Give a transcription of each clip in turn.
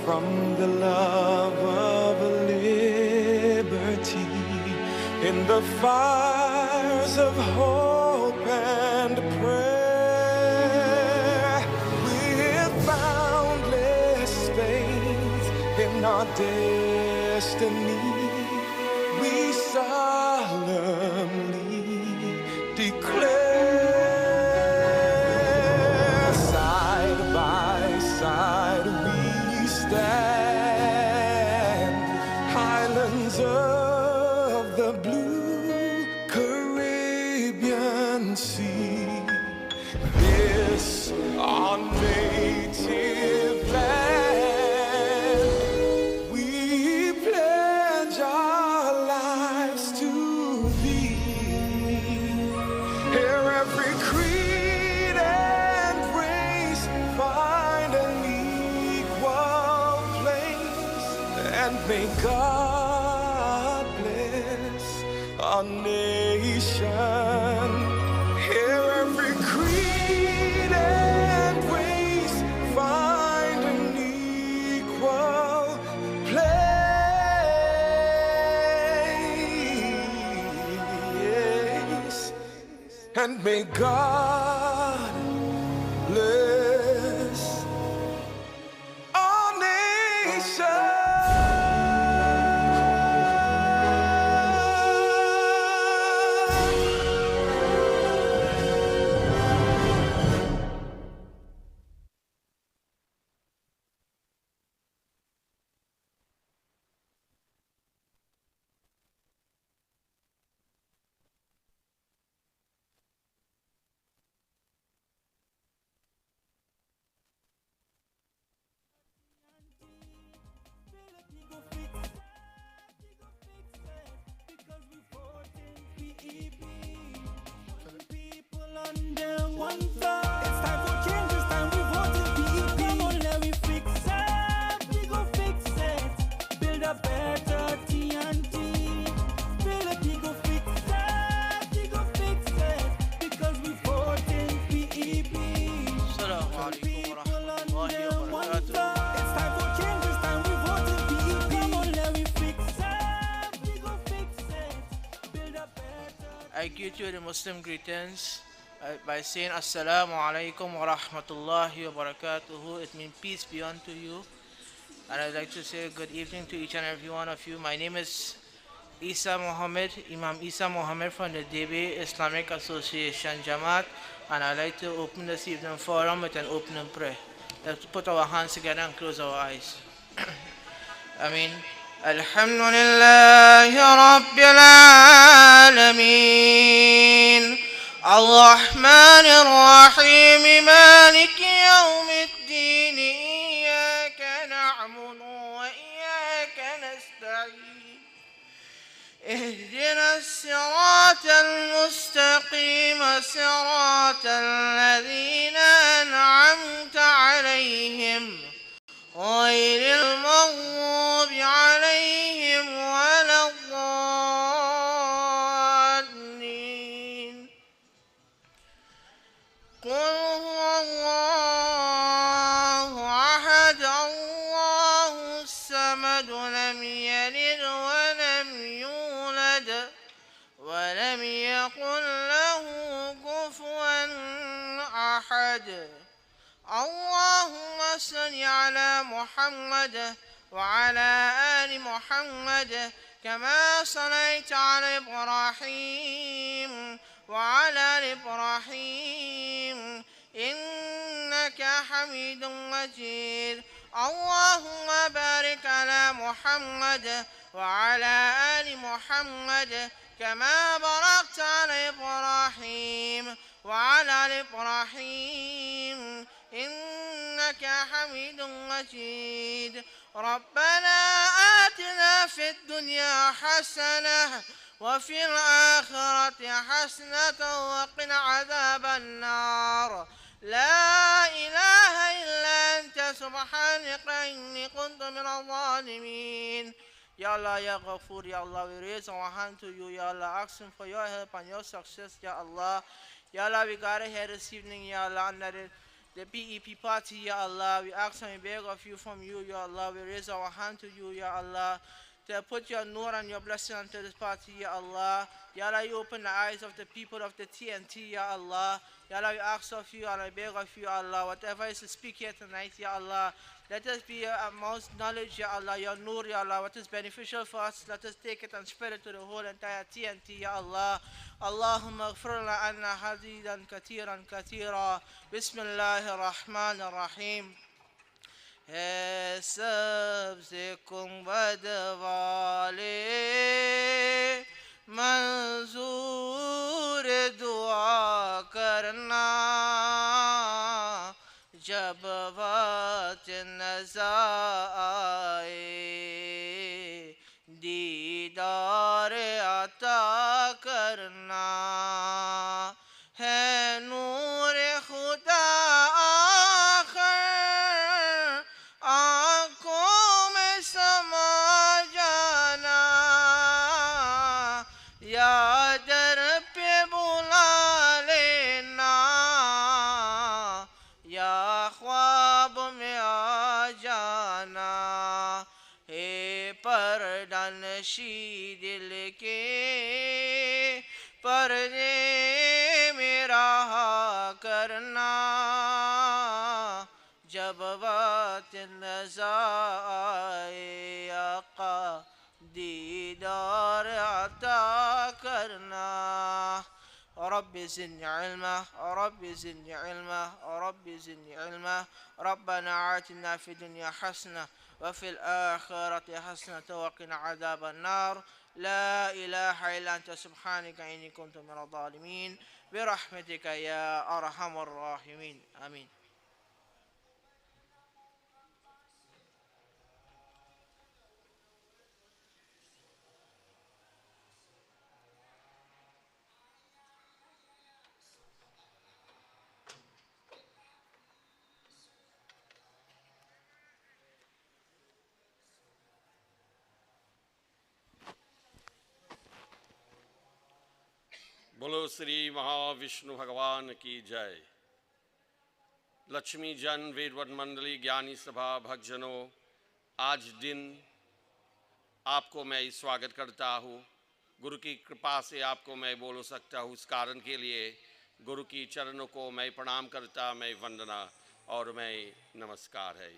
from the love of liberty in the fires of hope and prayer. With boundless faith in our destiny, we solemnly declare, side by side we stand, highlands of the blue Caribbean Sea. This our native land, we pledge our lives to thee. Here every creed and race find an equal place, and may God bless our nation. Here every creed and race find an equal place, and may God bless our nation. I greet you with the Muslim greetings by saying Assalamu alaikum wa rahmatullahi wa barakatuhu. It means peace be unto you. And I'd like to say good evening to each and every one of you. My name is Isa Muhammad, Imam Isa Muhammad from the Debe Islamic Association Jamaat. And I'd like to open this evening forum with an opening prayer. Let's put our hands together and close our eyes. Ameen. الحمد لله رب العالمين الرحمن الرحيم مالك يوم الدين إياك نعبد وإياك نستعين اهدنا الصراط المستقيم صراط الذين أنعمت عليهم غير المغضوب عليهم ولا الضالين قل هو الله أحد الله الصمد لم يلد ولم يولد ولم يكن له كفوا أحد اللهم صل على محمد وعلى آل محمد كما صليت على إبراهيم وعلى آل إبراهيم إنك حميد مجيد اللهم بارك على محمد وعلى آل محمد كما باركت على إبراهيم وعلى آل إبراهيم إنك حميد مجيد ربنا آتنا في الدنيا حسنة وفي الآخرة حسنة وقنا عذاب النار لا إله إلا أنت سبحانك إني كنت من الظالمين. Ya Allah, Ya Ghafoor, Ya Allah, we raise our hand to you, Ya Allah, asking for your help and your success, Ya Allah. Ya Allah, we got here this evening, Ya Allah, under the PEP party, Ya Allah. We ask and we beg of you from you, Ya Allah. We raise our hand to you, Ya Allah, to put your nur and your blessing onto this party, Ya Allah. Ya Allah, you open the eyes of the people of the TNT, Ya Allah. Ya Allah, we ask of you and I beg of you, Ya Allah. Whatever is to speak here tonight, Ya Allah, let us be your most knowledge, Ya Allah, your nur, Ya Allah. What is beneficial for us, let us take it and spread it to the whole entire TNT, Ya Allah. اللهم اغفر لنا حديدا كثيرا كثيرا بسم الله الرحمن الرحيم है सबसे कुंभद वाले मंजूर दुआ करना जब बात नजर आए दीदार अता करना है नूर खुदा आखिर आंखों में समा जाना या दर पे बुला लेना या ख्वाब में आ जाना हे परदानशी दिल के पर्दे मेरा करना जब बात नजर आए आका दीदार अता करना رب زدني علما رب زدني علما رب زدني علما ربنا آتنا في الدنيا حسنة وفي الآخرة حسنة وقنا عذاب النار لا إله إلا أنت سبحانك إني كنت من الظالمين برحمتك يا أرحم الراحمين آمين. बोलो श्री महाविष्णु भगवान की जय। लक्ष्मी जन वेदवत मंडली ज्ञानी सभा भक्तजनों, आज दिन आपको मैं स्वागत करता हूँ। गुरु की कृपा से आपको मैं बोल सकता हूँ। इस कारण के लिए गुरु की चरणों को मैं प्रणाम करता, मैं वंदना और मैं नमस्कार है।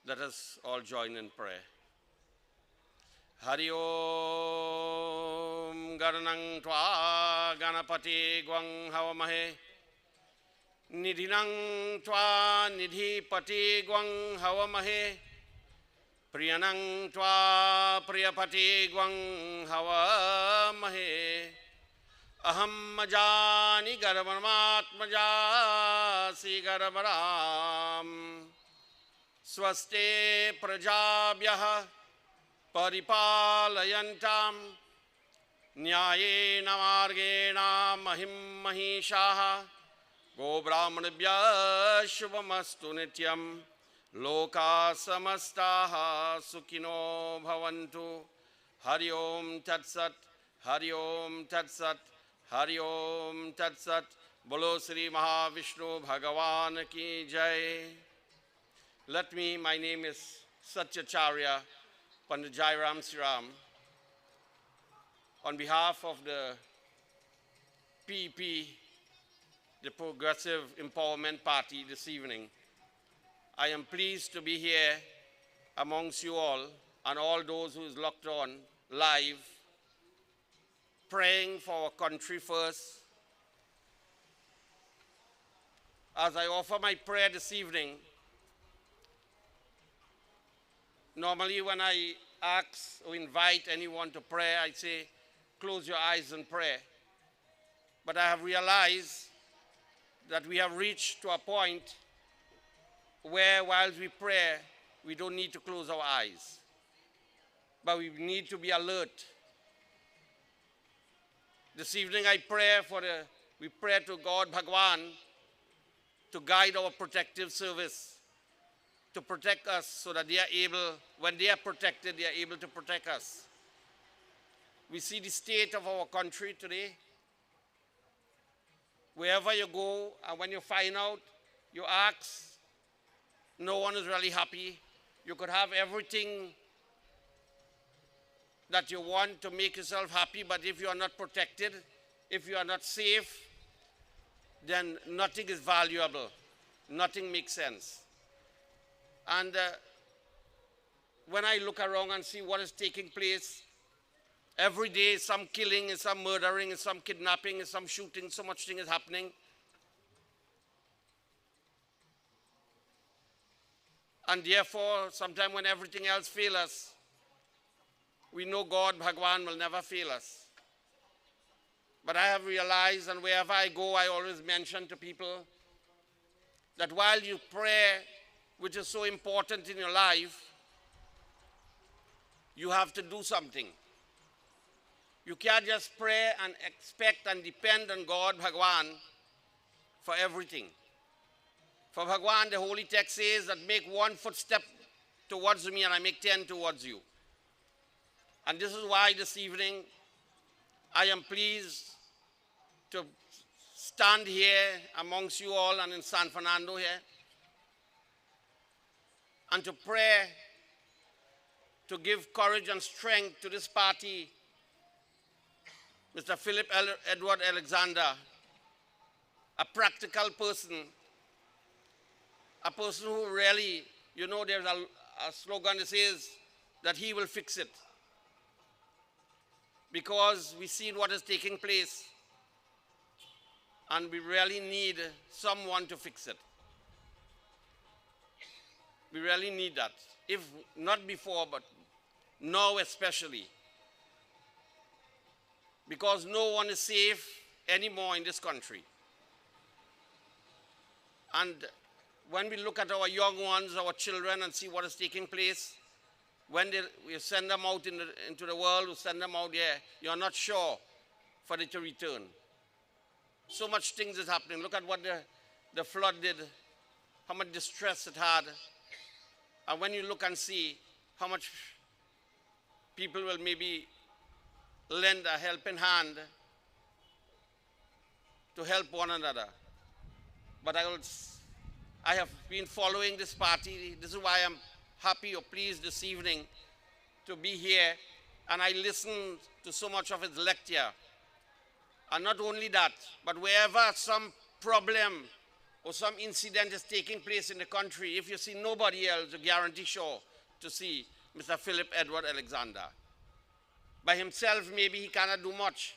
Let us all join in prayer. Hari ओम गणनं त्वा गणपति ग्वं हवमहे निधिनं त्वा निधिपति ग्वं हवमहे प्रियनं त्वा प्रियपति ग्वं हवमहे अहम मजानि गर्भमात्मजासि गर्भराम स्वस्ते प्रजाभ्यः परिपालयन्तां न्यायेन मार्गेण महिं महिषाः गोब्राह्मणेभ्यः शुभमस्तु नित्यं लोकाः समस्ताः सुखिनो भवन्तु। हरि ओम तत्सत् हरि ओम तत्सत् हरि ओम तत्सत्। बोलो श्री महाविष्णु भगवान की जय। Let me, my name is Satyacharya Pandit Jairam Siram. On behalf of the PEP, the Progressive Empowerment Party, this evening, I am pleased to be here amongst you all and all those who is locked on live, praying for our country first. As I offer my prayer this evening, normally when I ask or invite anyone to pray, I say, close your eyes and pray. But I have realized that we have reached to a point where whilst we pray, we don't need to close our eyes, but we need to be alert. This evening we pray to God Bhagwan to guide our protective service, to protect us so that they are able, when they are protected, they are able to protect us. We see the state of our country today. Wherever you go, and when you find out You ask, no one is really happy. You could have everything that you want to make yourself happy, but if you are not protected, if you are not safe, then nothing is valuable. Nothing makes sense. And when I look around and see what is taking place, every day some killing, some murdering, some kidnapping, some shooting, so much thing is happening. And therefore, sometime when everything else fails us, we know God, Bhagwan, will never fail us. But I have realized, and wherever I go, I always mention to people that while you pray, which is so important in your life, you have to do something. You can't just pray and expect and depend on God, Bhagwan, for everything. For Bhagwan, the holy text says that make one footstep towards me and I make 10 towards you. And this is why this evening I am pleased to stand here amongst you all and in San Fernando here and to pray to give courage and strength to this party, Mr. Philip Edward Alexander, a practical person, a person who really, you know, there's a slogan that says that he will fix it. Because we see what is taking place and we really need someone to fix it. We really need that. If not before, but now especially. Because no one is safe anymore in this country. And when we look at our young ones, our children, and see what is taking place, when we send them out into the world, we send them out there, you're not sure for them to return. So much things is happening. Look at what the flood did, how much distress it had. And when you look and see how much people will maybe lend a helping hand to help one another. But I have been following this party. This is why I'm happy or pleased this evening to be here. And I listened to so much of his lecture. And not only that, but wherever some problem or some incident is taking place in the country, if you see nobody else, you guarantee sure to see Mr. Philip Edward Alexander. By himself, maybe he cannot do much.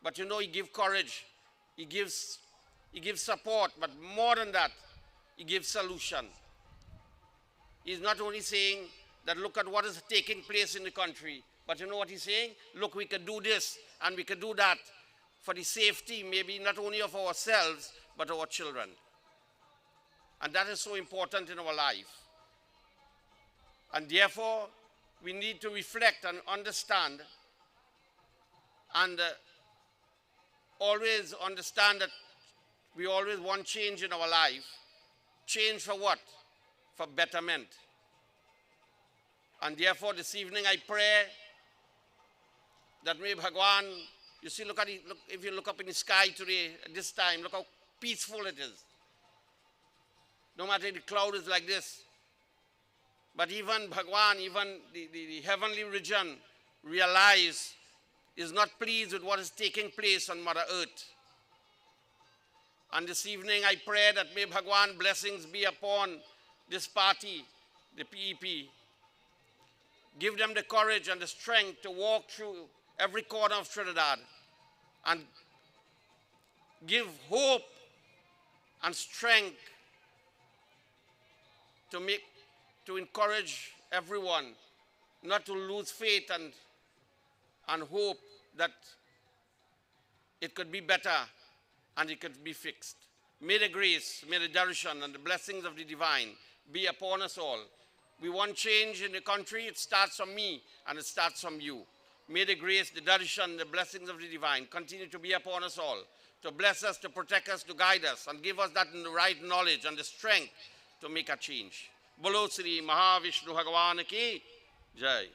But you know, he gives courage. He gives support. But more than that, he gives solution. He's not only saying that look at what is taking place in the country, but you know what he's saying? Look, we could do this and we could do that for the safety, maybe not only of ourselves, but our children. And that is so important in our life. And therefore, we need to reflect and understand and always understand that we always want change in our life. Change for what? For betterment. And therefore, this evening I pray that may Bhagwan, you see, look at it, look, if you look up in the sky today, at this time, look how peaceful it is. No matter the cloud is like this. But even Bhagwan, even the heavenly region realize is not pleased with what is taking place on Mother Earth. And this evening I pray that may Bhagwan blessings be upon this party, the PEP. Give them the courage and the strength to walk through every corner of Trinidad and give hope and strength to encourage everyone not to lose faith and hope that it could be better and it could be fixed. May the grace, may the darshan and the blessings of the divine be upon us all. We want change in the country. It starts from me and it starts from you. May the grace, the darshan, the blessings of the divine continue to be upon us all, to bless us, to protect us, to guide us, and give us that right knowledge and the strength to make a change. Bolo Sri Mahavishnu Bhagavan ki Jai.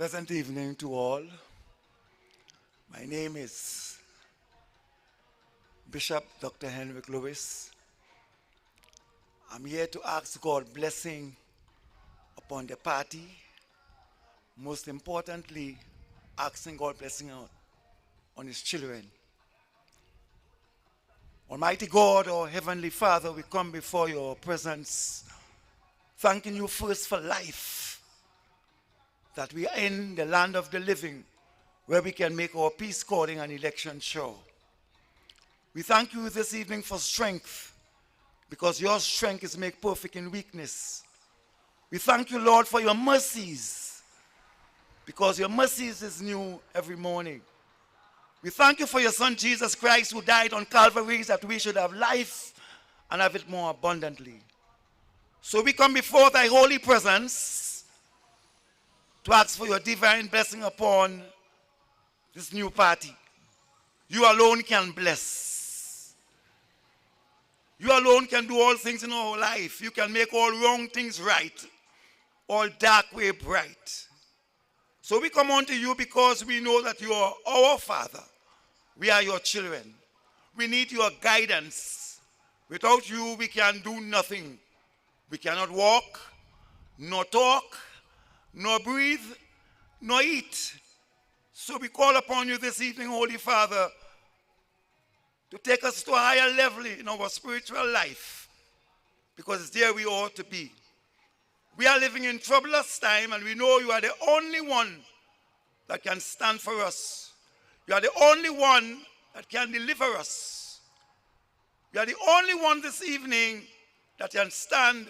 Pleasant evening to all. My name is Bishop Dr. Henrik Lewis. I'm here to ask God blessing upon the party. Most importantly, asking God blessing on his children. Almighty God, our Heavenly Father, we come before your presence, thanking you first for life, that we are in the land of the living, where we can make our peace calling and election sure. We thank you this evening for strength, because your strength is made perfect in weakness. We thank you, Lord, for your mercies, because your mercies is new every morning. We thank you for your Son, Jesus Christ, who died on Calvary that we should have life and have it more abundantly. So we come before thy holy presence to ask for your divine blessing upon this new party. You alone can bless. You alone can do all things in our life. You can make all wrong things right, all dark way bright. So we come unto you because we know that you are our Father. We are your children. We need your guidance. Without you, we can do nothing. We cannot walk, nor talk, nor breathe, nor eat. So we call upon you this evening, Holy Father, to take us to a higher level in our spiritual life, because it's there we ought to be. We are living in troublous time, and we know you are the only one that can stand for us. You are the only one that can deliver us. You are the only one this evening that can stand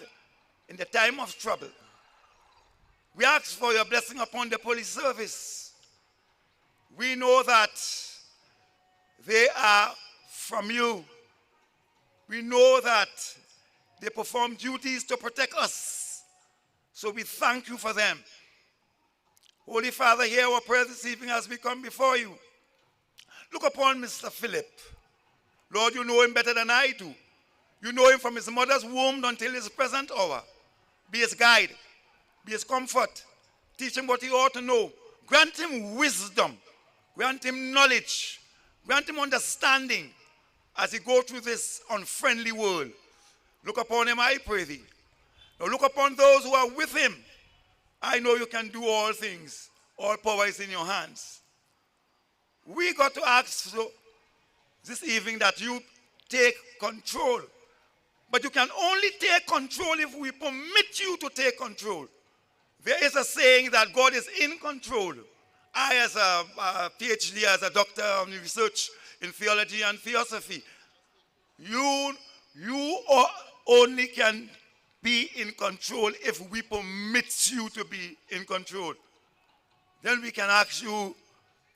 in the time of trouble. We ask for your blessing upon the police service. We know that they are from you. We know that they perform duties to protect us. So we thank you for them. Holy Father, hear our prayer this evening as we come before you. Look upon Mr. Philip. Lord, you know him better than I do. You know him from his mother's womb until his present hour. Be his guide. Be his comfort. Teach him what he ought to know. Grant him wisdom. Grant him knowledge. Grant him understanding as he goes through this unfriendly world. Look upon him, I pray thee. Now look upon those who are with him. I know you can do all things. All power is in your hands. We got to ask this evening that you take control. But you can only take control if we permit you to take control. There is a saying that God is in control. I, as a PhD, as a doctor of research in theology and theosophy, you only can be in control if we permit you to be in control. Then we can ask you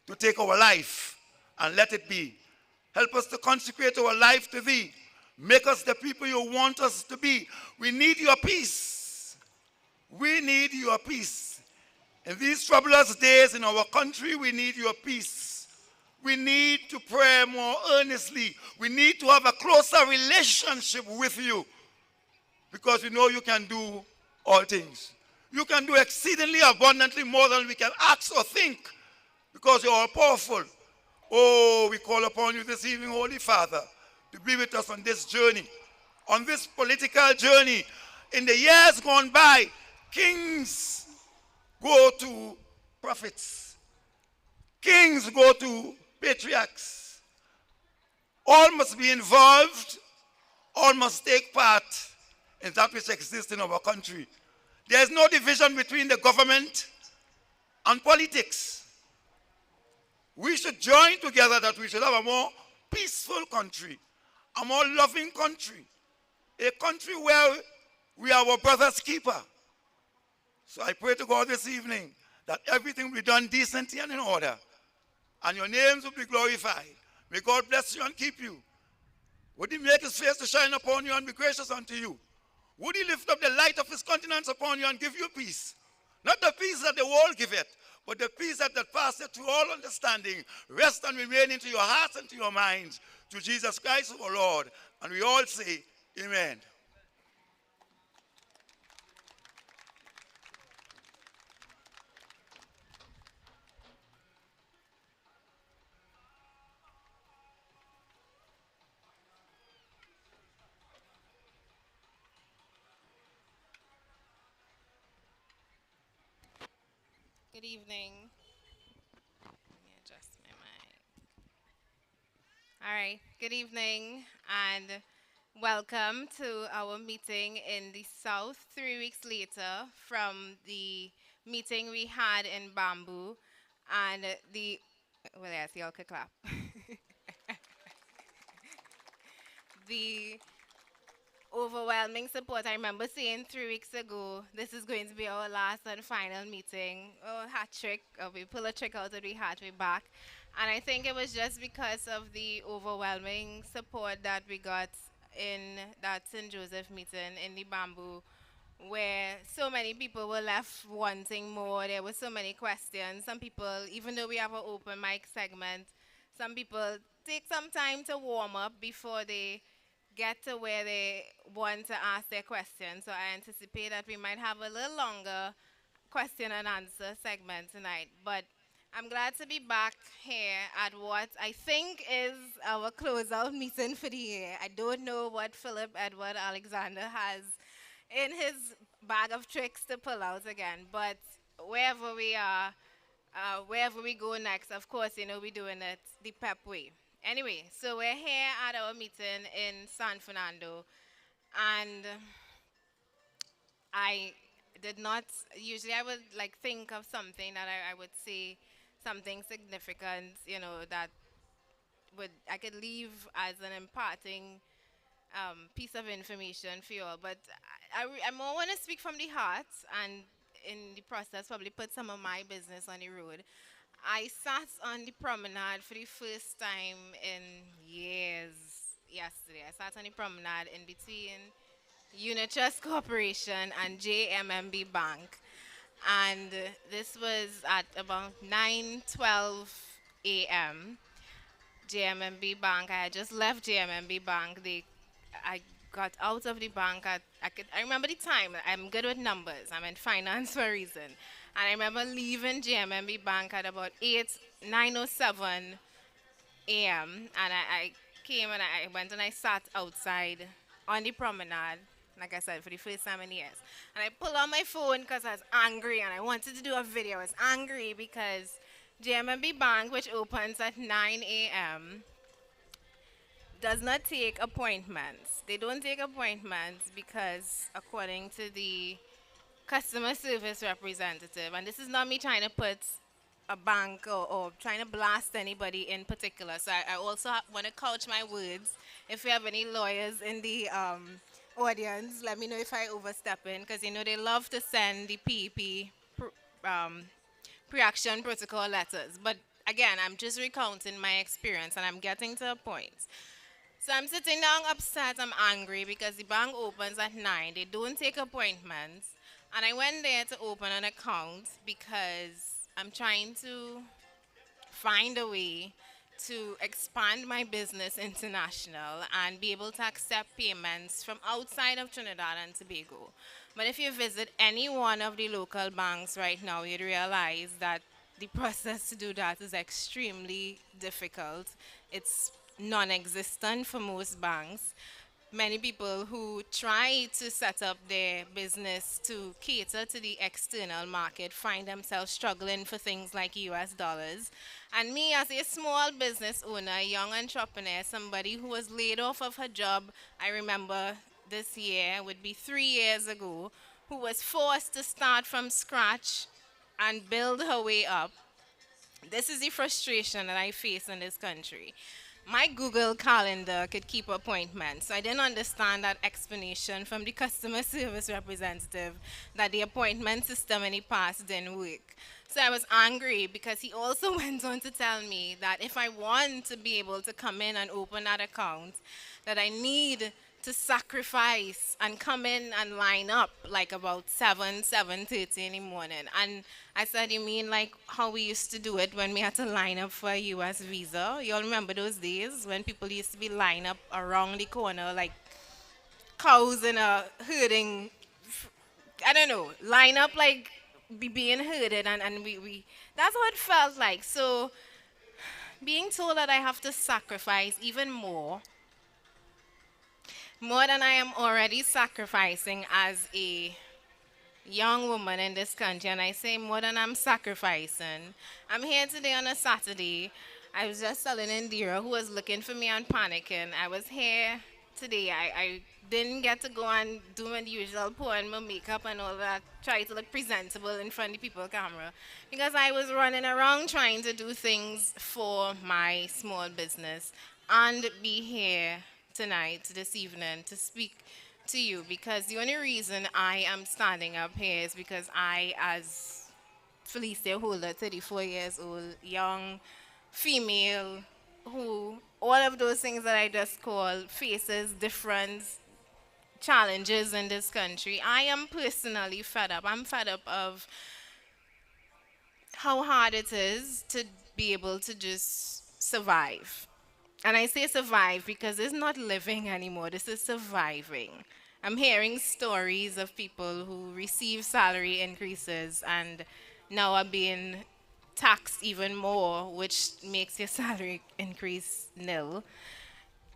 to take our life and let it be. Help us to consecrate our life to thee. Make us the people you want us to be. We need your peace. We need your peace. In these troublous days in our country, we need your peace. We need to pray more earnestly. We need to have a closer relationship with you, because we know you can do all things. You can do exceedingly abundantly more than we can ask or think, because you are powerful. Oh, we call upon you this evening, Holy Father, to be with us on this journey, on this political journey. In the years gone by, kings go to prophets. Kings go to patriarchs. All must be involved. All must take part in that which exists in our country. There is no division between the government and politics. We should join together that we should have a more peaceful country, a more loving country, a country where we are our brother's keeper. So I pray to God this evening that everything will be done decently and in order, and your names will be glorified. May God bless you and keep you. Would he make his face to shine upon you and be gracious unto you? Would he lift up the light of his countenance upon you and give you peace? Not the peace that the world giveth, but the peace that passeth through all understanding. Rest and remain into your hearts and to your minds. Through Jesus Christ our Lord. And we all say, Amen. Good evening. Let me adjust my mic. All right. Good evening and welcome to our meeting in the South 3 weeks later from the meeting we had in Bamboo and the well, yes, y'all could clap. The overwhelming support. I remember saying 3 weeks ago, this is going to be our last and final meeting. Oh, hat trick. We pull a trick out of the hat, we back. And I think it was just because of the overwhelming support that we got in that St. Joseph meeting in the Bamboo, where so many people were left wanting more. There were so many questions. Some people, even though we have an open mic segment, some people take some time to warm up before they get to where they want to ask their questions. So I anticipate that we might have a little longer question and answer segment tonight. But I'm glad to be back here at what I think is our closeout meeting for the year. I don't know what Philip Edward Alexander has in his bag of tricks to pull out again, but wherever we are, wherever we go next, of course, we're doing it the pep way. Anyway, so we're here at our meeting in San Fernando, and I did not, usually I would like think of something that I would say something significant, that I could leave as an imparting piece of information for you all. But I more want to speak from the heart and in the process probably put some of my business on the road. I sat on the promenade for the first time in years yesterday. I sat on the promenade in between Unit Trust Corporation and JMMB Bank. And this was at about 9:12 a.m. JMMB Bank. I had just left JMMB Bank. I got out of the bank at I remember the time. I'm good with numbers. I'm in finance for a reason. And I remember leaving JMMB Bank at about 9:07 a.m. And I came and I went and I sat outside on the promenade, like I said, for the first time in years. And I pulled out my phone because I was angry and I wanted to do a video. I was angry because JMMB Bank, which opens at 9 a.m., does not take appointments. They don't take appointments because, according to the customer service representative, and this is not me trying to put a bank or trying to blast anybody in particular. So I also want to couch my words. If we have any lawyers in the audience, let me know if I overstep in, because they love to send the PEP um, pre-action protocol letters. But again, I'm just recounting my experience and I'm getting to a point. So I'm sitting down upset, I'm angry because the bank opens at 9. They don't take appointments. And I went there to open an account because I'm trying to find a way to expand my business international and be able to accept payments from outside of Trinidad and Tobago. But if you visit any one of the local banks right now, you'd realize that the process to do that is extremely difficult. It's non-existent for most banks. Many people who try to set up their business to cater to the external market find themselves struggling for things like US dollars. And me, as a small business owner, young entrepreneur, somebody who was laid off of her job, I remember this year would be 3 years ago, who was forced to start from scratch and build her way up. This is the frustration that I face in this country. My Google Calendar could keep appointments. So I didn't understand that explanation from the customer service representative that the appointment system in the past didn't work. So I was angry because he also went on to tell me that if I want to be able to come in and open that account, that I need to sacrifice and come in and line up like about 7:30 in the morning. And I said, you mean like how we used to do it when we had to line up for a US visa? You all remember those days when people used to be lined up around the corner like cows in a herding, I don't know, line up like being herded, and we that's how it felt like. So being told that I have to sacrifice even more than I am already sacrificing as a young woman in this country, and I say more than I'm sacrificing. I'm here today on a Saturday. I was just telling Indira, who was looking for me and panicking. I was here today. I didn't get to go and do my usual putting my makeup and all that, try to look presentable in front of people camera, because I was running around trying to do things for my small business and be here tonight, this evening, to speak to you, because the only reason I am standing up here is because I, as Felicia Holder, 34 years old, young female, who all of those things that I just called faces different challenges in this country. I am personally fed up. I'm fed up of how hard it is to be able to just survive. And I say survive because it's not living anymore, this is surviving. I'm hearing stories of people who receive salary increases and now are being taxed even more, which makes your salary increase nil.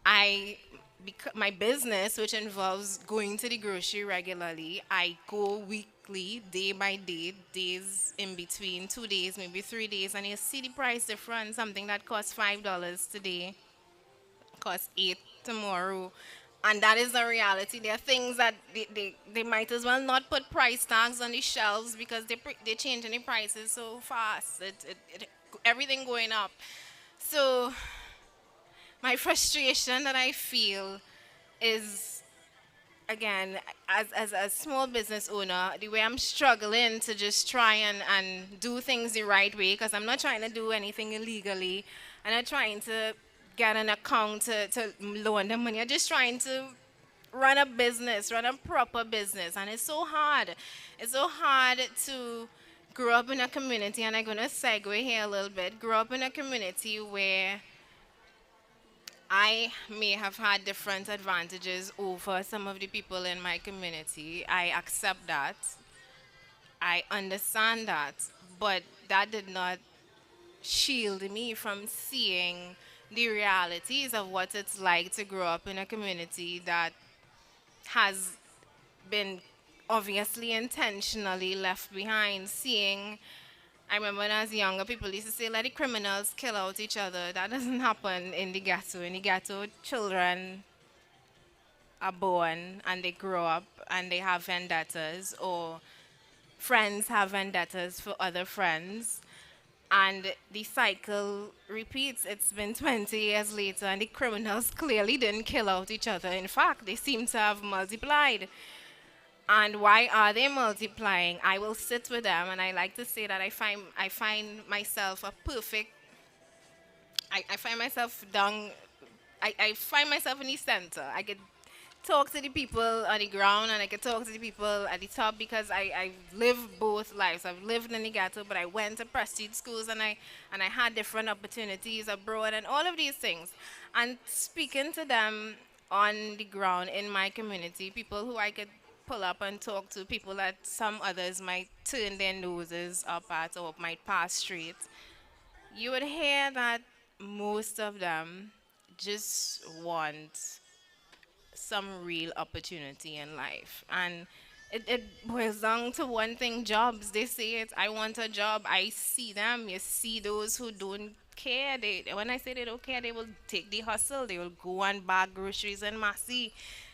My business, which involves going to the grocery regularly, I go weekly, day by day, days in between, 2 days, maybe 3 days, and you see the price difference. Something that costs $5 today costs eight tomorrow. And that is the reality. There are things that they might as well not put price tags on the shelves because they're changing the prices so fast. Everything going up. So my frustration that I feel is, again, as a small business owner, the way I'm struggling to just try and do things the right way, because I'm not trying to do anything illegally. I'm not trying to get an account to loan the money. I'm just trying to run a business, run a proper business. And it's so hard. It's so hard to grow up in a community, and I'm going to segue here a little bit, grow up in a community where I may have had different advantages over some of the people in my community. I accept that. I understand that. But that did not shield me from seeing the realities of what it's like to grow up in a community that has been obviously intentionally left behind. I remember when I was younger, people used to say, let the criminals kill out each other. That doesn't happen in the ghetto. In the ghetto, children are born and they grow up and they have vendettas, or friends have vendettas for other friends. And the cycle repeats. It's been 20 years later, and the criminals clearly didn't kill out each other. In fact, they seem to have multiplied. And why are they multiplying? I will sit with them, and I like to say that I find myself a perfect. I find myself down. I find myself in the center. I could talk to the people on the ground, and I could talk to the people at the top, because I lived both lives. I've lived in the ghetto, but I went to prestige schools, and I had different opportunities abroad and all of these things. And speaking to them on the ground in my community, people who I could pull up and talk to, people that some others might turn their noses up at or might pass straight, you would hear that most of them just want some real opportunity in life. And it boils down to one thing: jobs. They say it, I want a job. I see them. You see those who don't care. When I say they don't care, they will take the hustle. They will go and bag groceries in Massy.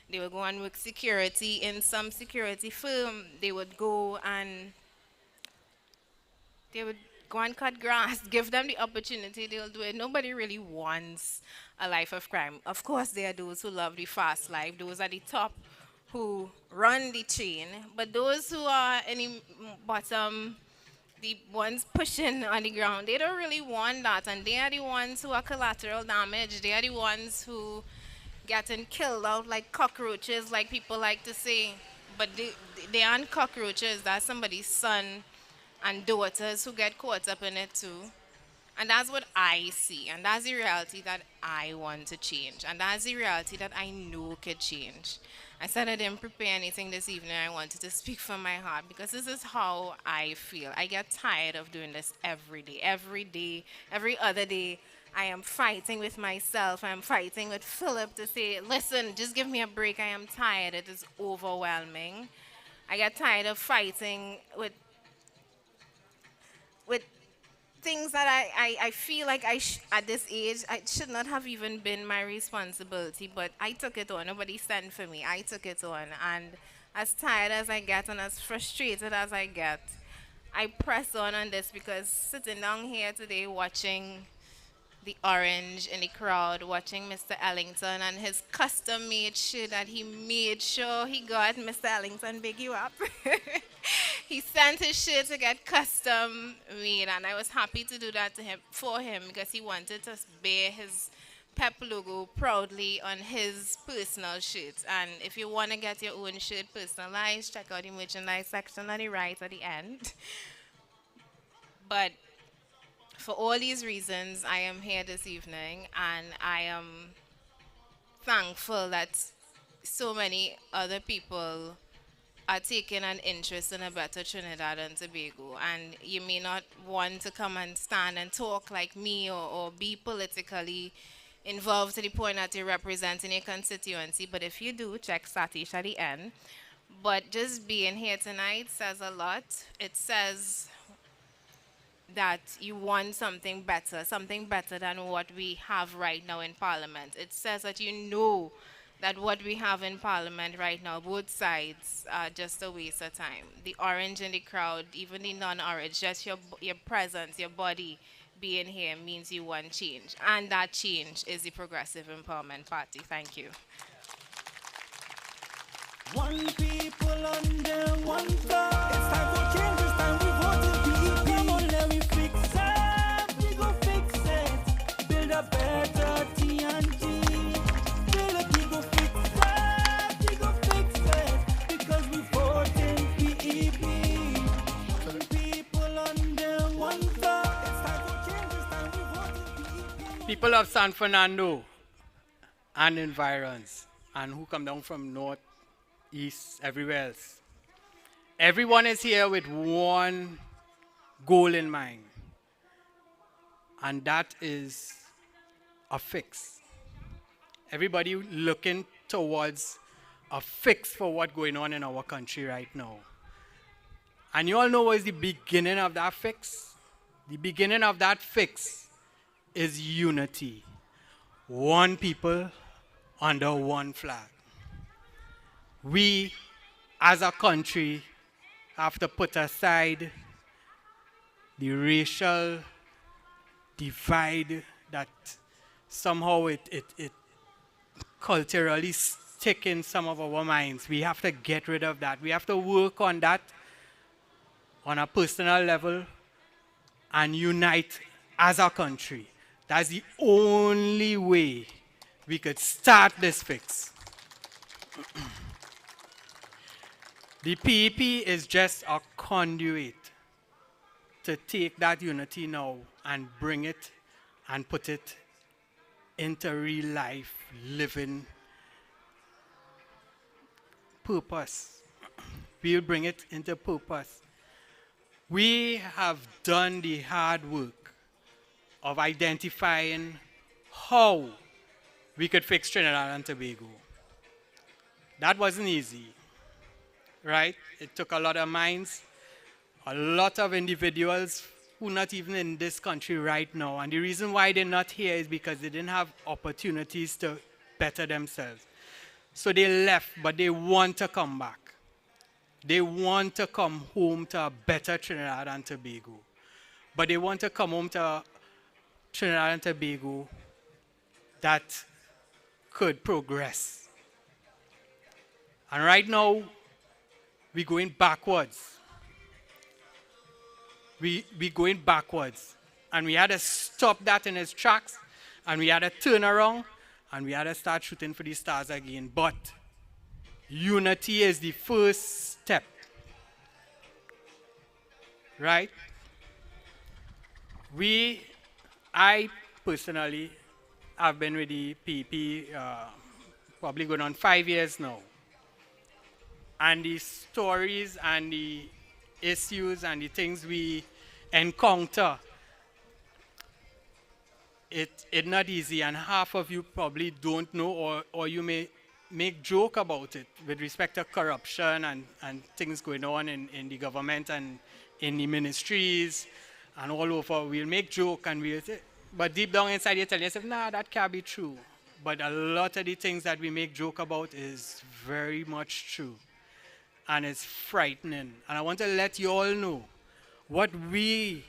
They will go and work security in some security firm. They would go and cut grass. Give them the opportunity, they'll do it. Nobody really wants a life of crime. Of course, there are those who love the fast life. Those at the top who run the chain. But those who are in the bottom, the ones pushing on the ground, they don't really want that. And they are the ones who are collateral damage. They are the ones who getting killed out like cockroaches, like people like to say. But they aren't cockroaches. That's somebody's son and daughters who get caught up in it too. And that's what I see. And that's the reality that I want to change. And that's the reality that I know could change. I said I didn't prepare anything this evening. I wanted to speak from my heart, because this is how I feel. I get tired of doing this every day, every other day. I am fighting with myself. I'm fighting with Philip to say, listen, just give me a break. I am tired. It is overwhelming. I get tired of fighting with things that I feel like at this age, it should not have even been my responsibility, but I took it on. Nobody sent for me. I took it on. And as tired as I get and as frustrated as I get, I press on this because sitting down here today watching the orange in the crowd, watching Mr. Ellington and his custom made shoe that he made sure he got. Mr. Ellington, big you up. He sent his shoe to get custom made, and I was happy to do that to him for him because he wanted to bear his Pep logo proudly on his personal shirt. And if you want to get your own shirt personalized, check out the merchandise section on the right at the end. But for all these reasons, I am here this evening, and I am thankful that so many other people are taking an interest in a better Trinidad and Tobago. And you may not want to come and stand and talk like me, or be politically involved to the point that you're representing a constituency, but if you do, check Satish at the end. But just being here tonight says a lot. It says that you want something better than what we have right now in Parliament. It says that you know that what we have in Parliament right now, both sides, are just a waste of time. The orange in the crowd, even the non-orange, just your presence, your body being here means you want change. And that change is the Progressive Empowerment Party. Thank you. One people under one flag. It's time for change. It's time we vote in PEP. Come on, let me fix it. We go fix it. Build a better TNT. Build a we go fix it. We go fix it. Because we vote in PEP. One people under one flag. It's time for change. It's time we vote in PEP. People of San Fernando and environs, and who come down from north, east, everywhere else. Everyone is here with one goal in mind, and that is a fix. Everybody looking towards a fix for what's going on in our country right now. And you all know what is the beginning of that fix? The beginning of that fix is unity. One people under one flag. We, as a country, have to put aside the racial divide that somehow it culturally stick in some of our minds. We have to get rid of that. We have to work on that on a personal level and unite as a country. That's the only way we could start this fix. The PEP is just a conduit to take that unity now and bring it and put it into real life, living purpose. We'll bring it into purpose. We have done the hard work of identifying how we could fix Trinidad and Tobago. That wasn't easy, right? It took a lot of minds, a lot of individuals who are not even in this country right now. And the reason why they're not here is because they didn't have opportunities to better themselves. So they left, but they want to come back. They want to come home to a better Trinidad and Tobago. But they want to come home to Trinidad and Tobago that could progress. And right now, we're going backwards. We're going backwards. And we had to stop that in its tracks, and we had to turn around, and we had to start shooting for the stars again. But unity is the first step. Right? I personally have been with the PP probably going on 5 years now. And the stories and the issues and the things we encounter, it's not easy, and half of you probably don't know, or you may make joke about it with respect to corruption and things going on in the government and in the ministries and all over. We'll make joke and we'll say, but deep down inside you tell yourself, nah, that can't be true. But a lot of the things that we make joke about is very much true. And it's frightening. And I want to let you all know what we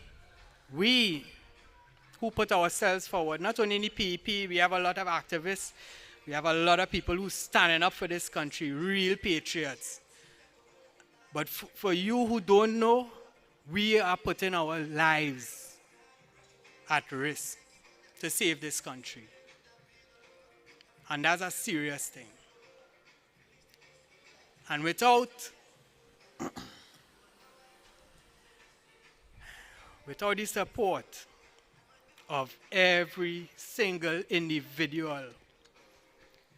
who put ourselves forward, not only in the PEP, we have a lot of activists, we have a lot of people who standing up for this country, real patriots. But for you who don't know, we are putting our lives at risk to save this country. And that's a serious thing. And without the support of every single individual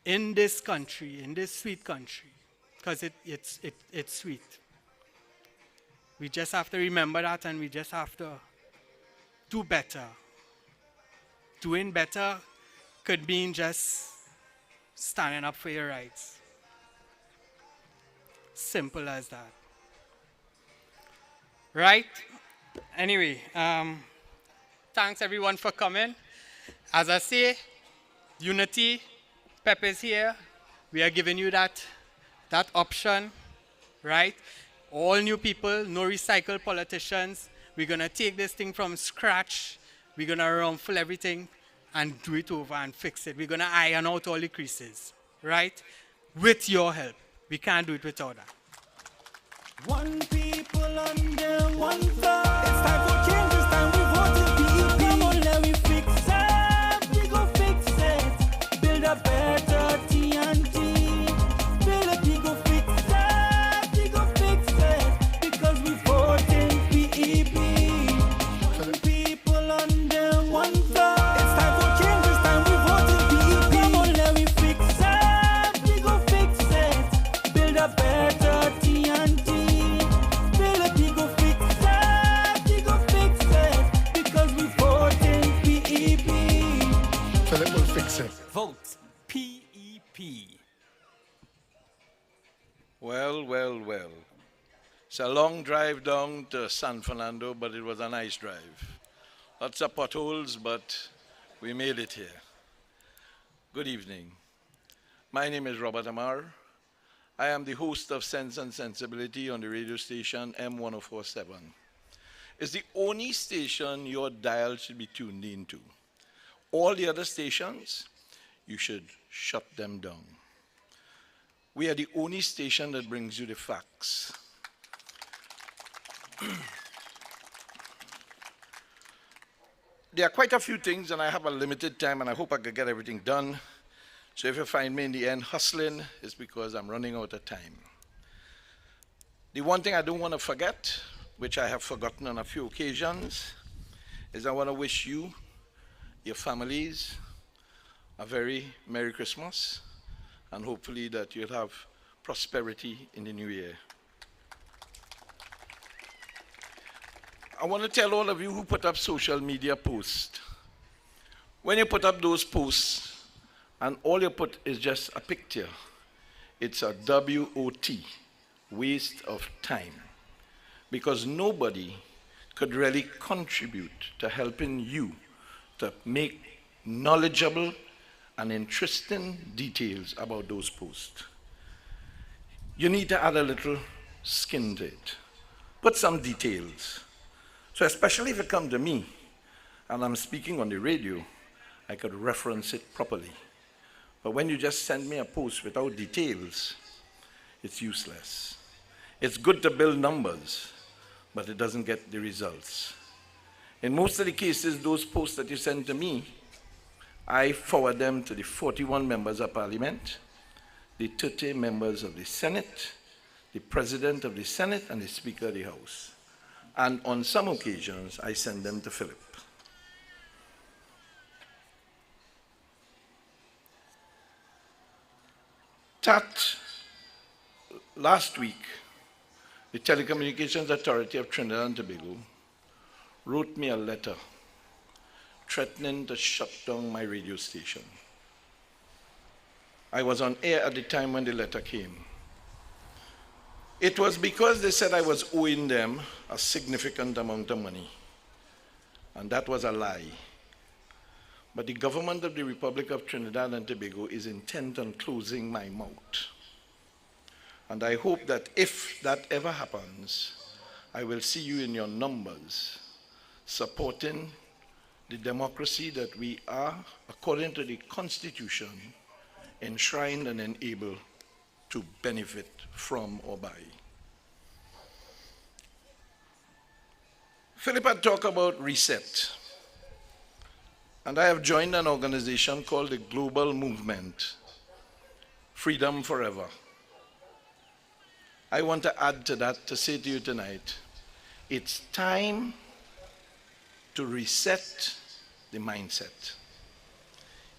in this country, in this sweet country, because it's sweet. We just have to remember that, and we just have to do better. Doing better could mean just standing up for your rights. Simple as that. Right? Anyway, thanks everyone for coming. As I say, unity, Pep is here. We are giving you that option, right? All new people, no recycled politicians. We're going to take this thing from scratch. We're going to rumble everything and do it over and fix it. We're going to iron out all the creases, right? With your help. We can't do it without that. One people under one flag. It's time for change. It's time we vote in PEP. Come on, let me fix it. We go fix it. Build a better TNT. Build a we go fix it. We go fix it. Because we vote in PEP. One people under one flag. It's time for change. It's time we vote in PEP. Come on, let me fix it. We go fix it. Build a better TNT. Vote PEP. Well, well, well. It's a long drive down to San Fernando, but it was a nice drive. Lots of potholes, but we made it here. Good evening. My name is Robert Amar. I am the host of Sense and Sensibility on the radio station M1047. It's the only station your dial should be tuned into. All the other stations, you should shut them down. We are the only station that brings you the facts. There are quite a few things, and I have a limited time, and I hope I can get everything done. So if you find me in the end hustling, it's because I'm running out of time. The one thing I don't want to forget, which I have forgotten on a few occasions, is I want to wish you, your families, a very Merry Christmas, and hopefully that you'll have prosperity in the new year. I want to tell all of you who put up social media posts, when you put up those posts and all you put is just a picture, it's a WOT, waste of time, because nobody could really contribute to helping you to make knowledgeable and interesting details about those posts. You need to add a little skin to it. Put some details. So especially if it comes to me, and I'm speaking on the radio, I could reference it properly. But when you just send me a post without details, it's useless. It's good to build numbers, but it doesn't get the results. In most of the cases, those posts that you send to me, I forward them to the 41 members of Parliament, the 30 members of the Senate, the President of the Senate, and the Speaker of the House. And on some occasions, I send them to Philip. That last week, the Telecommunications Authority of Trinidad and Tobago wrote me a letter threatening to shut down my radio station. I was on air at the time when the letter came. It was because they said I was owing them a significant amount of money. And that was a lie. But the government of the Republic of Trinidad and Tobago is intent on closing my mouth. And I hope that if that ever happens, I will see you in your numbers supporting the democracy that we are, according to the Constitution, enshrined and enabled to benefit from or by. Philip had talked about reset. And I have joined an organization called the Global Movement, Freedom Forever. I want to add to that to say to you tonight, it's time to reset the mindset.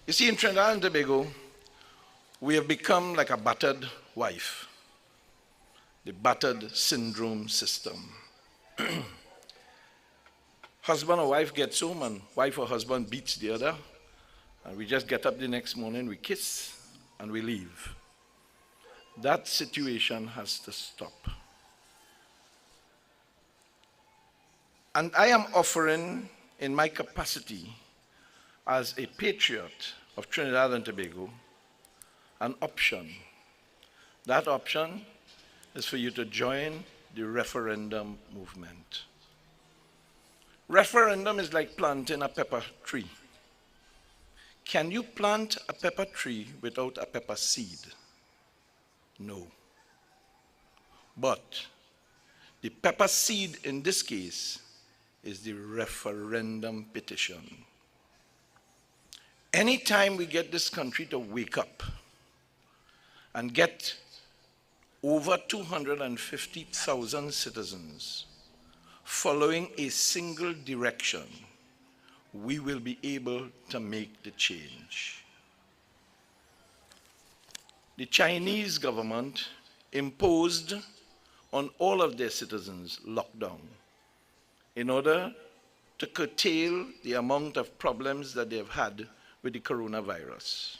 You see, in Trinidad and Tobago, we have become like a battered wife, the battered syndrome system. Husband or wife gets home and wife or husband beats the other, and we just get up the next morning, we kiss, and we leave. That situation has to stop. And I am offering, in my capacity as a patriot of Trinidad and Tobago, an option. That option is for you to join the referendum movement. Referendum is like planting a pepper tree. Can you plant a pepper tree without a pepper seed? No. But the pepper seed in this case is the referendum petition. Anytime we get this country to wake up and get over 250,000 citizens following a single direction, we will be able to make the change. The Chinese government imposed on all of their citizens lockdown in order to curtail the amount of problems that they've had with the coronavirus.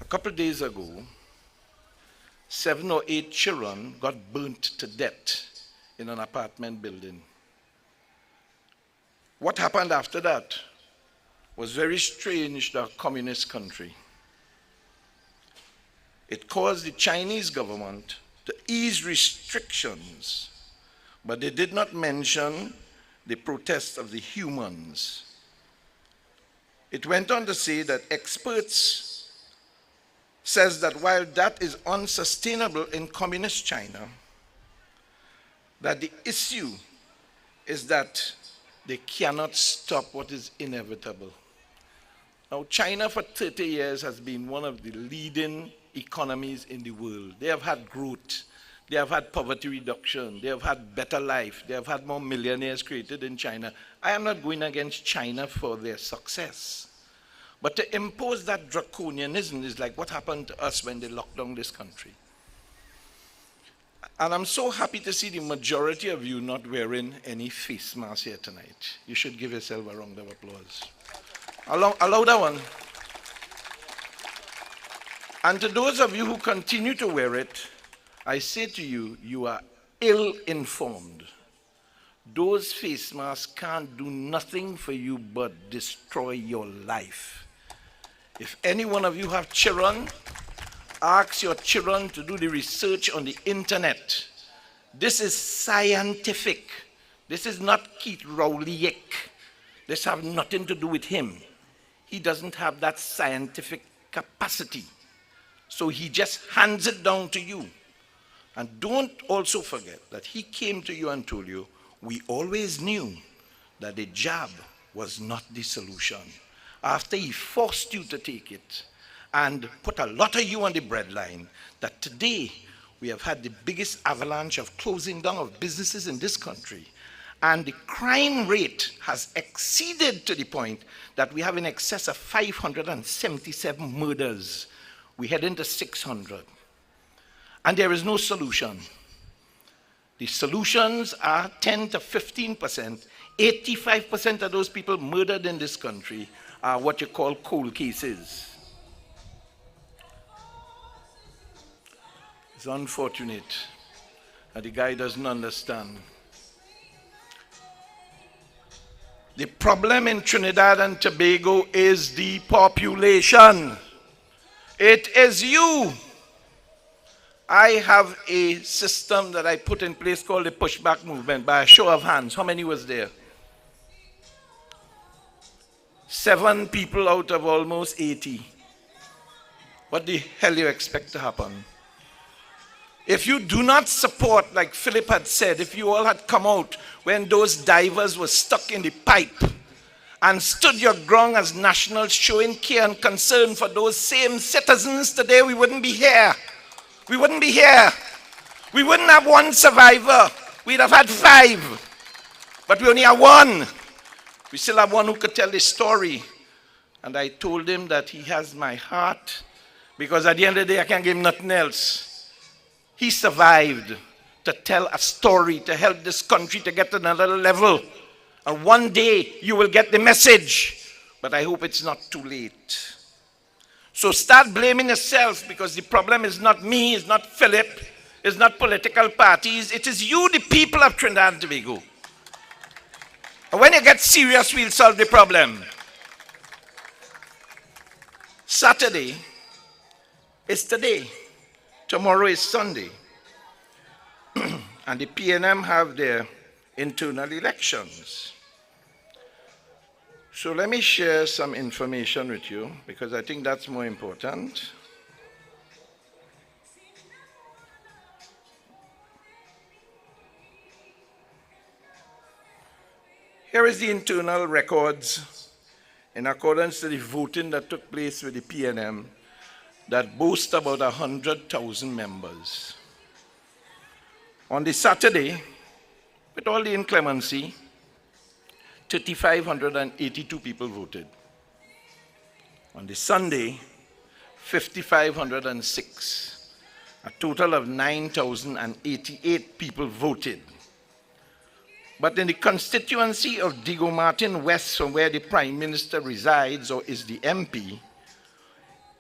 A couple of days ago, 7 or 8 children got burnt to death in an apartment building. What happened after that was very strange to a communist country. It caused the Chinese government to ease restrictions, but they did not mention the protests of the humans. It went on to say that experts says that while that is unsustainable in communist China, that the issue is that they cannot stop what is inevitable. Now, China for 30 years has been one of the leading economies in the world. They have had growth. They have had poverty reduction. They have had better life. They have had more millionaires created in China. I am not going against China for their success. But to impose that draconianism is like what happened to us when they locked down this country. And I'm so happy to see the majority of you not wearing any face mask here tonight. You should give yourself a round of applause. Allow that one. And to those of you who continue to wear it, I say to you, you are ill-informed. Those face masks can't do nothing for you but destroy your life. If any one of you have children, ask your children to do the research on the internet. This is scientific. This is not Keith Rowleyek. This has nothing to do with him. He doesn't have that scientific capacity. So he just hands it down to you. And don't also forget that he came to you and told you, we always knew that the jab was not the solution. After he forced you to take it and put a lot of you on the breadline, that today we have had the biggest avalanche of closing down of businesses in this country. And the crime rate has exceeded to the point that we have in excess of 577 murders. We head into 600. And there is no solution. The solutions are 10 to 15%. 85% of those people murdered in this country are what you call cold cases. It's unfortunate that the guy doesn't understand. The problem in Trinidad and Tobago is the population. It is you. I have a system that I put in place called the pushback movement. By a show of hands, how many was there? 7 people out of almost 80. What the hell you expect to happen? If you do not support, like Philip had said, if you all had come out when those divers were stuck in the pipe and stood your ground as nationals, showing care and concern for those same citizens, today we wouldn't be here. We wouldn't be here. We wouldn't have 1 survivor. We'd have had 5. But we only have 1. We still have 1 who could tell the story. And I told him that he has my heart, because at the end of the day I can't give him nothing else. He survived to tell a story, to help this country to get to another level. And one day you will get the message. But I hope it's not too late. So start blaming yourself, because the problem is not me, it's not Philip, it's not political parties, it is you, the people of Trinidad and Tobago. And when you get serious, we'll solve the problem. Saturday is today. Tomorrow is Sunday. And the PNM have their internal elections. So let me share some information with you, because I think that's more important. Here is the internal records in accordance to the voting that took place with the PNM that boast about 100,000 members. On the Saturday, with all the inclemency, 3,582 people voted. On the Sunday, 5,506. A total of 9,088 people voted. But in the constituency of Diego Martin West, from where the Prime Minister resides or is the MP,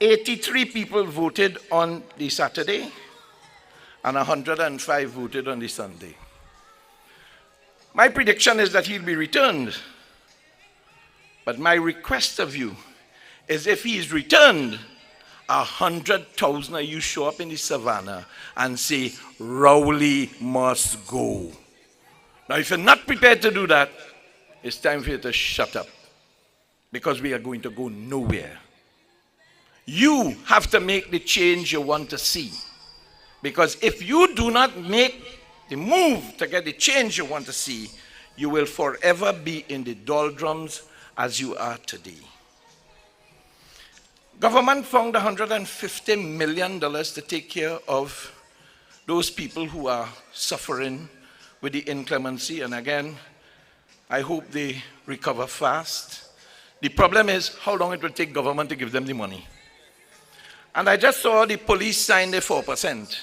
83 people voted on the Saturday and 105 voted on the Sunday. My prediction is that he'll be returned. But my request of you is, if he is returned, 100,000 of you show up in the savannah and say, Rowley must go. Now, if you're not prepared to do that, it's time for you to shut up, because we are going to go nowhere. You have to make the change you want to see. Because if you do not make the move to get the change you want to see, you will forever be in the doldrums as you are today. Government found $150 million to take care of those people who are suffering with the inclemency, and again, I hope they recover fast. The problem is how long it will take government to give them the money. And I just saw the police sign the 4%.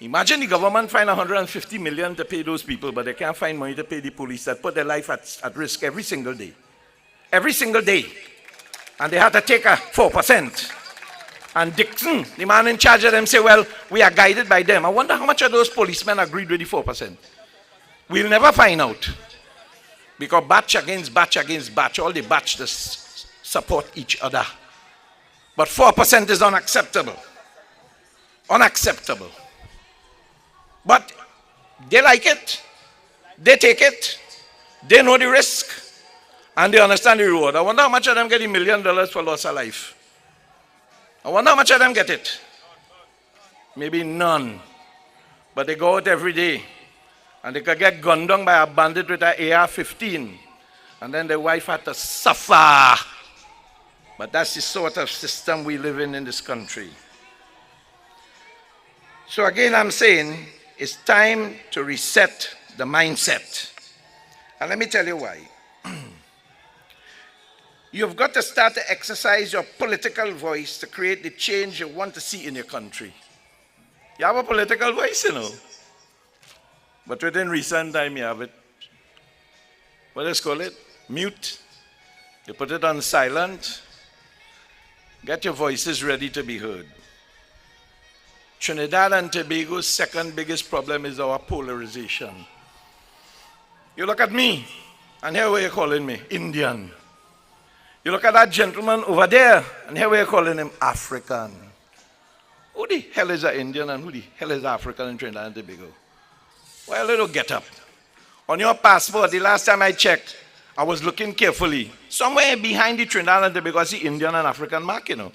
Imagine the government find $150 million to pay those people, but they can't find money to pay the police that put their life at risk every single day. Every single day. And they had to take a 4%. And Dixon, the man in charge of them, say, well, we are guided by them. I wonder how much of those policemen agreed with the 4%. We'll never find out. Because batch against batch against batch, all the batch just support each other. But 4% is unacceptable. Unacceptable. But they like it. They take it. They know the risk. And they understand the reward. I wonder how much of them get $1 million for loss of life. I wonder how much of them get it. Maybe none. But they go out every day. And they could get gunned down by a bandit with an AR-15. And then the wife had to suffer. But that's the sort of system we live in this country. So again, I'm saying it's time to reset the mindset. And let me tell you why. You've got to start to exercise your political voice to create the change you want to see in your country. You have a political voice, you know. But within recent time, you have it, what do you call it? Mute. You put it on silent. Get your voices ready to be heard. Trinidad and Tobago's second biggest problem is our polarization. You look at me, and here we are calling me Indian. You look at that gentleman over there, and here we are calling him African. Who the hell is an Indian and who the hell is African in Trinidad and Tobago? Well, little get up. On your passport, the last time I checked, I was looking carefully. Somewhere behind the Trinidad and Tobago, I see Indian and African mark, you know.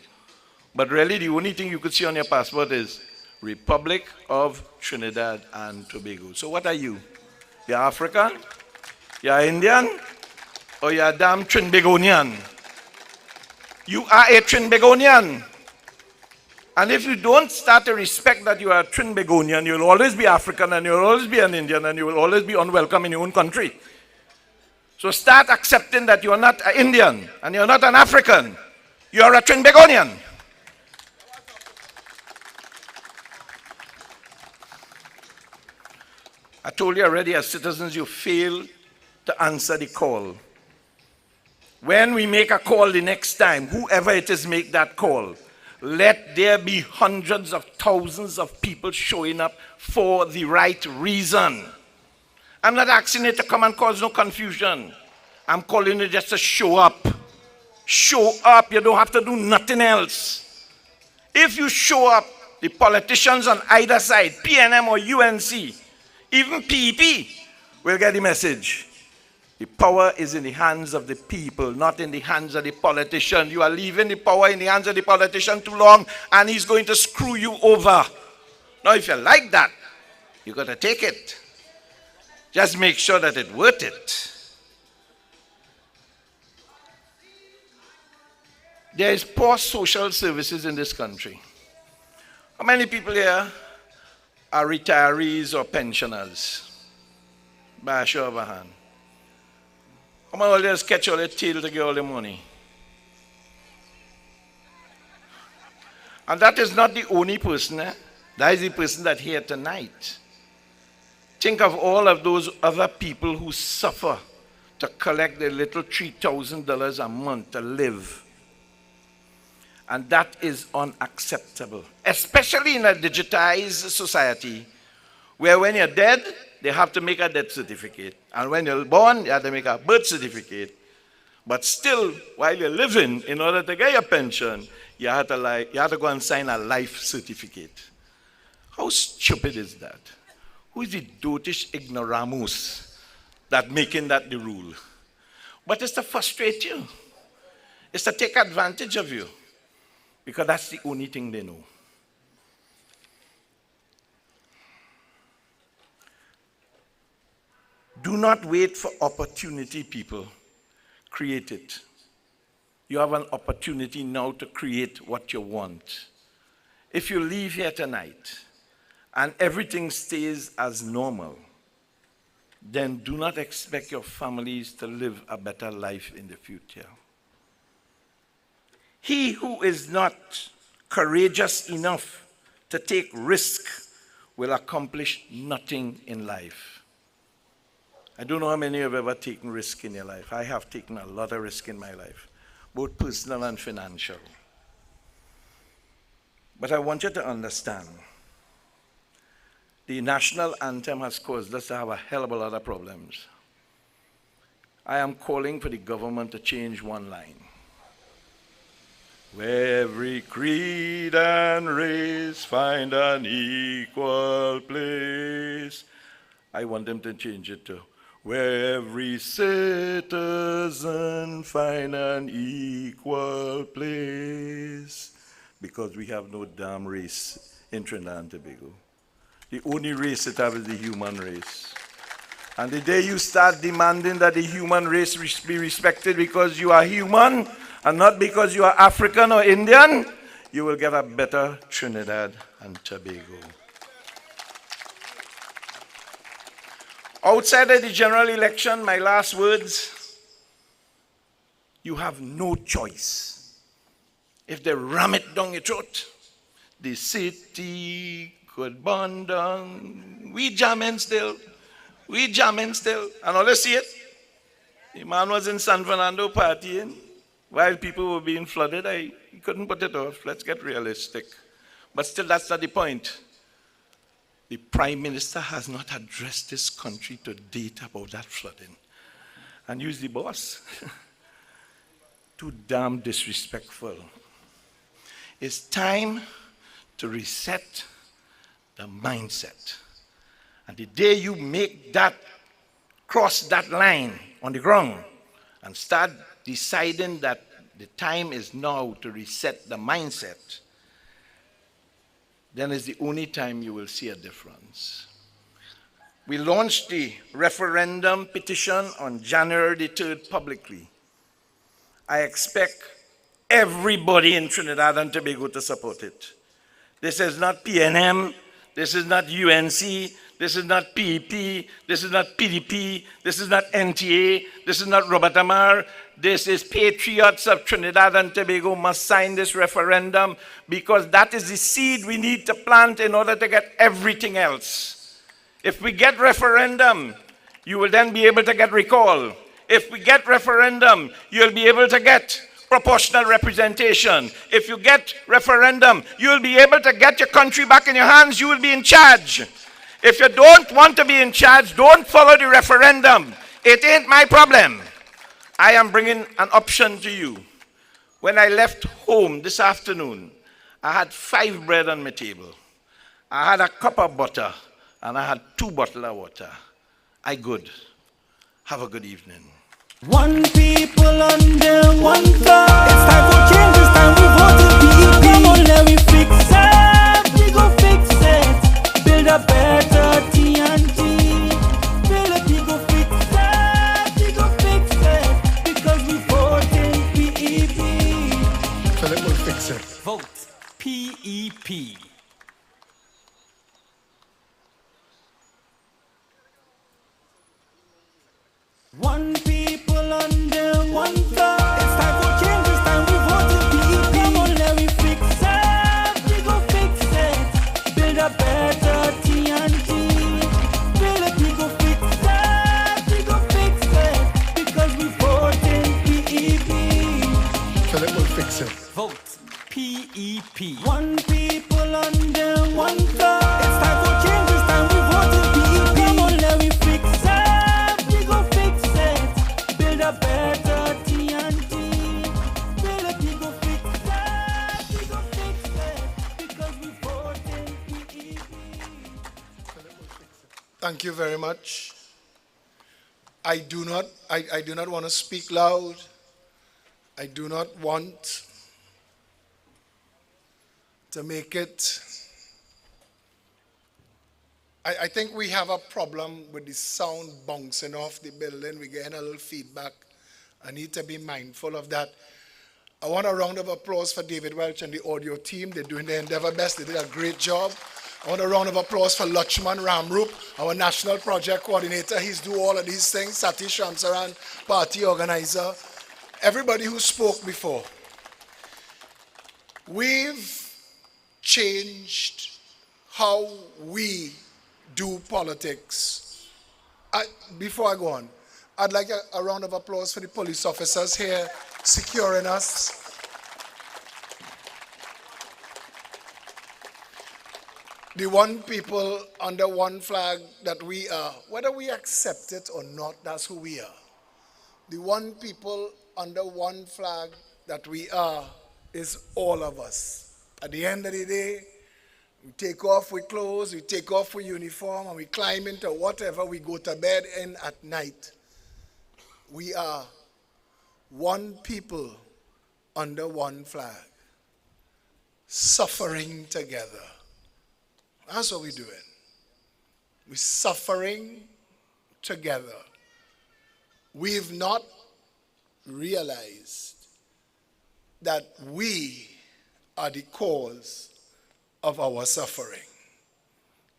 But really, the only thing you could see on your passport is Republic of Trinidad and Tobago. So what are you? You're African? You're Indian? Or you're a damn Trinbagonian? You are a Trinbagonian. And if you don't start to respect that you are a Trinbagonian, you'll always be African and you'll always be an Indian and you will always be unwelcome in your own country. So start accepting that you're not an Indian and you're not an African. You're a Trinbagonian. I told you already, as citizens, you fail to answer the call. When we make a call the next time, whoever it is make that call, let there be hundreds of thousands of people showing up for the right reason. I'm not asking you to come and cause no confusion. I'm calling you just to show up. Show up. You don't have to do nothing else. If you show up, the politicians on either side, PNM or UNC, even PEP, will get the message. The power is in the hands of the people, not in the hands of the politician. You are leaving the power in the hands of the politician too long, and he's going to screw you over. Now, if you like that, you got to take it. Just make sure that it's worth it. There is poor social services in this country. How many people here are retirees or pensioners? By a show of a hand. How many of just catch all the tail to get all the money? And that is not the only person. That is the person that's here tonight. Think of all of those other people who suffer to collect their little $3,000 a month to live. And that is unacceptable, especially in a digitized society where when you're dead, they have to make a death certificate. And when you're born, you have to make a birth certificate. But still, while you're living, in order to get your pension, you have to go and sign a life certificate. How stupid is that? Who is the dotish ignoramus that making that the rule? But it's to frustrate you. It's to take advantage of you. Because that's the only thing they know. Do not wait for opportunity, people. Create it. You have an opportunity now to create what you want. If you leave here tonight and everything stays as normal, then do not expect your families to live a better life in the future. He who is not courageous enough to take risk will accomplish nothing in life. I don't know how many of you have ever taken risk in your life. I have taken a lot of risk in my life, both personal and financial. But I want you to understand, the national anthem has caused us to have a hell of a lot of problems. I am calling for the government to change one line. Where every creed and race find an equal place. I want them to change it to where every citizen find an equal place. Because we have no damn race in Trinidad and Tobago. The only race it has is the human race. And the day you start demanding that the human race be respected because you are human, and not because you are African or Indian, you will get a better Trinidad and Tobago. Outside of the general election, my last words, you have no choice. If they ram it down your throat, the city could burn down. We jamming still. We jamming still. And all you see it, the man was in San Fernando partying. While people were being flooded, he couldn't put it off. Let's get realistic. But still, that's not the point. The Prime Minister has not addressed this country to date about that flooding. And use the boss. Too damn disrespectful. It's time to reset the mindset. And the day you make that, cross that line on the ground and start deciding that the time is now to reset the mindset, then is the only time you will see a difference. We launched the referendum petition on January the 3rd publicly. I expect everybody in Trinidad and Tobago to support it. This is not PNM, this is not UNC, this is not PEP, this is not PDP, this is not NTA, this is not Robert Amar. This is patriots of Trinidad and Tobago must sign this referendum because that is the seed we need to plant in order to get everything else. If we get referendum, you will then be able to get recall. If we get referendum, you'll be able to get proportional representation. If you get referendum, you'll be able to get your country back in your hands. You will be in charge. If you don't want to be in charge, don't follow the referendum. It ain't my problem. I am bringing an option to you. When I left home this afternoon, I had 5 bread on my table. I had a cup of butter, and I had 2 bottles of water. I good. Have a good evening. One people under one flag. It's time for change, it's time we vote PEP. Come on, let me fix it. We go fix it. Build a better TNT. Build it, we go fix it. We go fix it. Because we vote PEP. Philip will fix it. Vote PEP. One people under one flag. It's time for change, it's time we vote PEP. Come on, let me fix it. We go fix it. Build a better TNT. Build it, we go fix it. We go fix it. Because we vote PEP. Philip will fix it. Vote PEP. One people under one flag. It's time for change, it's time we vote PEP. Come on, let me fix it. We go fix it. Build a better TNT. Build it, we go fix it. We go fix it. Because we vote PEP. Thank you very much. I do not want to speak loud. I do not want to make it. I think we have a problem with the sound bouncing off the building. We're getting a little feedback. I need to be mindful of that. I want a round of applause for David Welch and the audio team. They're doing their endeavor best. They did a great job. I want a round of applause for Lachman Ramrup, our national project coordinator. He's do all of these things. Satish Ramsaran, party organizer. Everybody who spoke before. We've changed how we do politics. Before I go on, I'd like a round of applause for the police officers here securing us. The one people under one flag that we are, whether we accept it or not, that's who we are. The one people under one flag that we are is all of us. At the end of the day, we take off with clothes, we take off with uniform, and we climb into whatever we go to bed in at night. We are one people under one flag, suffering together. That's what we're doing. We're suffering together. We've not realized that we are the cause of our suffering.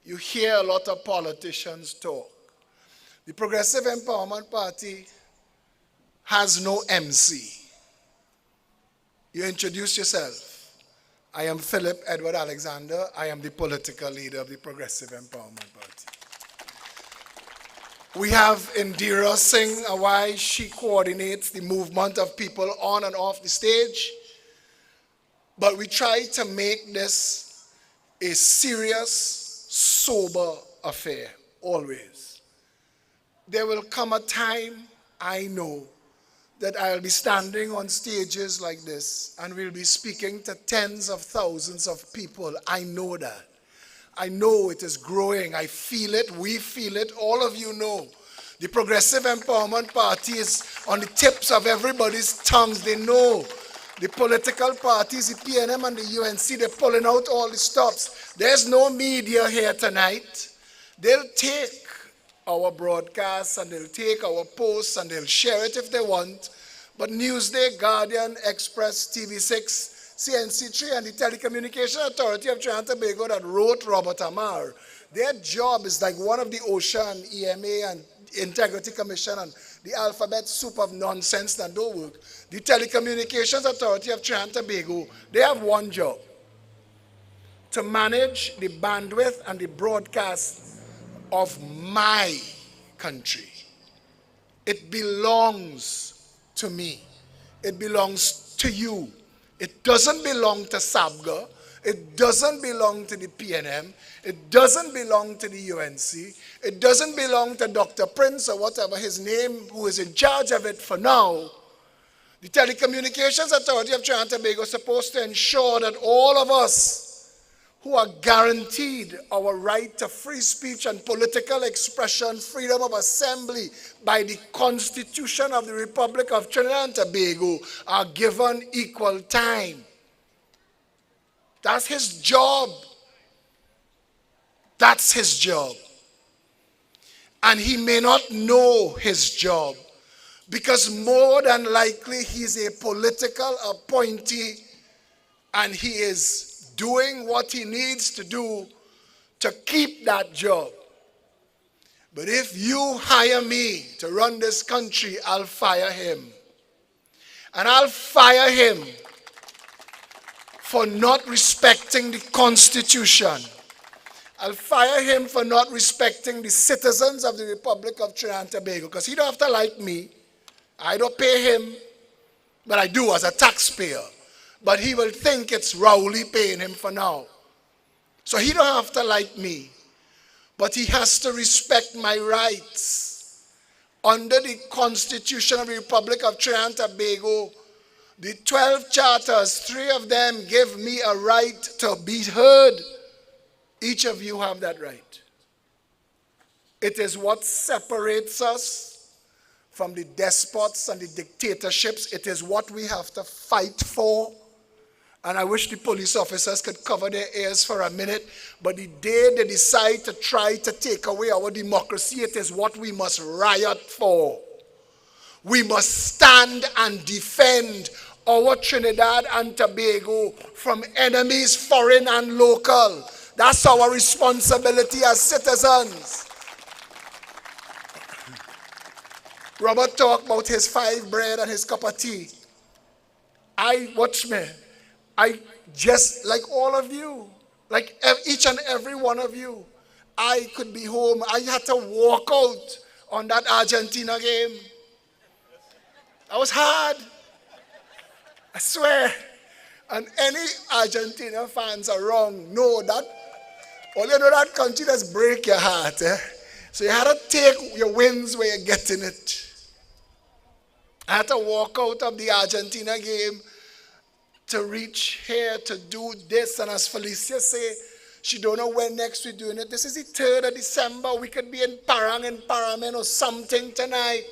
You hear a lot of politicians talk. The Progressive Empowerment Party has no MC. You introduce yourself. I am Philip Edward Alexander. I am the political leader of the Progressive Empowerment Party. We have Indira Singh Awai. She coordinates the movement of people on and off the stage. But we try to make this a serious, sober affair, always. There will come a time, I know, that I'll be standing on stages like this and we'll be speaking to tens of thousands of people. I know that. I know it is growing. I feel it. We feel it. All of you know. The Progressive Empowerment Party is on the tips of everybody's tongues. They know. The political parties, the PNM and the UNC, they're pulling out all the stops. There's no media here tonight. They'll take our broadcasts and they'll take our posts and they'll share it if they want. But Newsday, Guardian, Express, TV6, CNC3 and the Telecommunication Authority of Trinidad and Tobago that wrote Robert Amar, their job is like one of the OSHA and EMA and Integrity Commission and the alphabet soup of nonsense that don't work. The Telecommunications Authority of Trinidad and Tobago, they have one job: to manage the bandwidth and the broadcast of my country. It belongs to me. It belongs to you. It doesn't belong to SABGA. It doesn't belong to the PNM. It doesn't belong to the UNC. It doesn't belong to Dr. Prince or whatever his name, who is in charge of it for now. The Telecommunications Authority of Trinidad and Tobago is supposed to ensure that all of us who are guaranteed our right to free speech and political expression, freedom of assembly by the Constitution of the Republic of Trinidad and Tobago are given equal time. That's his job. That's his job. And he may not know his job because more than likely he's a political appointee and he is doing what he needs to do to keep that job. But if you hire me to run this country, I'll fire him. And I'll fire him for not respecting the Constitution. I'll fire him for not respecting the citizens of the Republic of Trinidad and Tobago, because he don't have to like me. I don't pay him, but I do as a taxpayer. But he will think it's Rowley paying him for now. So he don't have to like me, but he has to respect my rights. Under the Constitution of the Republic of Trinidad and Tobago, the 12 charters, 3 of them give me a right to be heard. Each of you have that right. It is what separates us from the despots and the dictatorships. It is what we have to fight for. And I wish the police officers could cover their ears for a minute. But the day they decide to try to take away our democracy, it is what we must riot for. We must stand and defend our Trinidad and Tobago from enemies, foreign and local. That's our responsibility as citizens. Robert talked about his 5 bread and his cup of tea. Watch me. I just, like all of you, like each and every one of you, I could be home. I had to walk out on that Argentina game. That was hard. I swear. And any Argentina fans are wrong. Know that. All you know, that country does break your heart. So you had to take your wins where you're getting it. I had to walk out of the Argentina game to reach here to do this. And as Felicia say, she don't know when next we're doing it. This is the 3rd of December. We could be in Parang and Paramen or something tonight.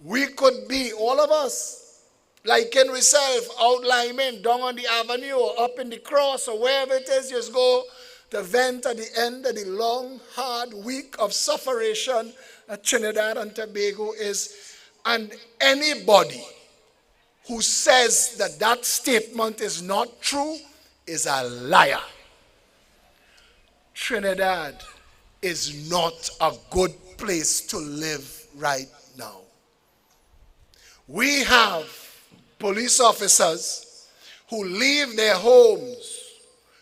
We could be, all of us, like in Reserve, out Lyman, down on the avenue or up in the cross or wherever it is, just go to vent at the end of the long, hard week of sufferation that Trinidad and Tobago is. And anybody who says that that statement is not true is a liar. Trinidad is not a good place to live right now. We have police officers who leave their homes,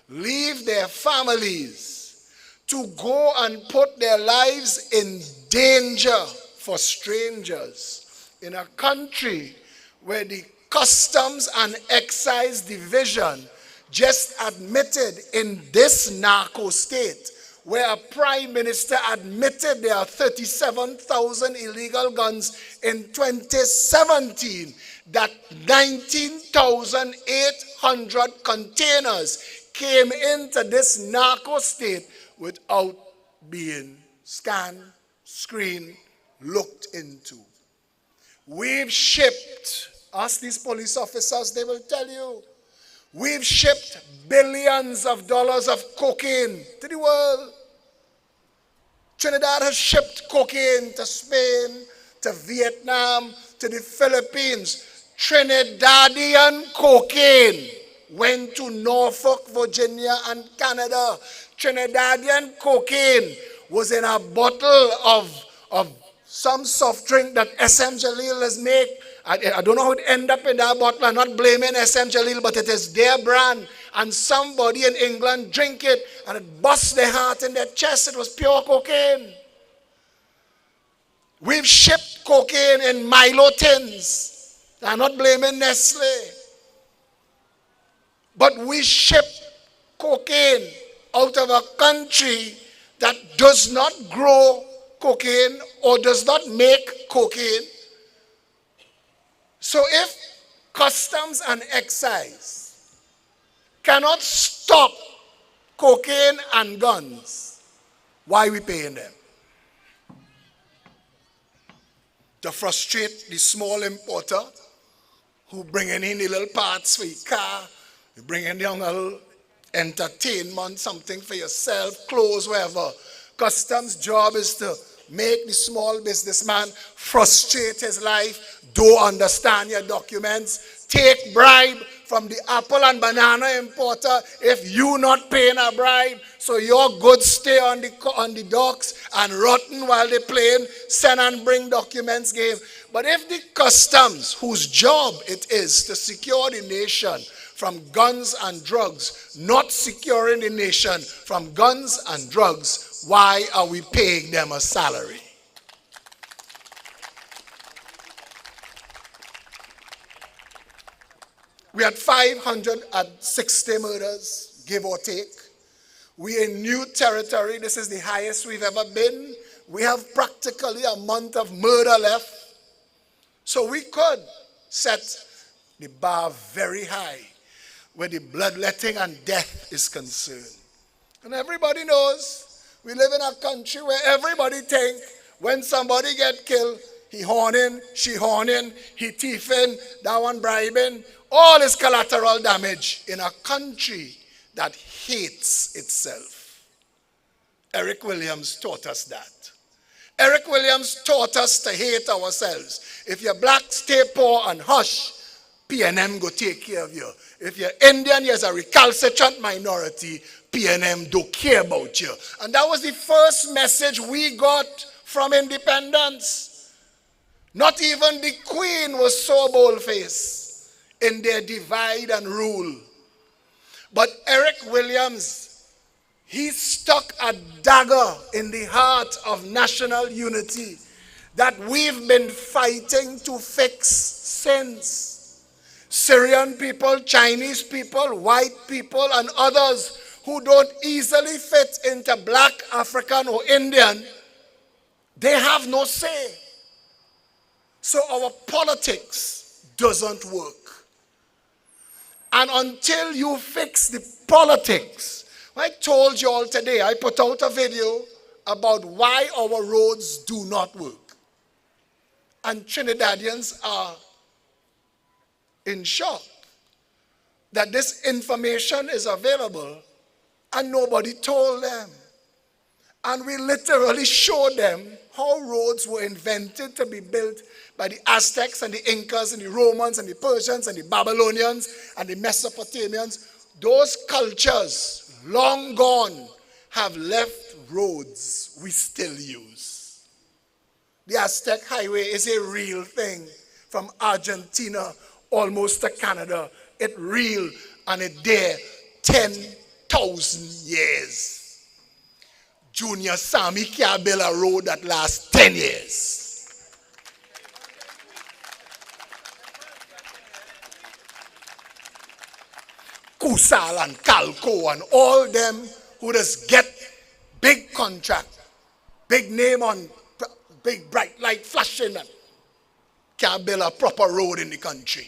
leave their families to go and put their lives in danger for strangers in a country where the Customs and Excise Division just admitted in this narco state, where a prime minister admitted there are 37,000 illegal guns in 2017, that 19,800 containers came into this narco state without being scanned, screened, looked into. We've shipped, ask these police officers, they will tell you, we've shipped billions of dollars of cocaine to the world. Trinidad has shipped cocaine to Spain, to Vietnam, to the Philippines. Trinidadian cocaine went to Norfolk, Virginia, and Canada. Trinidadian cocaine was in a bottle of some soft drink that SM Jalil has made. I don't know how it ended up in that bottle. I'm not blaming SM Jalil, but it is their brand. And somebody in England drink it, and it busts their heart in their chest. It was pure cocaine. We've shipped cocaine in Milo tins. I'm not blaming Nestle. But we ship cocaine out of a country that does not grow cocaine or does not make cocaine. So if customs and excise cannot stop cocaine and guns, why are we paying them? To frustrate the small importer who bring in the little parts for your car, you bring in the little entertainment, something for yourself, clothes, whatever. Customs' job is to make the small businessman frustrate his life, don't understand your documents, take bribe from the apple and banana importer if you not paying a bribe, so your goods stay on the docks and rotten while they playing, send and bring documents give. But if the customs, whose job it is to secure the nation from guns and drugs, not securing the nation from guns and drugs, why are we paying them a salary? We had 560 murders, give or take. We in new territory. This is the highest we've ever been. We have practically a month of murder left. So we could set the bar very high where the bloodletting and death is concerned. And everybody knows we live in a country where everybody think when somebody get killed, he horning, she horning, he thieving, that one bribing. All is collateral damage in a country that hates itself. Eric Williams taught us that. Eric Williams taught us to hate ourselves. If you're black, stay poor and hush. PNM go take care of you. If you're Indian, you're a recalcitrant minority, PNM don't care about you. And that was the first message we got from independence. Not even the Queen was so bold-faced in their divide and rule. But Eric Williams, he stuck a dagger in the heart of national unity that we've been fighting to fix since. Syrian people, Chinese people, white people, and others who don't easily fit into black, African, or Indian, they have no say. So our politics doesn't work. And until you fix the politics, I told you all today, I put out a video about why our roads do not work. And Trinidadians are in shock that this information is available and nobody told them. And we literally showed them how roads were invented to be built by the Aztecs and the Incas and the Romans and the Persians and the Babylonians and the Mesopotamians. Those cultures, long gone, have left roads we still use. The Aztec Highway is a real thing from Argentina almost to Canada. It real and it there 10,000 years. Junior Sammy can't build a road that lasts 10 years. Fusal and Calco and all them who just get big contract, big name on big bright light flashing and can't build a proper road in the country.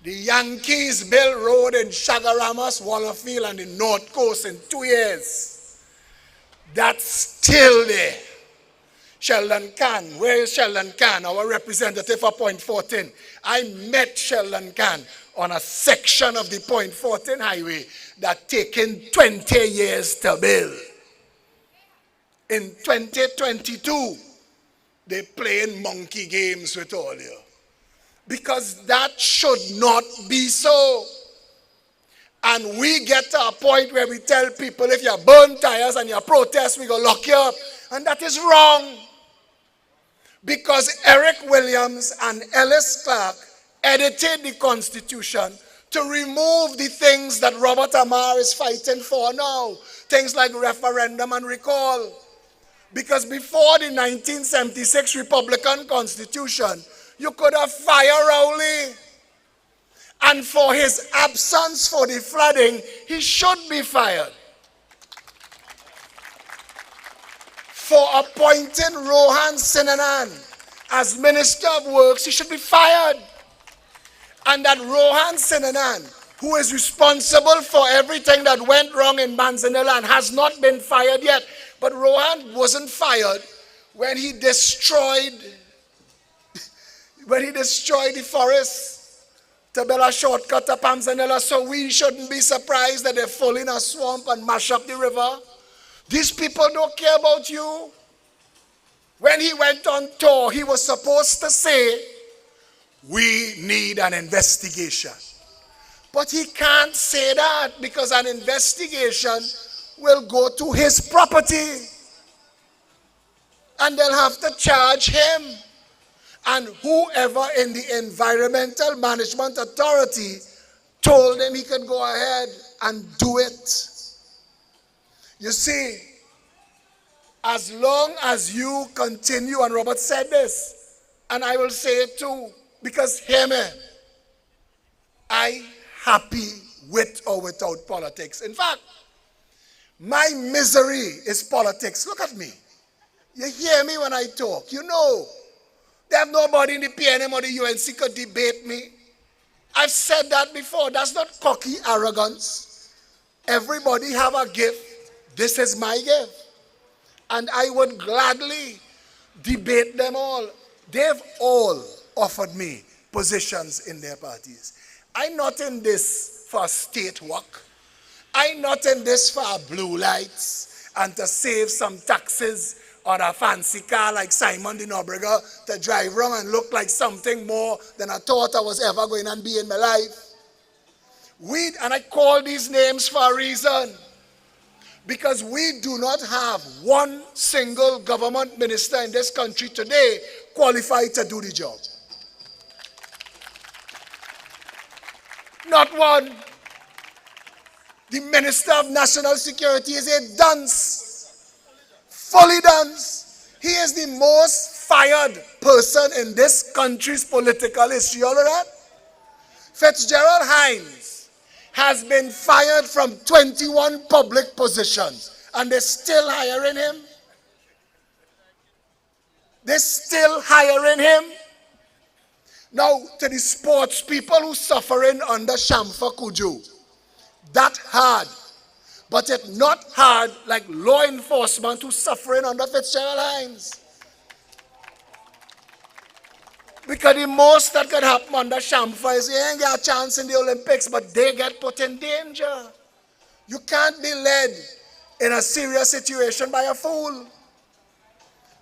The Yankees built road in Chagaramas, Wallerfield and the North Coast in 2 years. That's still there. Sheldon Khan, where is Sheldon Khan, our representative for Point 14? I met Sheldon Khan on a section of the Point 14 highway that taken 20 years to build. In 2022, they playing monkey games with all you. Because that should not be so. And we get to a point where we tell people, if you burn tires and you protest, we go lock you up. And that is wrong. Because Eric Williams and Ellis Clark edited the Constitution to remove the things that Robert Amar is fighting for now. Things like referendum and recall. Because before the 1976 Republican Constitution, you could have fired Rowley. And for his absence for the flooding, he should be fired. For appointing Rohan Sinanan as Minister of Works, he should be fired. And that Rohan Sinanan, who is responsible for everything that went wrong in Manzanilla and has not been fired yet, but Rohan wasn't fired when he destroyed the forest to build a shortcut to Manzanilla, so we shouldn't be surprised that they fall in a swamp and mash up the river. These people don't care about you. When he went on tour, he was supposed to say, we need an investigation. But he can't say that because an investigation will go to his property. And they'll have to charge him. And whoever in the Environmental Management Authority told him he could go ahead and do it. You see, as long as you continue, and Robert said this, and I will say it too, because hear me, I happy with or without politics. In fact, my misery is politics. Look at me. You hear me when I talk. You know, they have nobody in the PNM or the UNC could debate me. I've said that before. That's not cocky arrogance. Everybody have a gift. This is my gift. And I would gladly debate them all. They've all offered me positions in their parties. I'm not in this for state work. I'm not in this for blue lights and to save some taxes on a fancy car like Simon de Nobrega to drive around and look like something more than I thought I was ever going to be in my life. And I call these names for a reason. Because we do not have one single government minister in this country today qualified to do the job. Not one. The Minister of National Security is a dunce. Fully dunce. He is the most fired person in this country's political history. All of that? Fitzgerald Hines has been fired from 21 public positions, and they're still hiring him. They're still hiring him. Now, to the sports people who suffering under Shamfa Kuju, that hard, but it's not hard like law enforcement who's suffering under Fitzgerald Hines. Because the most that could happen under Shamfa is you ain't got a chance in the Olympics, but they get put in danger. You can't be led in a serious situation by a fool.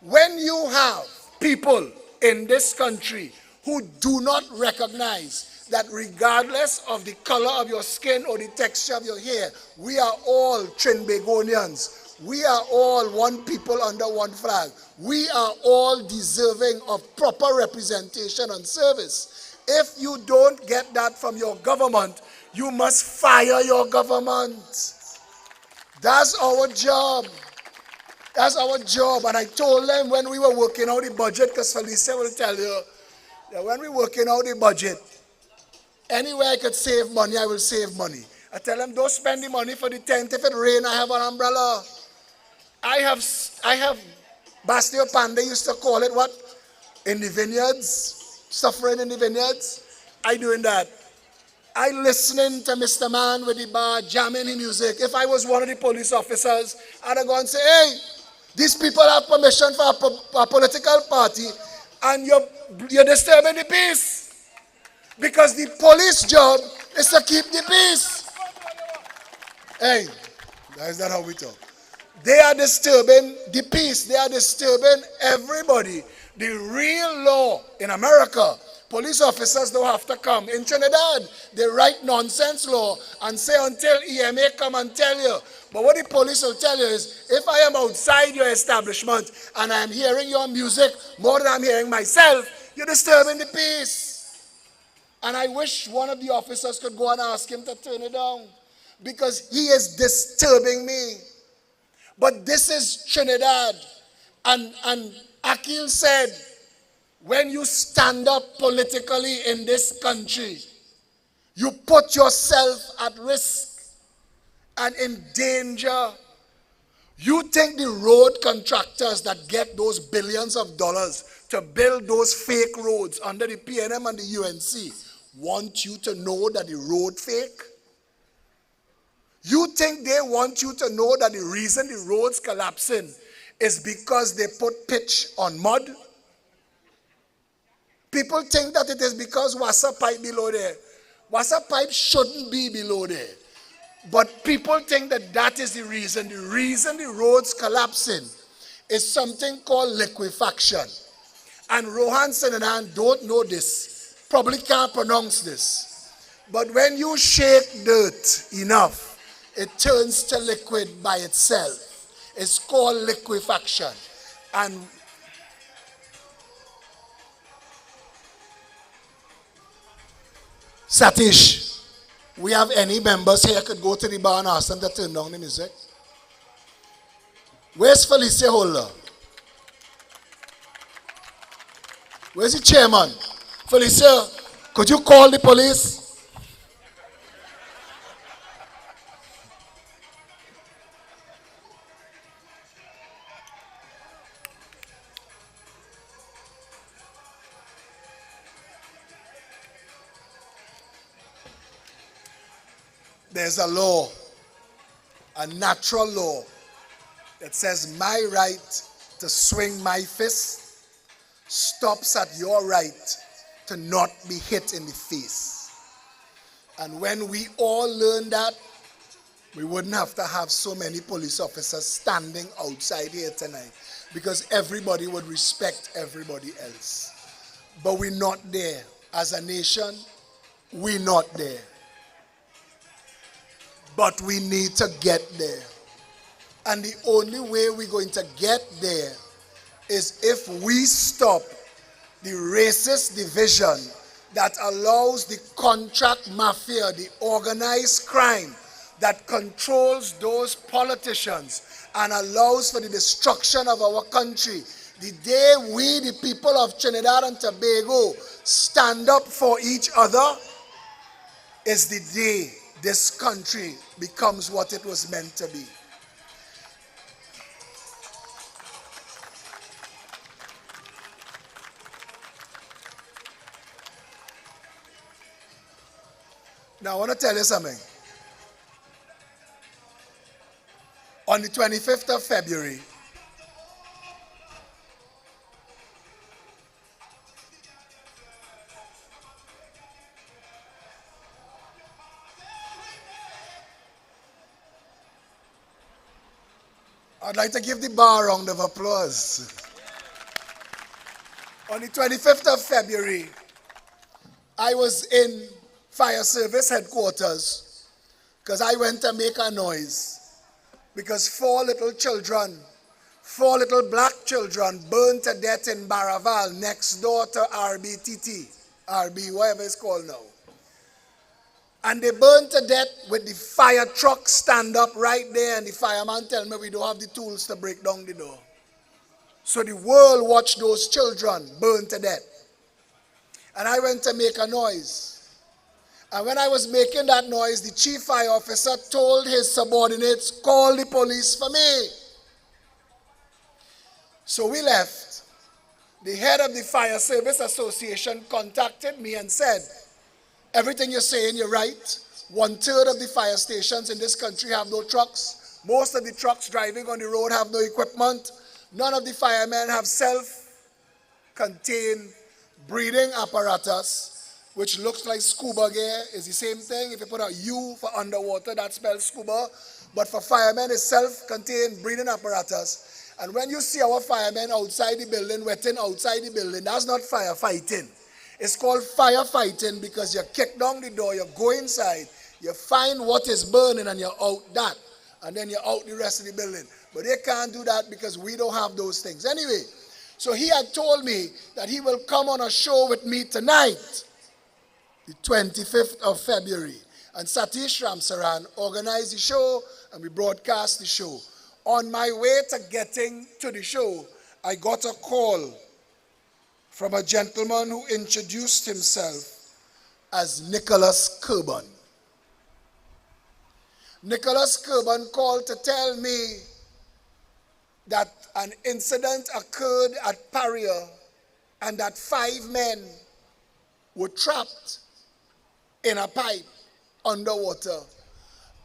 When you have people in this country who do not recognize that regardless of the color of your skin or the texture of your hair, we are all Trinbagonians. We are all one people under one flag. We are all deserving of proper representation and service. If you don't get that from your government, you must fire your government. That's our job. That's our job. And I told them when we were working out the budget, because Felicia will tell you that when we were working out the budget, anywhere I could save money, I will save money. I tell them, don't spend the money for the tent. If it rain, I have an umbrella. I have, Bastille Pan, they used to call it what? In the vineyards, suffering in the vineyards. I doing that. I listening to Mr. Man with the bar, jamming the music. If I was one of the police officers, I'd have gone and say, hey, these people have permission for a political party and you're disturbing the peace. Because the police job is to keep the peace. Hey, that's not how we talk. They are disturbing the peace. They are disturbing everybody. The real law in America, police officers don't have to come. In Trinidad, they write nonsense law and say until EMA come and tell you. But what the police will tell you is, if I am outside your establishment and I am hearing your music more than I'm hearing myself, you're disturbing the peace. And I wish one of the officers could go and ask him to turn it down, because he is disturbing me. But this is Trinidad. And Akil said, when you stand up politically in this country, you put yourself at risk and in danger. You think the road contractors that get those billions of dollars to build those fake roads under the PNM and the UNC want you to know that the road fake? You think they want you to know that the reason the road's collapsing is because they put pitch on mud? People think that it is because Wassa pipe below there. Wassa pipe shouldn't be below there. But people think that that is the reason. The reason the road's collapsing is something called liquefaction. And Rohan Sinanan don't know this, probably can't pronounce this. But when you shake dirt enough, it turns to liquid by itself. It's called liquefaction. And Satish, we have any members here could go to the bar and ask them to turn down the music? Where's Felicia Holder? Where's the chairman? Felicia, could you call the police? There's a law, a natural law, that says my right to swing my fist stops at your right to not be hit in the face. And when we all learn that, we wouldn't have to have so many police officers standing outside here tonight, because everybody would respect everybody else. But we're not there. As a nation, we're not there. But we need to get there. And the only way we're going to get there is if we stop the racist division that allows the contract mafia, the organized crime that controls those politicians and allows for the destruction of our country. The day we, the people of Trinidad and Tobago, stand up for each other is the day this country becomes what it was meant to be. Now I want to tell you something. On the 25th of February, I'd like to give the bar a round of applause. On the 25th of February, I was in fire service headquarters because I went to make a noise because 4 little black children burned to death in Baraval next door to RB, whatever it's called now. And they burned to death with the fire truck stand up right there, and the fireman tell me we don't have the tools to break down the door. So the world watched those children burn to death. And I went to make a noise. And when I was making that noise, the chief fire officer told his subordinates, call the police for me. So we left. The head of the Fire Service Association contacted me and said, everything you're saying, you're right. 1/3 of the fire stations in this country have no trucks. Most of the trucks driving on the road have no equipment. None of the firemen have self-contained breathing apparatus, which looks like scuba gear. It's the same thing. If you put a U for underwater, that spells scuba. But for firemen, it's self-contained breathing apparatus. And when you see our firemen outside the building, wetting outside the building, that's not firefighting. It's called firefighting because you kick down the door, you go inside, you find what is burning and you're out that. And then you're out the rest of the building. But they can't do that because we don't have those things. Anyway, so he had told me that he will come on a show with me tonight, the 25th of February. And Satish Ramsaran organized the show and we broadcast the show. On my way to getting to the show, I got a call from a gentleman who introduced himself as Nicholas Kerban. Nicholas Kerban called to tell me that an incident occurred at Paria and that 5 men were trapped in a pipe underwater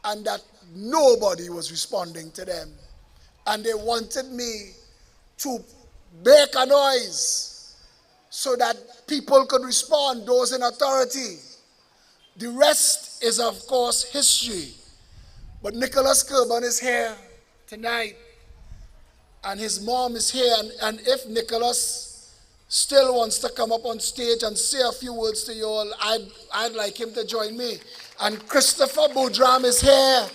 and that nobody was responding to them. And they wanted me to make a noise so that people could respond, those in authority. The rest is, of course, history. But Nicholas Kerban is here tonight, and his mom is here. And if Nicholas still wants to come up on stage and say a few words to you all, I'd like him to join me. And Christopher Boudram is here.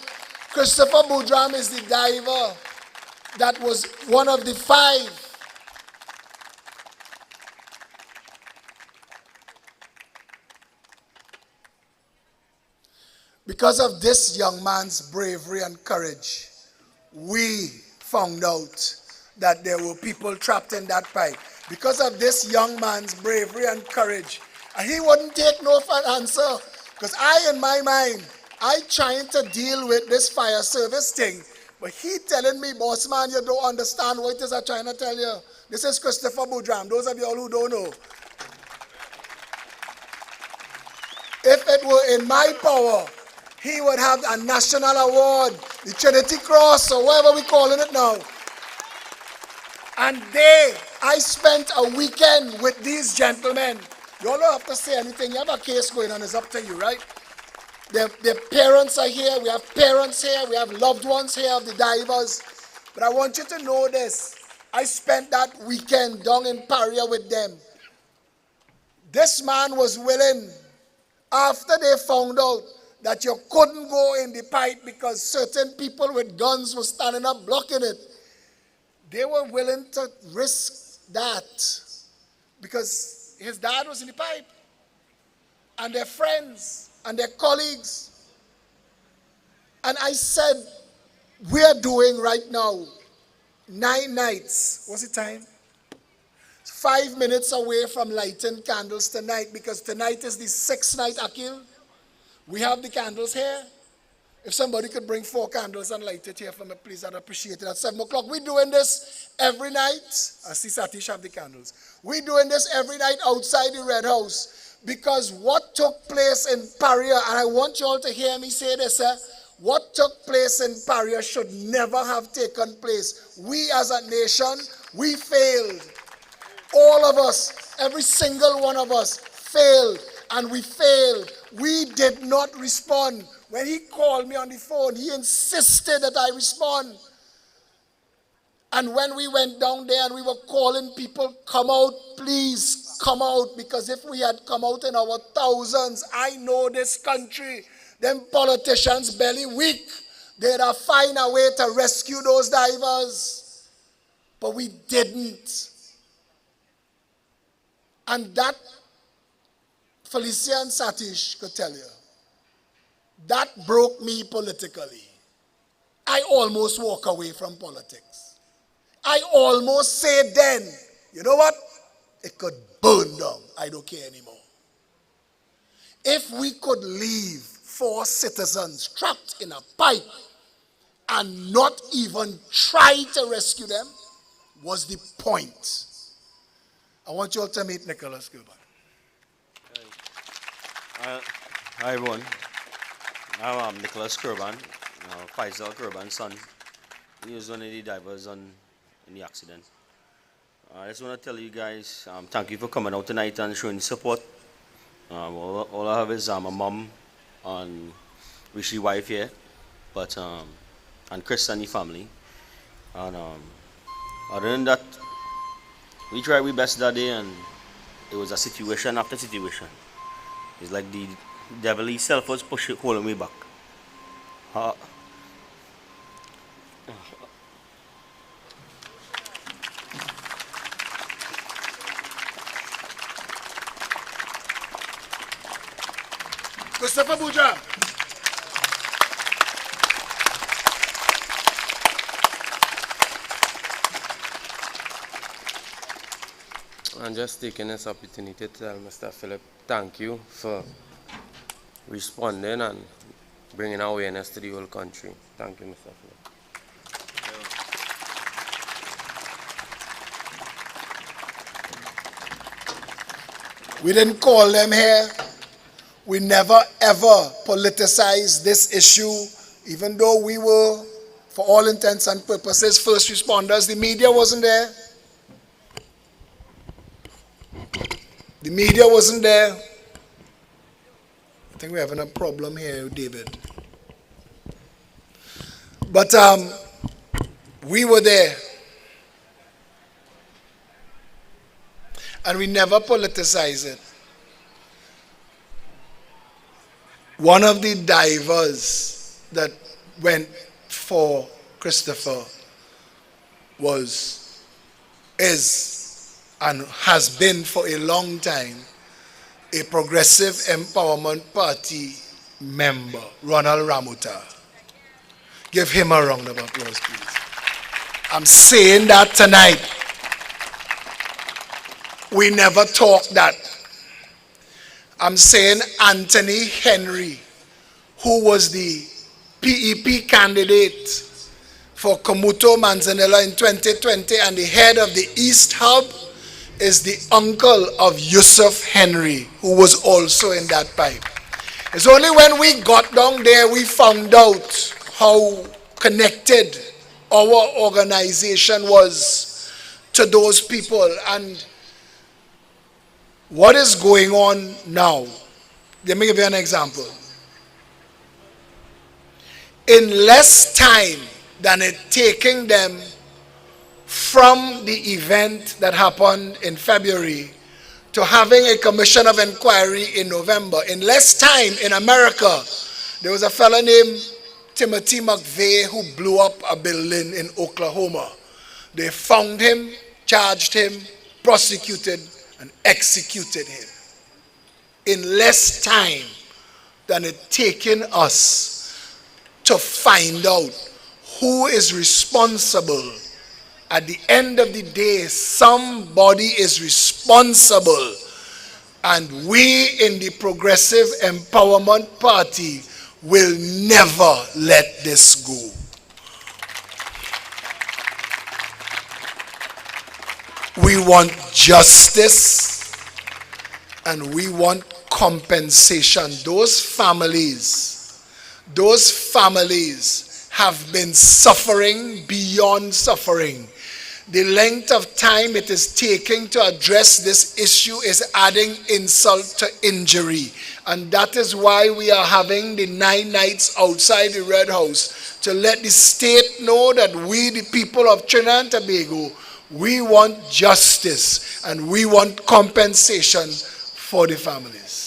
Christopher Boudram is the diver that was one of the 5. Because of this young man's bravery and courage, we found out that there were people trapped in that pipe. Because of this young man's bravery and courage, and he wouldn't take no for an answer. Because in my mind, I trying to deal with this fire service thing, but he telling me, boss man, you don't understand what it is I'm trying to tell you. This is Christopher Boudram, those of you all who don't know. If it were in my power, he would have a national award, the Trinity Cross, or whatever we're calling it now. And I spent a weekend with these gentlemen. You all don't have to say anything. You have a case going on, it's up to you, right? Their parents are here, we have parents here, we have loved ones here of the divers. But I want you to know this. I spent that weekend down in Paria with them. This man was willing, after they found out that you couldn't go in the pipe because certain people with guns were standing up blocking it, they were willing to risk that because his dad was in the pipe and their friends and their colleagues. And I said, we're doing right now 9 nights. What's the time? 5 minutes away from lighting candles tonight because tonight is the 6th night, Akil. We have the candles here. If somebody could bring 4 candles and light it here for me, please, I'd appreciate it. At 7 o'clock, we're doing this every night. I see Satish have the candles. We're doing this every night outside the Red House because what took place in Paria, and I want you all to hear me say this, what took place in Paria should never have taken place. We as a nation, we failed. All of us, every single one of us failed, and we failed. We did not respond. When he called me on the phone, he insisted that I respond. And when we went down there and we were calling people, come out, please come out, because if we had come out in our thousands, I know this country, them politicians belly weak. They'd have find a way to rescue those divers. But we didn't. And that, Felicia and Satish could tell you, that broke me politically. I almost walk away from politics. I almost say then, you know what? It could burn down. I don't care anymore. If we could leave 4 citizens trapped in a pipe and not even try to rescue them, was the point. I want you all to meet Nicholas Gilbert. Hi everyone, I'm Nicholas Kurban, Faisal Kurban's son. He was one of the divers in the accident. I just want to tell you guys, thank you for coming out tonight and showing support. All I have is a mom and Rishi wife here, but and Chris and the family. And other than that, we tried our best that day, and it was a situation after situation. It's like the devil himself was holding me back. Christopher Buja. I'm just taking this opportunity to tell Mr. Philip thank you for responding and bringing awareness to the whole country. Thank you, Mr. Philip. We didn't call them here. We never ever politicized this issue, even though we were, for all intents and purposes, first responders. The media wasn't there. The media wasn't there. I think we're having a problem here, David. But we were there. And we never politicized it. One of the divers that went for Christopher is, and has been for a long time, a Progressive Empowerment Party member, Ronald Ramuta. Give him a round of applause, please. I'm saying that tonight. We never talked that. I'm saying Anthony Henry, who was the PEP candidate for Komuto Manzanilla in 2020 and the head of the East Hub, is the uncle of Yusuf Henry, who was also in that pipe. It's only when we got down there we found out how connected our organization was to those people. And what is going on now? Let me give you an example. In less time than it taking them from the event that happened in February to having a commission of inquiry in November, in less time in America, there was a fellow named Timothy McVeigh who blew up a building in Oklahoma. They found him, charged him, prosecuted, and executed him in less time than it taken us to find out who is responsible. At the end of the day, somebody is responsible, and we in the Progressive Empowerment Party will never let this go. We want justice and we want compensation. Those families have been suffering beyond suffering. The length of time it is taking to address this issue is adding insult to injury. And that is why we are having the 9 nights outside the Red House, to let the state know that we, the people of Trinidad and Tobago, we want justice and we want compensation for the families.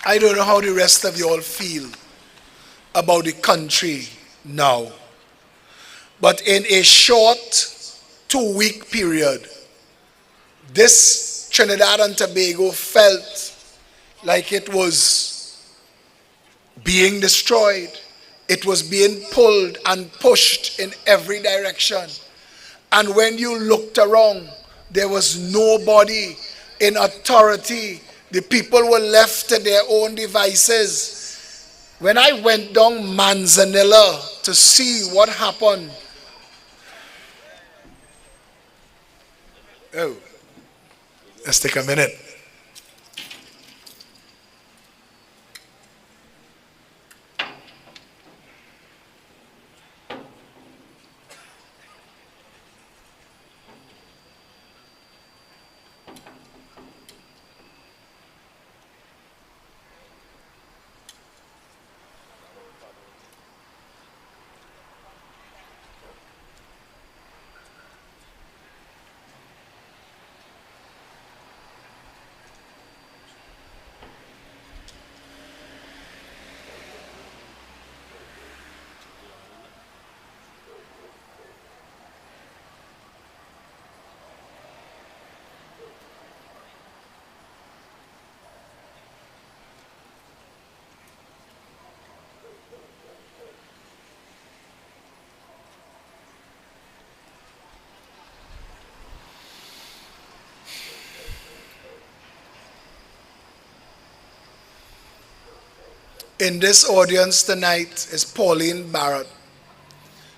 I don't know how the rest of you all feel about the country now, but in a short 2-week period, this Trinidad and Tobago felt like it was being destroyed. It was being pulled and pushed in every direction. And when you looked around, there was nobody in authority. The people were left to their own devices. When I went down Manzanilla to see what happened, oh, let's take a minute. In this audience tonight is Pauline Barrett.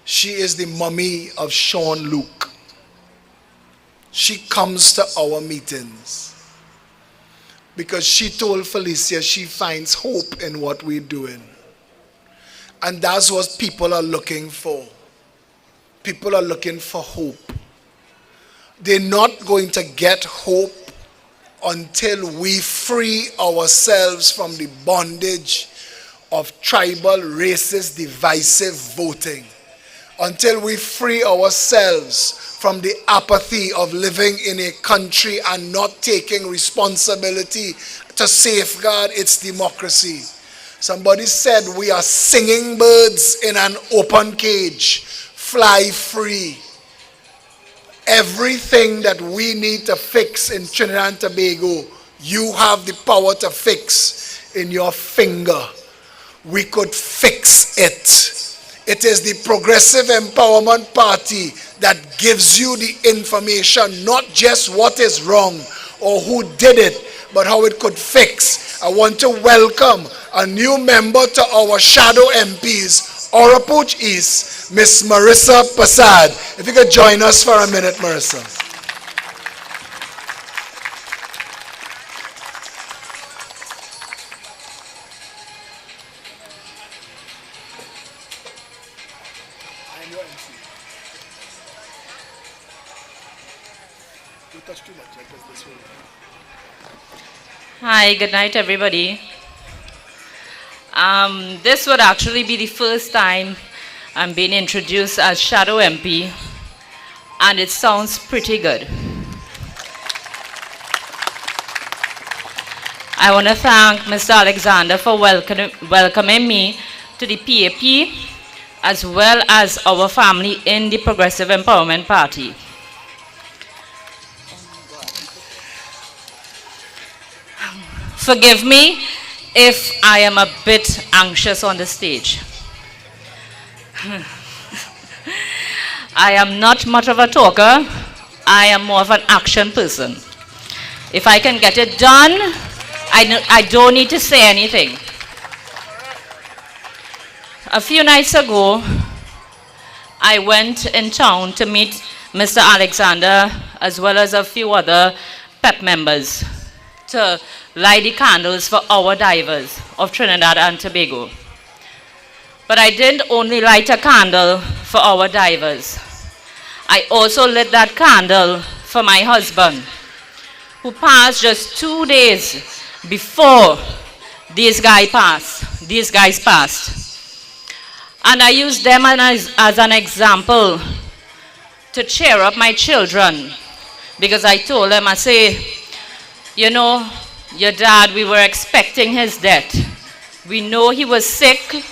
She is the mummy of Sean Luke. She comes to our meetings because she told Felicia she finds hope in what we're doing. And that's what people are looking for. People are looking for hope. They're not going to get hope until we free ourselves from the bondage of tribal, racist, divisive voting. Until we free ourselves from the apathy of living in a country and not taking responsibility to safeguard its democracy. Somebody said we are singing birds in an open cage. Fly free. Everything that we need to fix in Trinidad and Tobago, you have the power to fix in your finger. We could fix it. It is the Progressive Empowerment Party that gives you the information, not just what is wrong or who did it, but how it could fix. I want to welcome a new member to our shadow MPs, Orapuch East, Miss Marissa Passad. If you could join us for a minute, Marissa. Hi, good night, everybody. This would actually be the first time I'm being introduced as Shadow MP, and it sounds pretty good. I want to thank Mr. Alexander for welcoming me to the PAP, as well as our family in the Progressive Empowerment Party. Forgive me if I am a bit anxious on the stage. I am not much of a talker. I am more of an action person. If I can get it done, I don't need to say anything. A few nights ago, I went in town to meet Mr. Alexander as well as a few other PEP members to light the candles for our divers of Trinidad and Tobago. But I didn't only light a candle for our divers. I also lit that candle for my husband, who passed just 2 days before these guys passed. And I used them as an example to cheer up my children, because I told them, I say, you know, your dad, we were expecting his death. We know he was sick,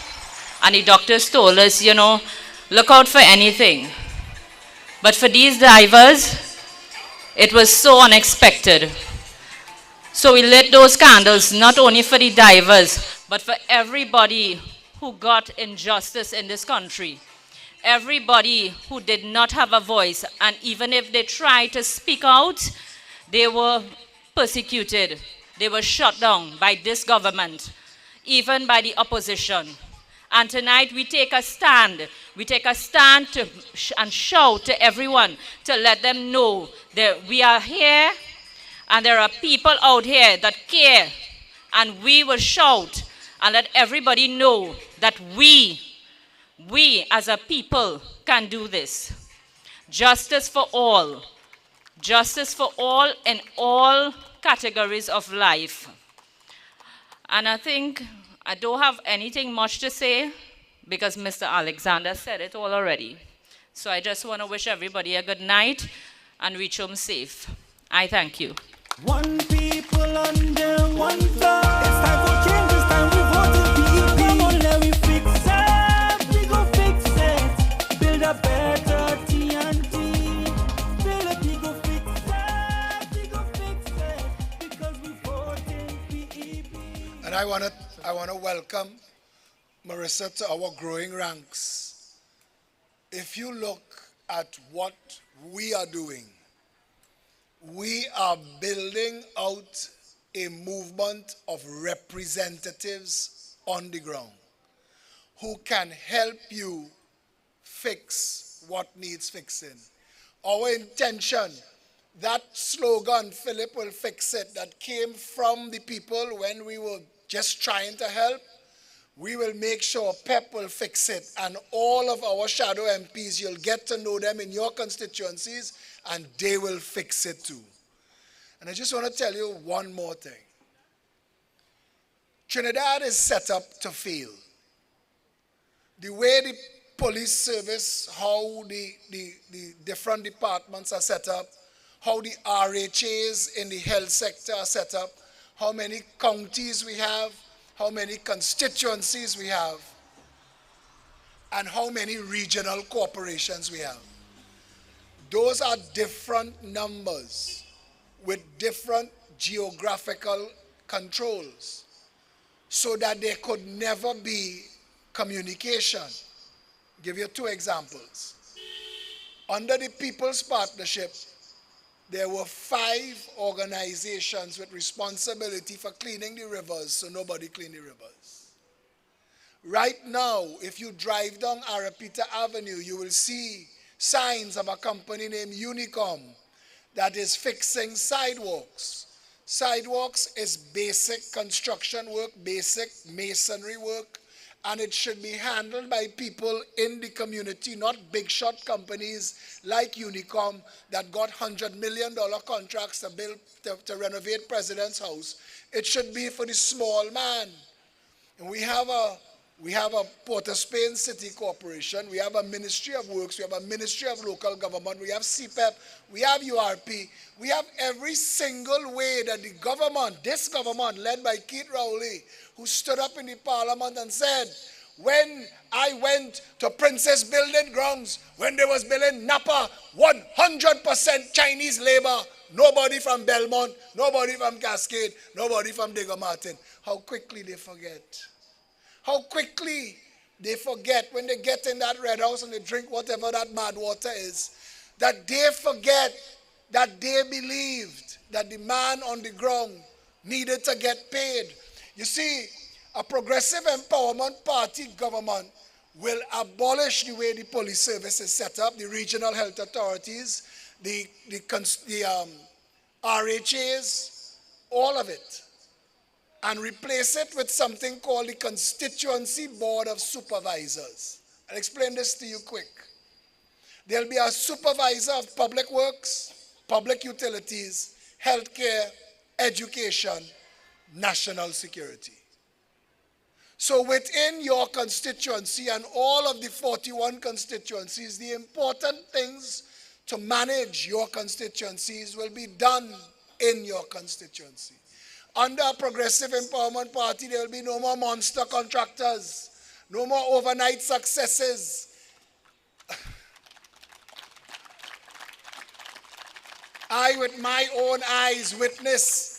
and the doctors told us, you know, look out for anything. But for these divers, it was so unexpected. So we lit those candles not only for the divers, but for everybody who got injustice in this country. everybody who did not have a voice, and even if they tried to speak out, they were persecuted. They were shut down by this government, even by the opposition. And tonight we take a stand. We take a stand and shout to everyone to let them know that we are here and there are people out here that care. And we will shout and let everybody know that we as a people can do this. Justice for all. Justice for all in all categories of life. And I think I don't have anything much to say because Mr. Alexander said it all already. So I just want to wish everybody a good night and reach home safe. I thank you. One people under one flag. It's time for change, it's time we vote in PEP. Come on, let me fix it. We go fix it. Build a better TNT. Build a we go fix it. We go fix it. Because we vote in PEP. And I want to welcome Marissa to our growing ranks. If you look at what we are doing, we are building out a movement of representatives on the ground who can help you fix what needs fixing. Our intention, that slogan, Philip will fix it, that came from the people when we were just trying to help, we will make sure PEP will fix it, and all of our shadow MPs, you'll get to know them in your constituencies, and they will fix it too. And I just want to tell you one more thing. Trinidad is set up to fail. The way the police service, how the different departments are set up, how the RHAs in the health sector are set up, how many counties we have, how many constituencies we have, and how many regional corporations we have. Those are different numbers with different geographical controls so that there could never be communication. I'll give you two examples. Under the People's Partnership, there were 5 organizations with responsibility for cleaning the rivers, so nobody cleaned the rivers. Right now, if you drive down Arapita Avenue, you will see signs of a company named Unicom that is fixing sidewalks. Sidewalks is basic construction work, basic masonry work, and it should be handled by people in the community, not big shot companies like Unicom that got $100 million contracts to build, to renovate President's house. It should be for the small man. And we have a Port of Spain City Corporation, we have a Ministry of Works, we have a Ministry of Local Government, we have CPEP, we have URP, we have every single way that the government, this government led by Keith Rowley, who stood up in the parliament and said, when I went to Princess Building Grounds, when they was building Napa, 100% Chinese labor, nobody from Belmont, nobody from Cascade, nobody from Diego Martin. How quickly they forget. How quickly they forget when they get in that red house and they drink whatever that mad water is, that they forget that they believed that the man on the ground needed to get paid. You see, a progressive empowerment party government will abolish the way the police service is set up, the regional health authorities, the RHAs, all of it, and replace it with something called the Constituency Board of Supervisors. I'll explain this to you quick. There'll be a supervisor of public works, public utilities, healthcare, education, national security. So within your constituency and all of the 41 constituencies, the important things to manage your constituencies will be done in your constituency. Under a progressive empowerment party, there will be no more monster contractors, no more overnight successes. I, with my own eyes, witness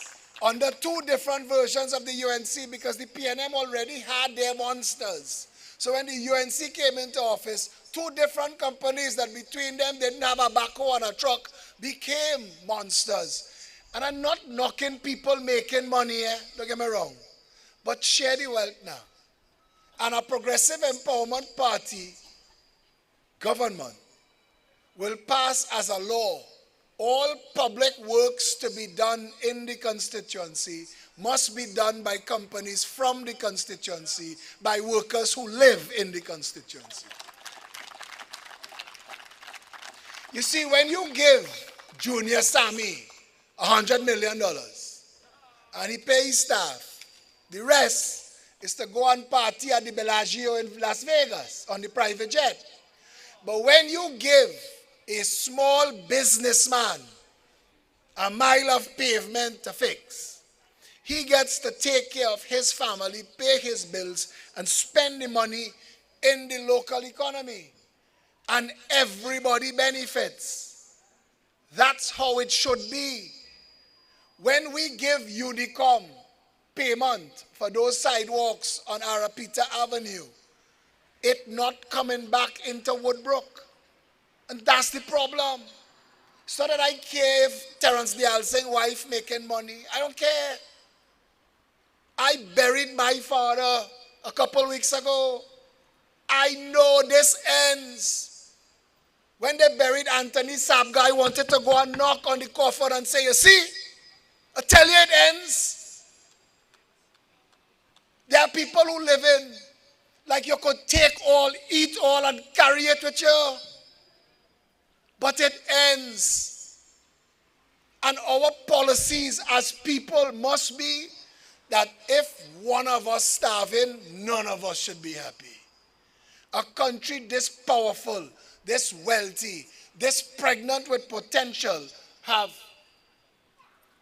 under 2 different versions of the UNC because the PNM already had their monsters. So when the UNC came into office, two different companies that between them didn't have a backhoe and a truck became monsters. And I'm not knocking people making money, don't get me wrong. But share the wealth now. And a progressive empowerment party government will pass as a law all public works to be done in the constituency must be done by companies from the constituency, by workers who live in the constituency. You see, when you give Junior Sammy $100 million and he pays staff, the rest is to go and party at the Bellagio in Las Vegas on the private jet. But when you give a small businessman a mile of pavement to fix, he gets to take care of his family, pay his bills, and spend the money in the local economy. And everybody benefits. That's how it should be. When we give UDICOM payment for those sidewalks on Arapita Avenue, it not coming back into Woodbrook. And that's the problem. So that I care if Terence Dialsing's wife making money. I don't care. I buried my father a couple weeks ago. I know this ends. When they buried Anthony Sabga, I wanted to go and knock on the coffin and say, you see, I tell you it ends. There are people who live in like you could take all, eat all, and carry it with you. But it ends. And our policies as people must be that if one of us starving, none of us should be happy. A country this powerful, this wealthy, this pregnant with potential have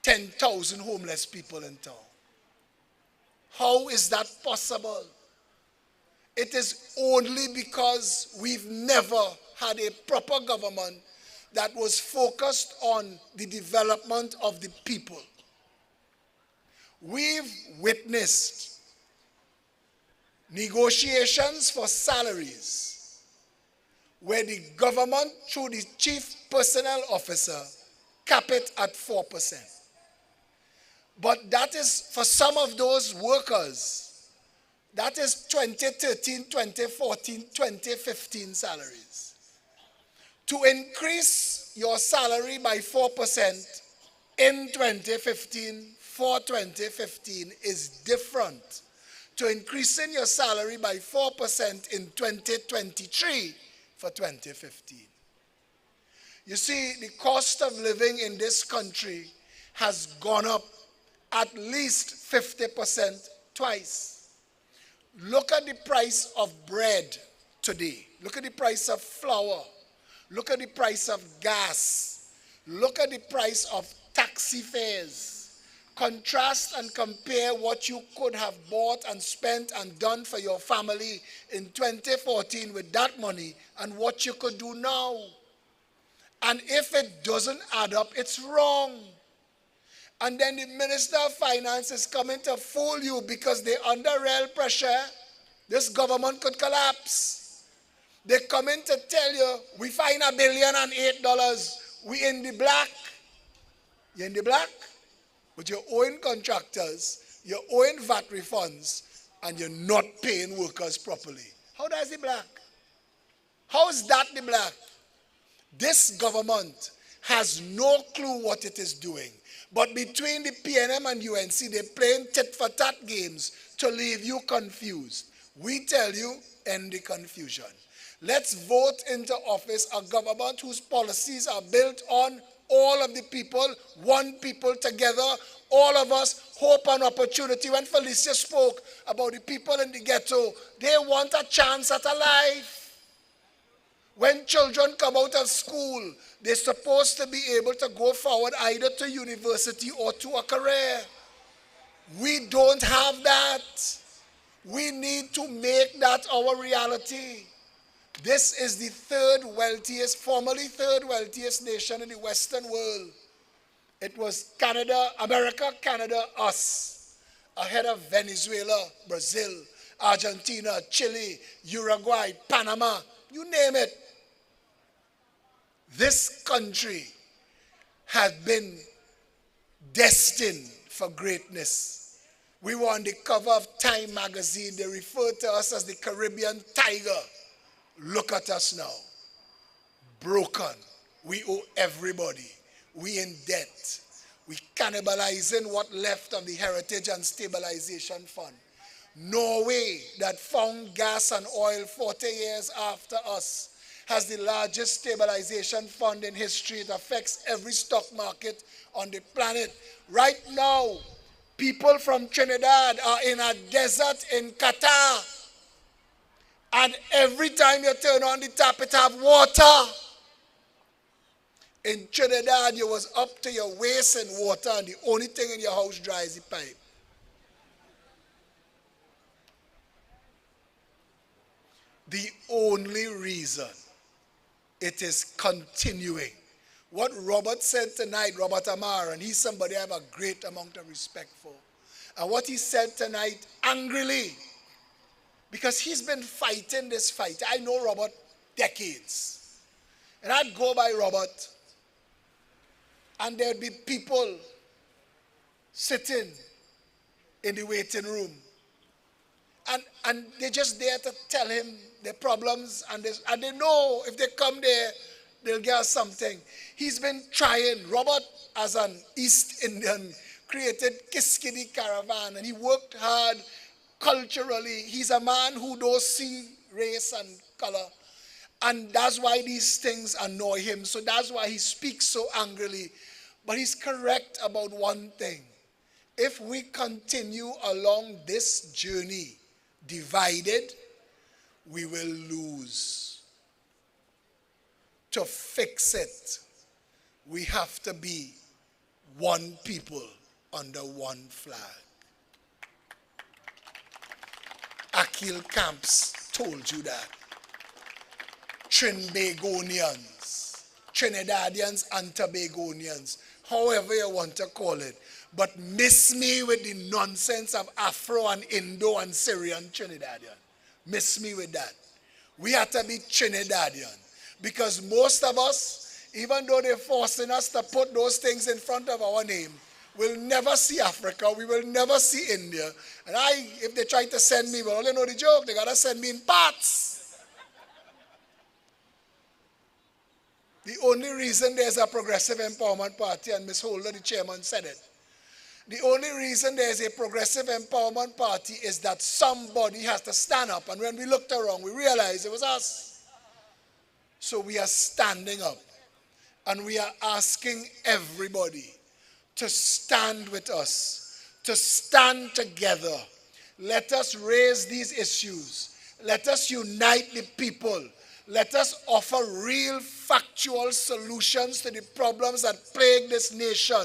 10,000 homeless people in town. How is that possible? It is only because we've never had a proper government that was focused on the development of the people. We've witnessed negotiations for salaries where the government, through the chief personnel officer, cap it at 4%. But that is, for some of those workers, that is 2013, 2014, 2015 salaries. To increase your salary by 4% in 2015 for 2015 is different to increasing your salary by 4% in 2023 for 2015. You see, the cost of living in this country has gone up at least 50% twice. Look at the price of bread today. Look at the price of flour. Look at the price of gas. Look at the price of taxi fares. Contrast and compare what you could have bought and spent and done for your family in 2014 with that money and what you could do now. And if it doesn't add up, it's wrong. And then the Minister of Finance is coming to fool you because they're under real pressure. This government could collapse. They come in to tell you, we find $1.008 billion. We in the black. You're in the black with your own contractors, your own VAT refunds, and you're not paying workers properly. How does the black? How is that the black? This government has no clue what it is doing. But between the PNM and UNC, they're playing tit-for-tat games to leave you confused. We tell you, end the confusion. Let's vote into office a government whose policies are built on all of the people, one people together, all of us, hope and opportunity. When Felicia spoke about the people in the ghetto, they want a chance at a life. When children come out of school, they're supposed to be able to go forward either to university or to a career. We don't have that. We need to make that our reality. This is the third wealthiest, formerly third wealthiest nation in the Western world. It was Canada, America, Canada, us, ahead of Venezuela, Brazil, Argentina, Chile, Uruguay, Panama, you name it. This country has been destined for greatness. We were on the cover of Time magazine. They refer to us as the Caribbean tiger. Look at us now. Broken. We owe everybody. We in debt. We cannibalizing what left of the Heritage and Stabilization Fund. Norway, that found gas and oil 40 years after us, has the largest stabilization fund in history. It affects every stock market on the planet. Right now, people from Trinidad are in a desert in Qatar. And every time you turn on the tap, it have water. In Trinidad, you was up to your waist in water, and the only thing in your house dry is the pipe. The only reason it is continuing. What Robert said tonight, Robert Amar, and he's somebody I have a great amount of respect for. And what he said tonight, angrily, because he's been fighting this fight. I know Robert decades. And I'd go by Robert, and there'd be people sitting in the waiting room. And they're just there to tell him their problems, and they know if they come there, they'll get something. He's been trying. Robert, as an East Indian, created Kiskidi Caravan, and he worked hard culturally. He's a man who don't see race and color, and that's why these things annoy him. So that's why he speaks so angrily. But he's correct about one thing. If we continue along this journey divided, we will lose. To fix it, we have to be one people under one flag. Akil Camps told you that. Trinbagonians, Trinidadians and Tobagonians, however you want to call it. But miss me with the nonsense of Afro and Indo and Syrian Trinidadian. Miss me with that. We have to be Trinidadian. Because most of us, even though they're forcing us to put those things in front of our name, will never see Africa, we will never see India. And if they try to send me, well, only know the joke, they got to send me in parts. The only reason there's a Progressive Empowerment Party, and Ms. Holder, the chairman, said it, the only reason there's a Progressive Empowerment Party is that somebody has to stand up. And when we looked around, we realized it was us. So we are standing up. And we are asking everybody to stand with us, to stand together. Let us raise these issues. Let us unite the people. Let us offer real factual solutions to the problems that plague this nation.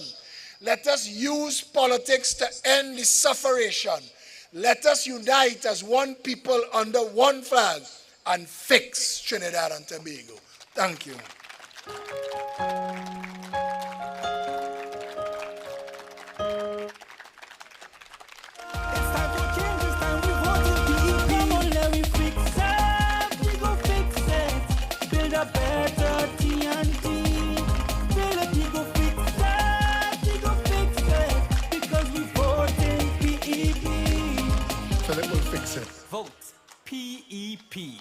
Let us use politics to end the sufferation. Let us unite as one people under one flag and fix Trinidad and Tobago. Thank you. Vote PEP.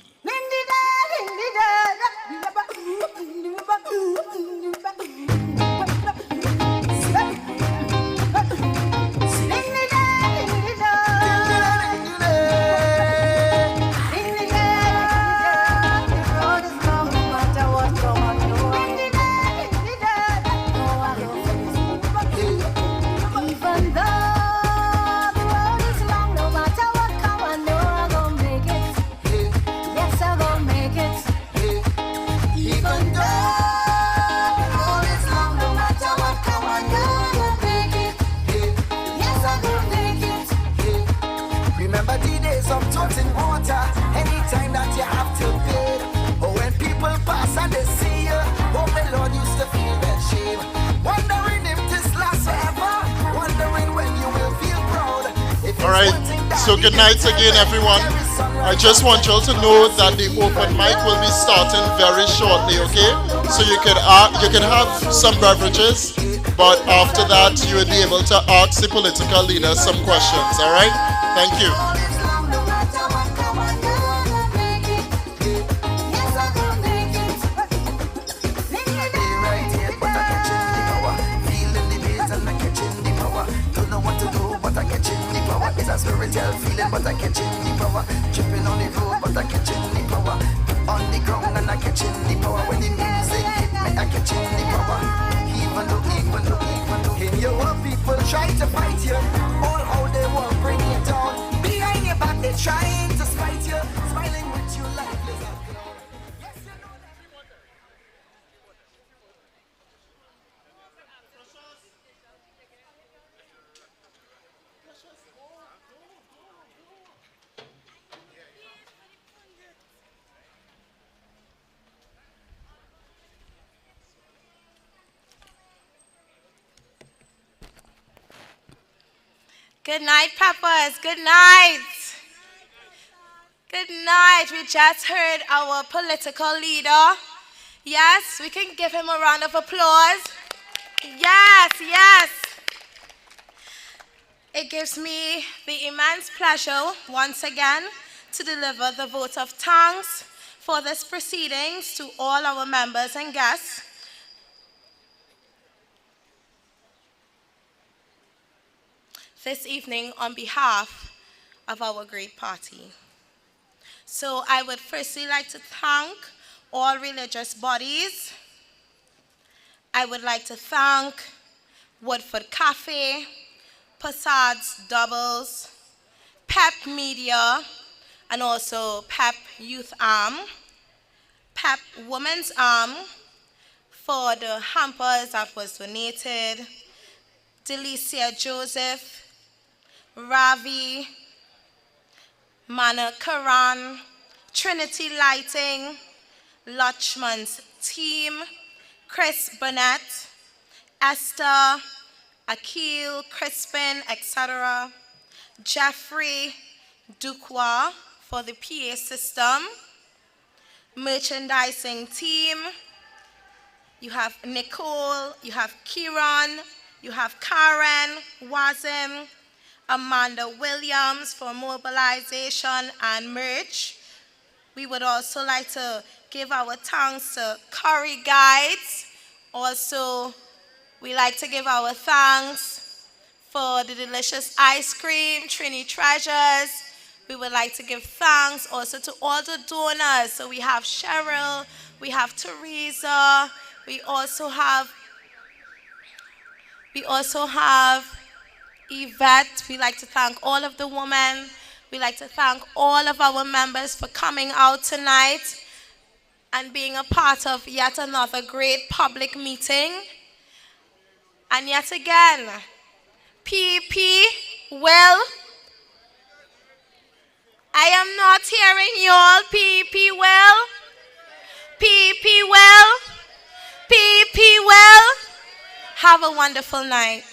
So good night again, everyone. I just want you all to know that the open mic will be starting very shortly, okay? So you can have some beverages, but after that you will be able to ask the political leaders some questions, all right? Thank you. It's a spiritual feeling, but I catching the power. Tripping on the road, but I catching the power. On the ground and I catching the power. When the music hit me, I catching the power. Even though, in your people try to fight you, all how they want bring you down. Behind your back, they trying to spite you, smiling with you like lizard clown. Yes, you know that. Good night, Papas. Good night. Good night. We just heard our political leader. Yes, we can give him a round of applause. Yes, yes. It gives me the immense pleasure once again to deliver the vote of thanks for this proceedings to all our members and guests. This evening on behalf of our great party. So I would firstly like to thank all religious bodies. I would like to thank Woodford Cafe, Passad's Doubles, PEP Media, and also PEP Youth Arm, PEP Women's Arm for the hampers that was donated, Delicia Joseph, Ravi, Mana Karan, Trinity Lighting, Lachman's team, Chris Burnett, Esther, Akil, Crispin, etc., Jeffrey Dukwa for the PA system, merchandising team, you have Nicole, you have Kieran, you have Karen, Wazim, Amanda Williams for mobilization and merch. We would also like to give our thanks to Curry Guides. Also, we like to give our thanks for the delicious ice cream, Trini Treasures. We would like to give thanks also to all the donors. So we have Cheryl, we have Teresa, we also have Yvette. We like to thank all of the women. We like to thank all of our members for coming out tonight and being a part of yet another great public meeting. And yet again, PP, Will, I am not hearing y'all. PP, Will, PP, Will, PP, Will. Have a wonderful night.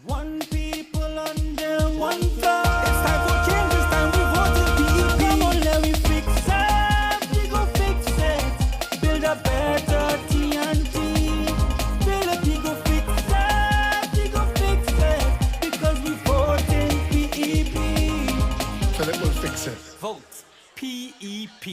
One people under one flag. It's time for change, it's time we vote PEP. Come on, let me fix it. We go fix it. Build a better TNT. We go fix it. We go fix it. Because we vote in PEP. Philip will fix it. Vote PEP.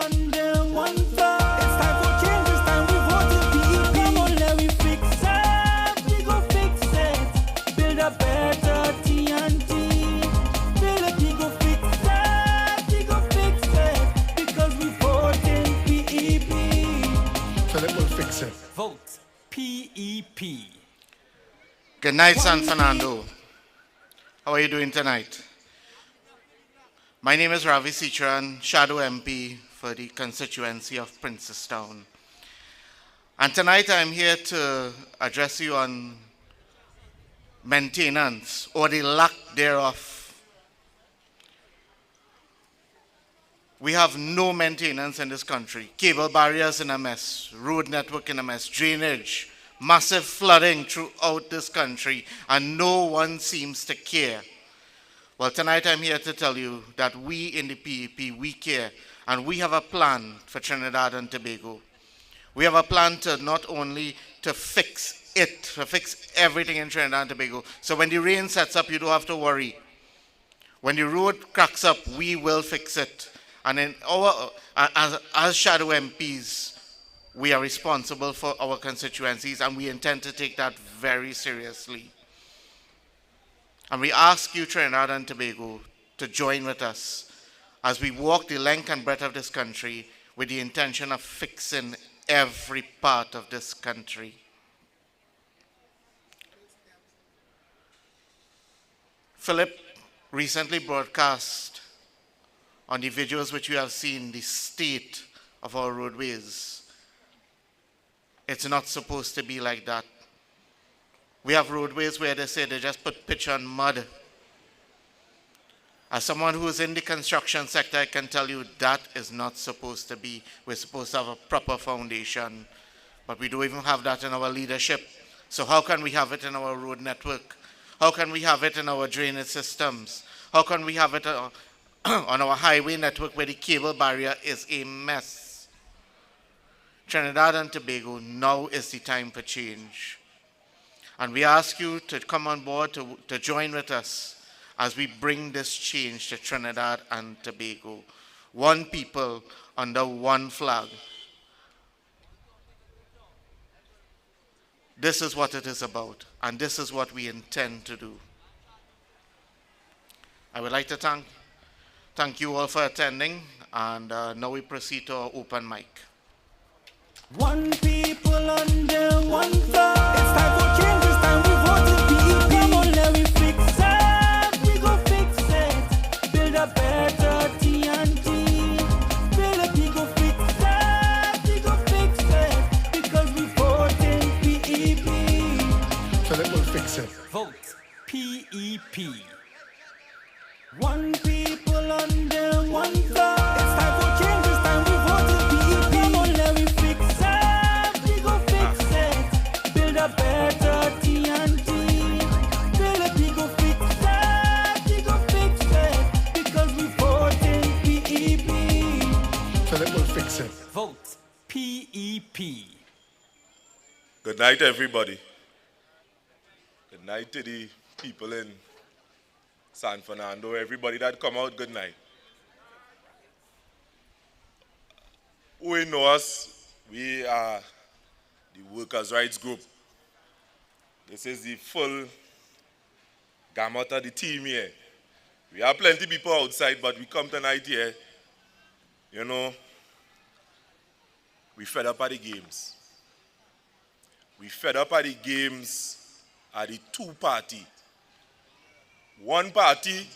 under one flag. It's time for change, this time we voted PEP. Come on, let me fix it. We go fix it. Build a better TNT. Philip, we go fix it. We go fix it. Because we voted PEP. Philip will fix it. Vote PEP. Good night, San Fernando. How are you doing tonight? My name is Ravi Sichran, Shadow MP for the constituency of Princestown. And tonight I'm here to address you on maintenance or the lack thereof. We have no maintenance in this country. Cable barriers in a mess, road network in a mess, drainage, massive flooding throughout this country, and no one seems to care. Well, tonight I'm here to tell you that we in the PEP, we care, and we have a plan for Trinidad and Tobago. We have a plan to not only to fix it, to fix everything in Trinidad and Tobago. So when the rain sets up, you don't have to worry. When the road cracks up, we will fix it. And in as Shadow MPs, we are responsible for our constituencies, and we intend to take that very seriously. And we ask you, Trinidad and Tobago, to join with us as we walk the length and breadth of this country with the intention of fixing every part of this country. Philip recently broadcast on the videos which you have seen the state of our roadways. It's not supposed to be like that. We have roadways where they say they just put pitch and mud. As someone who is in the construction sector, I can tell you that is not supposed to be. We're supposed to have a proper foundation, but we don't even have that in our leadership. So how can we have it in our road network? How can we have it in our drainage systems? How can we have it on our highway network where the cable barrier is a mess? Trinidad and Tobago, now is the time for change. And we ask you to come on board, to join with us as we bring this change to Trinidad and Tobago. One people under one flag. This is what it is about, and this is what we intend to do. I would like to thank you all for attending, and now we proceed to our open mic. One people under one flag. It's time for change, this time we voted PEP. Come on, let me fix it. We go fix it. Build a better TNT. Philip, we go fix it. We go fix it. Because we voted PEP. Philip will fix it. Vote PEP. One people under one flag. It's time for change, this time we voted PEP. Come on, let me fix it. We go fix it. Build a better TNT. Philip, we go fix it. We go fix it. Because we voted PEP. Philip will fix it. Vote PEP. Good night, everybody. Good night to the people in San Fernando. Everybody that come out, good night. Who know us, we are the Workers' Rights Group. This is the full gamut of the team here. We have plenty of people outside, but we come tonight here, you know, we fed up at the games. We fed up at the games at the two party. One party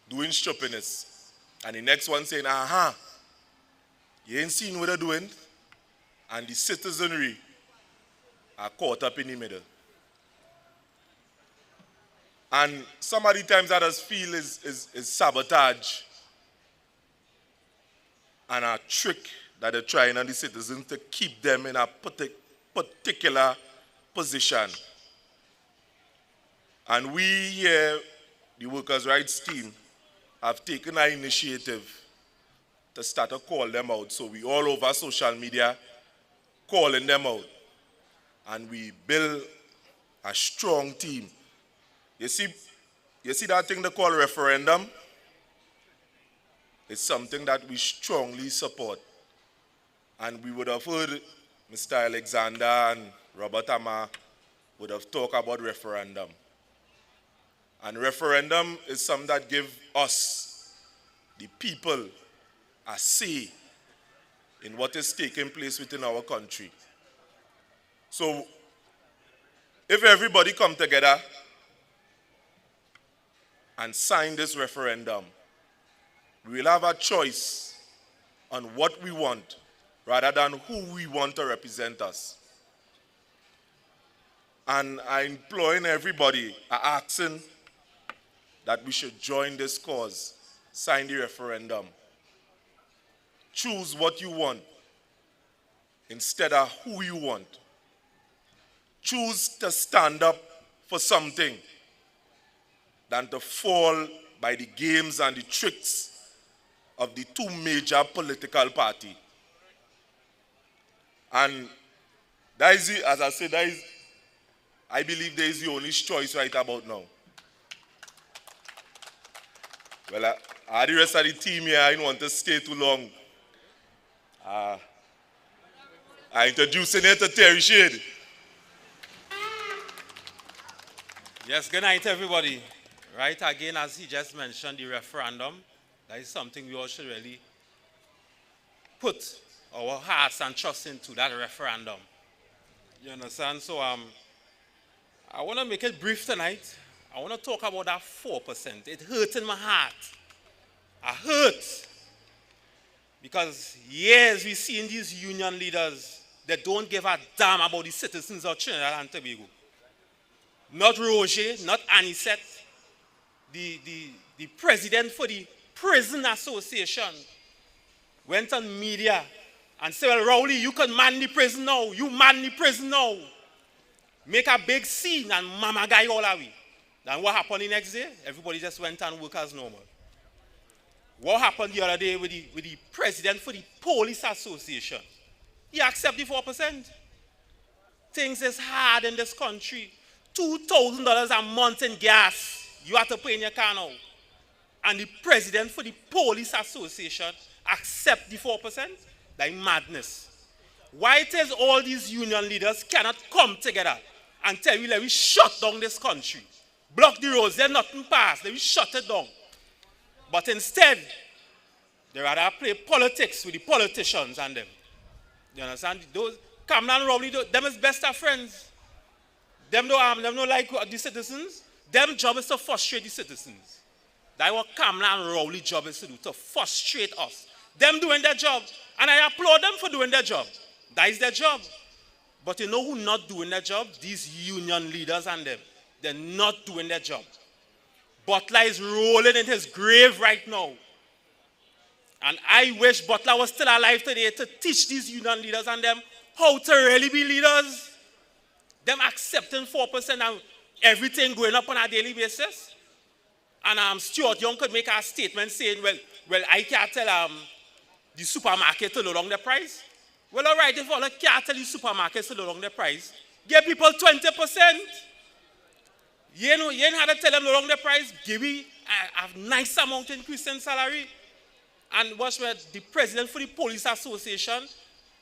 doing stupidness, and the next one saying, aha, you ain't seen what they're doing, and the citizenry are caught up in the middle. And some of the times that us feel is sabotage and a trick that they're trying on the citizens to keep them in a particular position. And we here, the Workers' Rights team, have taken an initiative to start to call them out. So we all over social media calling them out. And we build a strong team. You see that thing they call referendum? is something that we strongly support. And we would have heard Mr. Alexander and Robert Amma would have talked about referendum. And referendum is something that gives us, the people, a say in what is taking place within our country. So, if everybody come together and sign this referendum, we will have a choice on what we want rather than who we want to represent us. And I'm imploring everybody, asking that we should join this cause, sign the referendum. Choose what you want instead of who you want. Choose to stand up for something than to fall by the games and the tricks of the two major political parties. And that is, as I said, I believe that is the only choice right about now. Well, the rest of the team here, I don't want to stay too long. I introduce Senator Terry Shade. Yes, good night, everybody. Right, again, as he just mentioned, the referendum, that is something we all should really put our hearts and trust into, that referendum. You understand? So I want to make it brief tonight. I want to talk about that 4%. It hurts in my heart. I hurt. Because years we've seen these union leaders that don't give a damn about the citizens of Trinidad and Tobago. Not Roger, not Anisette, the president for the prison association went on media and said, well, Rowley, you can man the prison now. You man the prison now. Make a big scene and mama guy all away. Then what happened the next day? Everybody just went and worked as normal. What happened the other day with the president for the police association? He accepted the 4%. Things is hard in this country. $2,000 a month in gas you have to pay in your car now. And the president for the police association accept the 4%? That's madness. Why it is all these union leaders cannot come together and tell you that we shut down this country, block the roads, there's nothing passed, that we shut it down. But instead, they rather play politics with the politicians and them. You understand? Those Kamlan and Rowley, them is best of friends. Them don't like the citizens. Them job is to frustrate the citizens. That's what Kamlan and Rowley job is to do, to frustrate us. Them doing their job. And I applaud them for doing their job. That is their job. But you know who not doing their job? These union leaders and them. They're not doing their job. Butler is rolling in his grave right now. And I wish Butler was still alive today to teach these union leaders and them how to really be leaders. Them accepting 4% and everything going up on a daily basis. And Stuart Young could make a statement saying, well, I can't tell the supermarket to lower down the price. Well, all right, if all can't tell the supermarkets to lower down the price, give people 20%. You ain't had to tell them lower down the price. Give me a nice amount increase in salary. And watch where the president for the police association,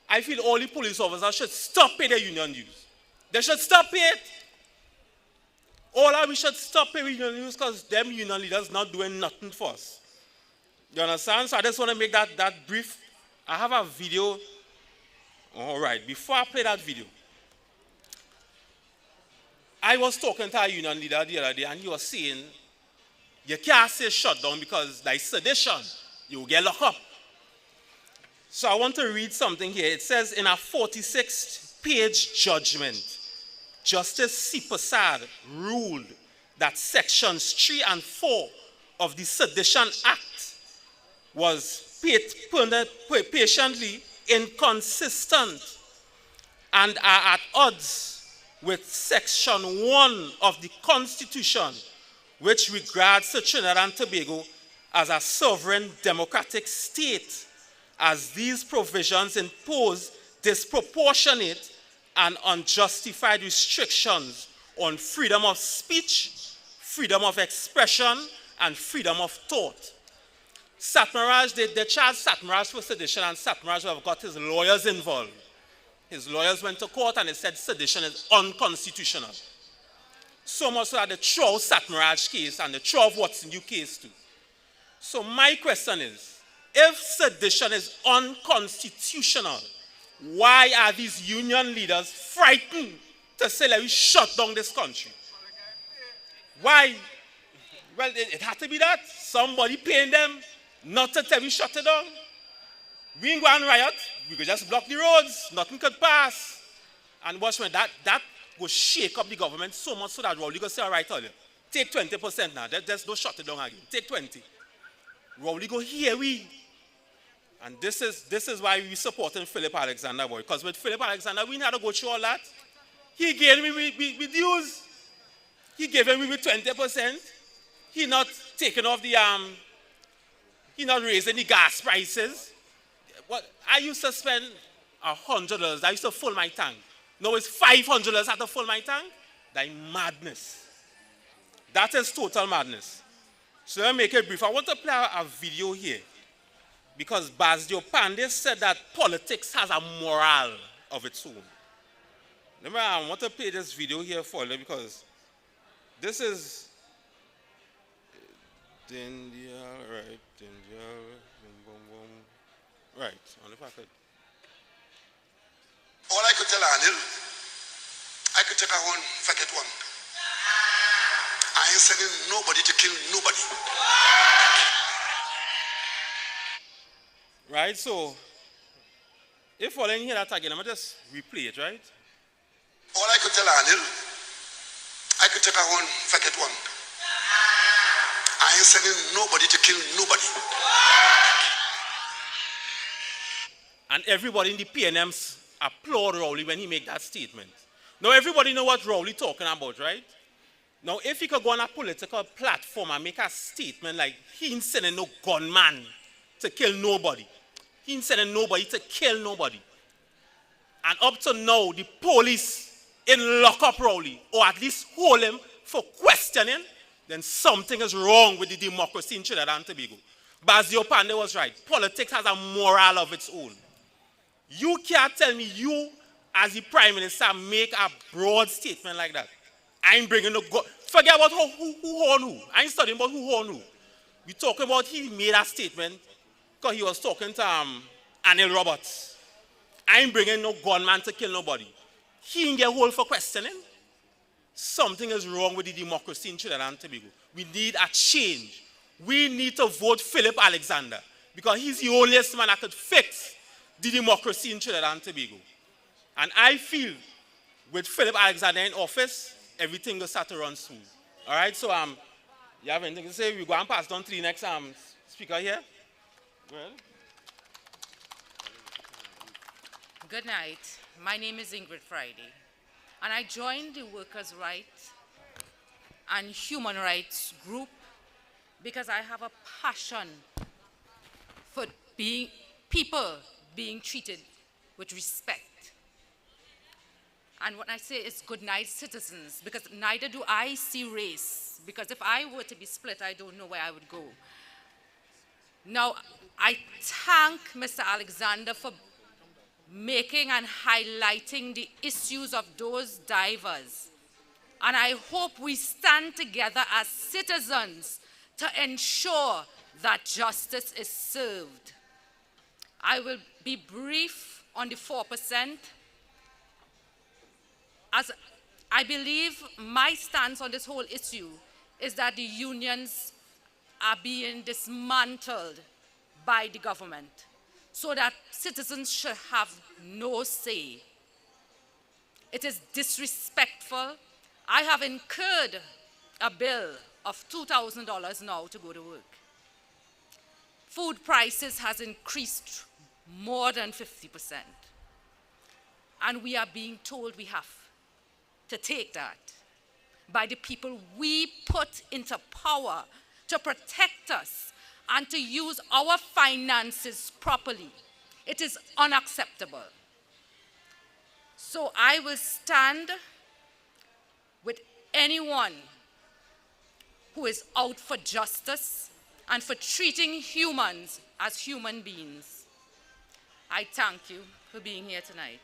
I feel all the police officers should stop paying their union dues. They should stop it. All of we should stop paying union dues because them union leaders not doing nothing for us. You understand? So I just want to make that brief. I have a video. All right, before I play that video, I was talking to a union leader the other day and he was saying, you can't say shut down because like sedition, you will get locked up. So I want to read something here. It says in a 46-page judgment, Justice C. Prasad ruled that sections 3 and 4 of the Sedition Act was patiently inconsistent and are at odds with section 1 of the Constitution, which regards Trinidad and Tobago as a sovereign democratic state, as these provisions impose disproportionate and unjustified restrictions on freedom of speech, freedom of expression, and freedom of thought. Satmaraj, they charged Satmaraj for sedition, and Satmaraj have got his lawyers involved. His lawyers went to court and they said sedition is unconstitutional. So much so that they throw Satmaraj case and they throw Watson U case too. So my question is, if sedition is unconstitutional, why are these union leaders frightened to say that we shut down this country? Why? Well, it had to be that. Somebody paying them not to tell we shut it down. We ain't going to riot. We could just block the roads. Nothing could pass. And watch when that will shake up the government so much so that Rowley go say, all right, take 20% now. There's no shut it down again. Take 20. Rowley go, here we. And this is why we supporting Philip Alexander, boy. Because with Philip Alexander, we had to go through all that. He gave me with dues. He gave me with 20%. He not taking off the he not raising the gas prices. What I used to spend $100. I used to fill my tank. Now it's $500 I have to fill my tank. That's madness. That is total madness. So let me make it brief. I want to play a video here. Because Basdio Pandey said that politics has a moral of its own. Remember, I want to play this video here for you because this is India, right? India, boom, boom, boom. Right, on the packet. All I could tell Anil, I could take a one, forget one. I ain't sending nobody to kill nobody. Right, so if all I hear that again, I'm going to just replay it, right? All I could tell Anil, I could take a one, forget one. I ain't sending nobody to kill nobody. And everybody in the PNMs applaud Rowley when he make that statement. Now everybody know what Rowley talking about, right? Now if he could go on a political platform and make a statement like he ain't sending no gunman to kill nobody. He ain't sending nobody to kill nobody. And up to now, the police in lock up Rowley, or at least hold him for questioning, then something is wrong with the democracy in Trinidad and Tobago. Basdio Pandey was right. Politics has a moral of its own. You can't tell me you, as the Prime Minister, make a broad statement like that. I ain't bringing no gun. Forget about who on who. I ain't studying about who on who. We talking about he made a statement because he was talking to Anil Roberts. I ain't bringing no gunman to kill nobody. He ain't get hold for questioning. Something is wrong with the democracy in Trinidad and Tobago. We need a change. We need to vote Philip Alexander because he's the only man that could fix the democracy in Trinidad and Tobago. And I feel with Philip Alexander in office, everything will start to run smooth. All right, so you have anything to say? We go and pass down to the next speaker here. Well. Good night. My name is Ingrid Friday, and I joined the Workers' Rights and Human Rights group because I have a passion for people being treated with respect. And when I say it's good night, citizens, because neither do I see race, because if I were to be split, I don't know where I would go. Now, I thank Mr. Alexander for making and highlighting the issues of those divers. And I hope we stand together as citizens to ensure that justice is served. I will be brief on the 4%. As I believe my stance on this whole issue is that the unions are being dismantled by the government so that citizens should have no say. It is disrespectful. I have incurred a bill of $2,000 now to go to work. Food prices has increased more than 50%. And we are being told we have to take that by the people we put into power to protect us and to use our finances properly. It is unacceptable. So I will stand with anyone who is out for justice and for treating humans as human beings. I thank you for being here tonight.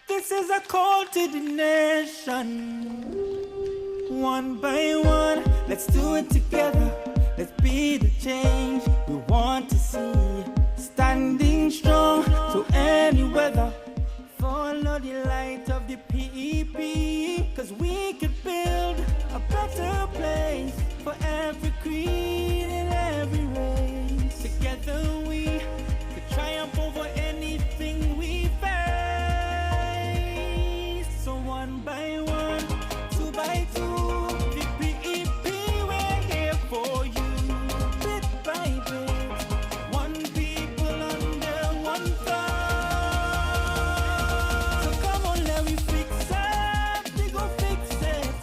This is a call to the nation. One by one, let's do it together. Let's be the change we want to see. Standing strong through any weather. Follow the light of the PEP. Cause we could build a better place for every creed and every race. Together we could triumph over anything we face. So one by one, two by two, the PEP, we're here for you. Bit by bit, one people under one flag. So come on, let me fix it, we go fix it.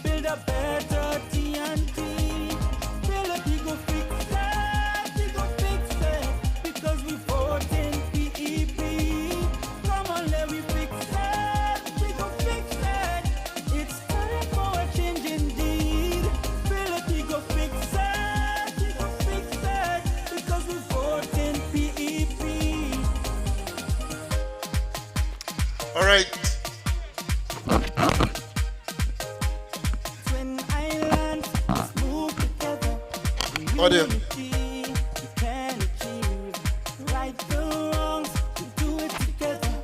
Build a better TNT. Build it, we go fix it, we go fix it. Because we vote in PEP. Come on, let me fix it, we go fix it. It's time for a change indeed. Build it, we go fix it, we go fix it. Because we vote in PEP. All right. Twin islands, let's move together. Audio. Unity we can achieve. Right the wrongs, we do it together.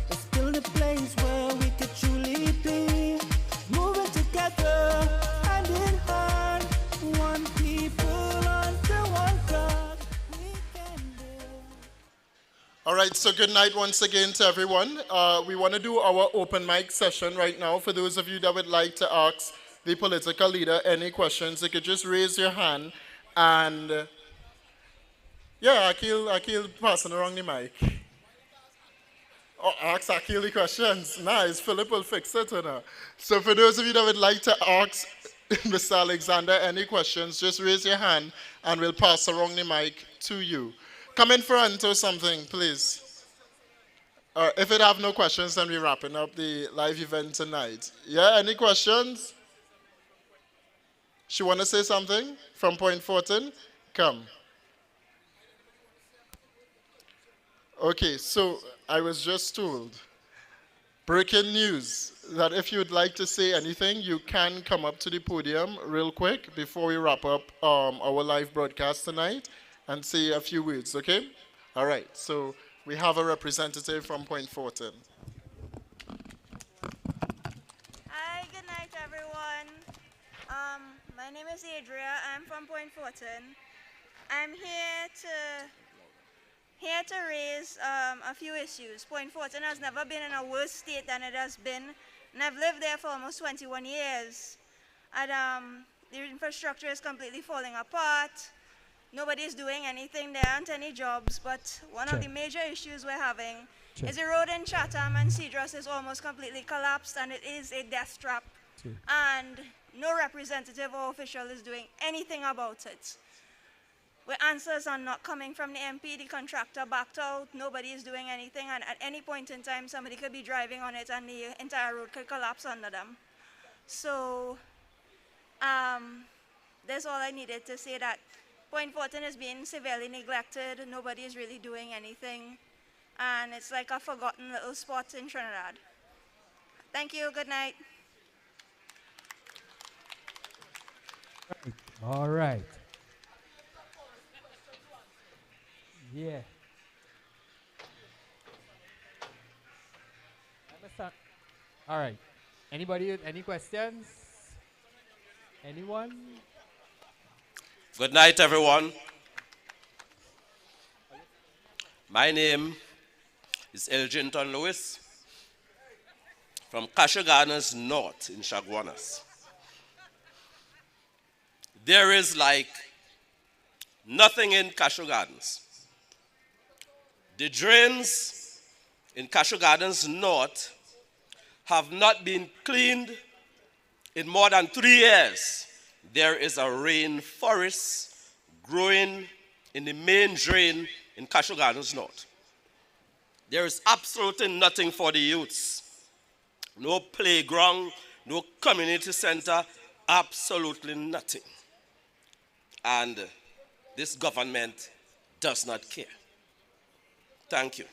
Let's build a place where we could truly be. Moving together, hand in hand. One people under one God. All right, so good night once again to everyone. We want to do our open mic session right now. For those of you that would like to ask the political leader any questions, you could just raise your hand. And yeah, Akil passing around the mic. Oh, ask Akil the questions. Nice, Philip will fix it. So for those of you that would like to ask Mr. Alexander any questions, just raise your hand and we'll pass around the mic to you. Come in front or something, please. If it have no questions, then we're wrapping up the live event tonight. Yeah, any questions? She want to say something from Point 14? Come. Okay, so I was just told, breaking news, that if you'd like to say anything, you can come up to the podium real quick before we wrap up our live broadcast tonight and say a few words, okay? All right, so we have a representative from Point 14. Hi, good night, everyone. My name is Adria. I'm from Point 14. I'm here to raise a few issues. Point 14 has never been in a worse state than it has been, and I've lived there for almost 21 years. And the infrastructure is completely falling apart. Nobody's doing anything. There aren't any jobs. But one of the major issues we're having is the road in Chatham and Cedros is almost completely collapsed, and it is a death trap. And no representative or official is doing anything about it. Where answers are not coming from the MP, the contractor backed out, nobody is doing anything, and at any point in time, somebody could be driving on it and the entire road could collapse under them. So, that's all I needed to say, that Point 14 is being severely neglected, nobody is really doing anything, and it's like a forgotten little spot in Trinidad. Thank you, good night. All right. Yeah. All right. Anybody with any questions? Anyone? Good night, everyone. My name is Elginton Lewis from Cashew Gardens North in Chaguanas. There is like nothing in Cashew Gardens. The drains in Cashew Gardens North have not been cleaned in more than 3 years. There is a rainforest growing in the main drain in Cashew Gardens North. There is absolutely nothing for the youths. No playground, no community center, absolutely nothing. And this government does not care. Thank you.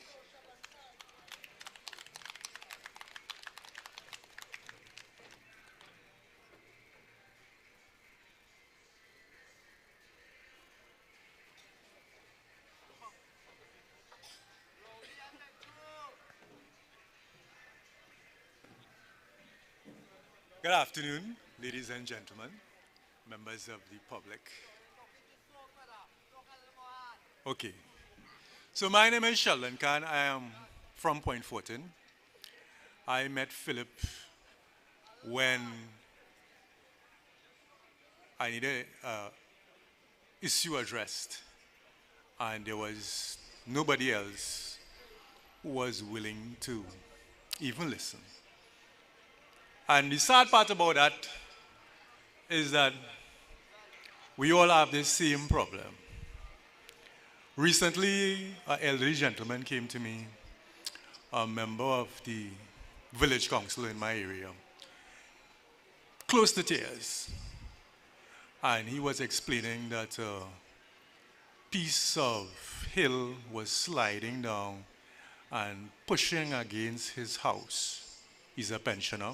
Good afternoon, ladies and gentlemen, members of the public. Okay, so my name is Sheldon Khan. I am from Point Fortin. I met Philip when I needed an issue addressed, and there was nobody else who was willing to even listen. And the sad part about that is that we all have the same problem. Recently, an elderly gentleman came to me, a member of the village council in my area, close to tears. And he was explaining that a piece of hill was sliding down and pushing against his house. He's a pensioner.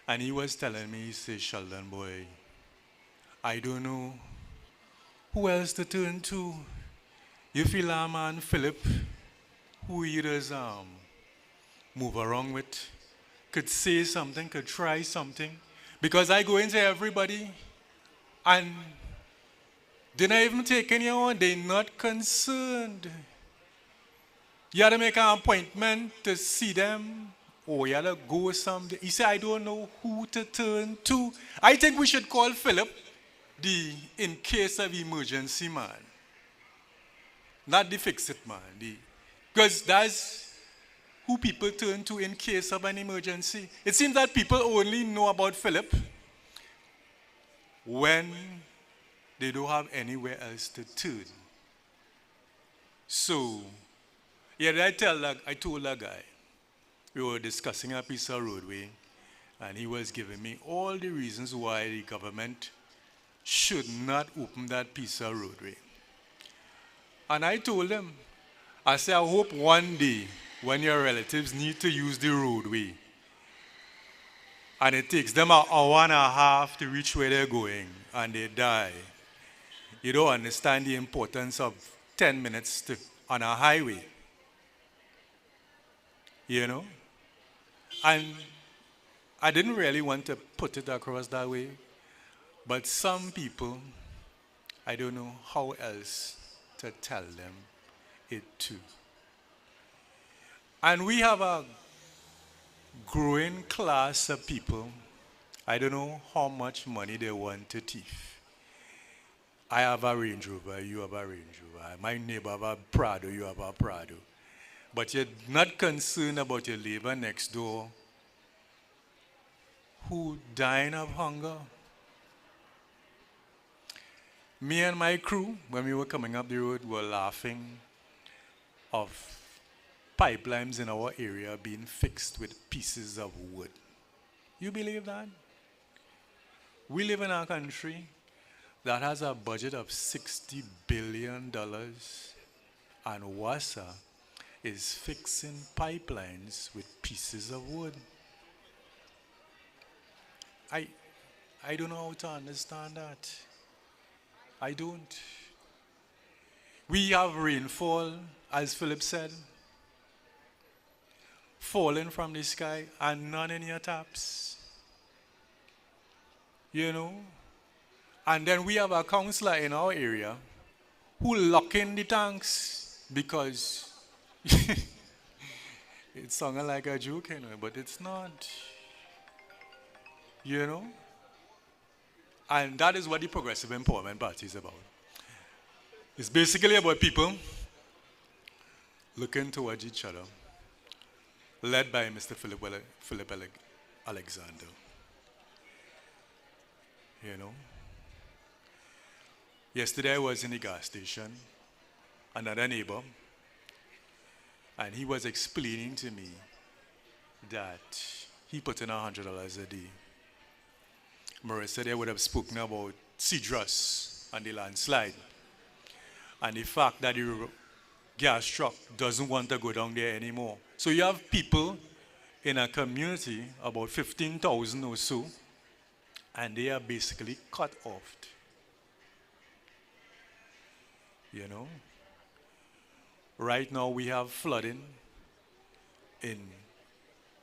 And he was telling me, he said, Sheldon boy, I don't know who else to turn to. You feel our man Philip, who he does move around with, could say something, could try something. Because I go into everybody and they're not even taking you on, they're not concerned. You have to make an appointment to see them. Oh, you gotta go someday. He said, I don't know who to turn to. I think we should call Philip the in case of emergency man. Not the fix it man. Because that's who people turn to in case of an emergency. It seems that people only know about Philip when they don't have anywhere else to turn. So, yeah, I told that guy, we were discussing a piece of roadway, and he was giving me all the reasons why the government should not open that piece of roadway. And I told him, I said, I hope one day when your relatives need to use the roadway, and it takes them an hour and a half to reach where they're going, and they die, you don't understand the importance of 10 minutes on a highway. You know? And I didn't really want to put it across that way, but some people, I don't know how else to tell them it too. And we have a growing class of people, I don't know how much money they want to thief. I have a Range Rover, you have a Range Rover. My neighbor have a Prado, you have a Prado. But you're not concerned about your neighbor next door who dying of hunger. Me and my crew, when we were coming up the road, were laughing of pipelines in our area being fixed with pieces of wood. You believe that? We live in a country that has a budget of $60 billion, and WASA is fixing pipelines with pieces of wood. I don't know how to understand that. I don't. We have rainfall, as Philip said, falling from the sky and none in your taps. You know? And then we have a councillor in our area who lock in the tanks because it sounded like a joke anyway, but it's not. You know? And that is what the Progressive Empowerment Party is about. It's basically about people looking towards each other, led by Mr. Philip Alexander. You know? Yesterday I was in the gas station, another neighbor, and he was explaining to me that he put in $100 a day. Marissa there would have spoken about Cedrus and the landslide. And the fact that the gas truck doesn't want to go down there anymore. So you have people in a community, about 15,000 or so, and they are basically cut off. You know? Right now we have flooding in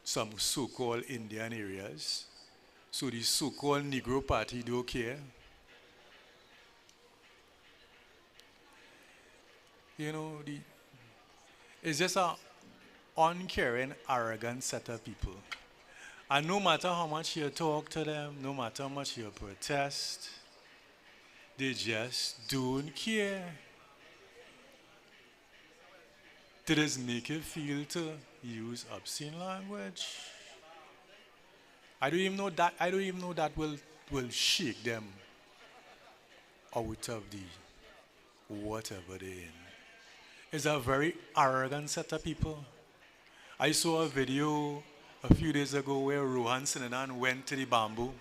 some so-called Indian areas. So the so-called Negro Party don't care. You know, it's just an uncaring, arrogant set of people. And no matter how much you talk to them, no matter how much you protest, they just don't care. They just make you feel to use obscene language. I don't even know that will shake them out of the whatever they're in. It's a very arrogant set of people. I saw a video a few days ago where Rohan Sinanan went to the bamboo.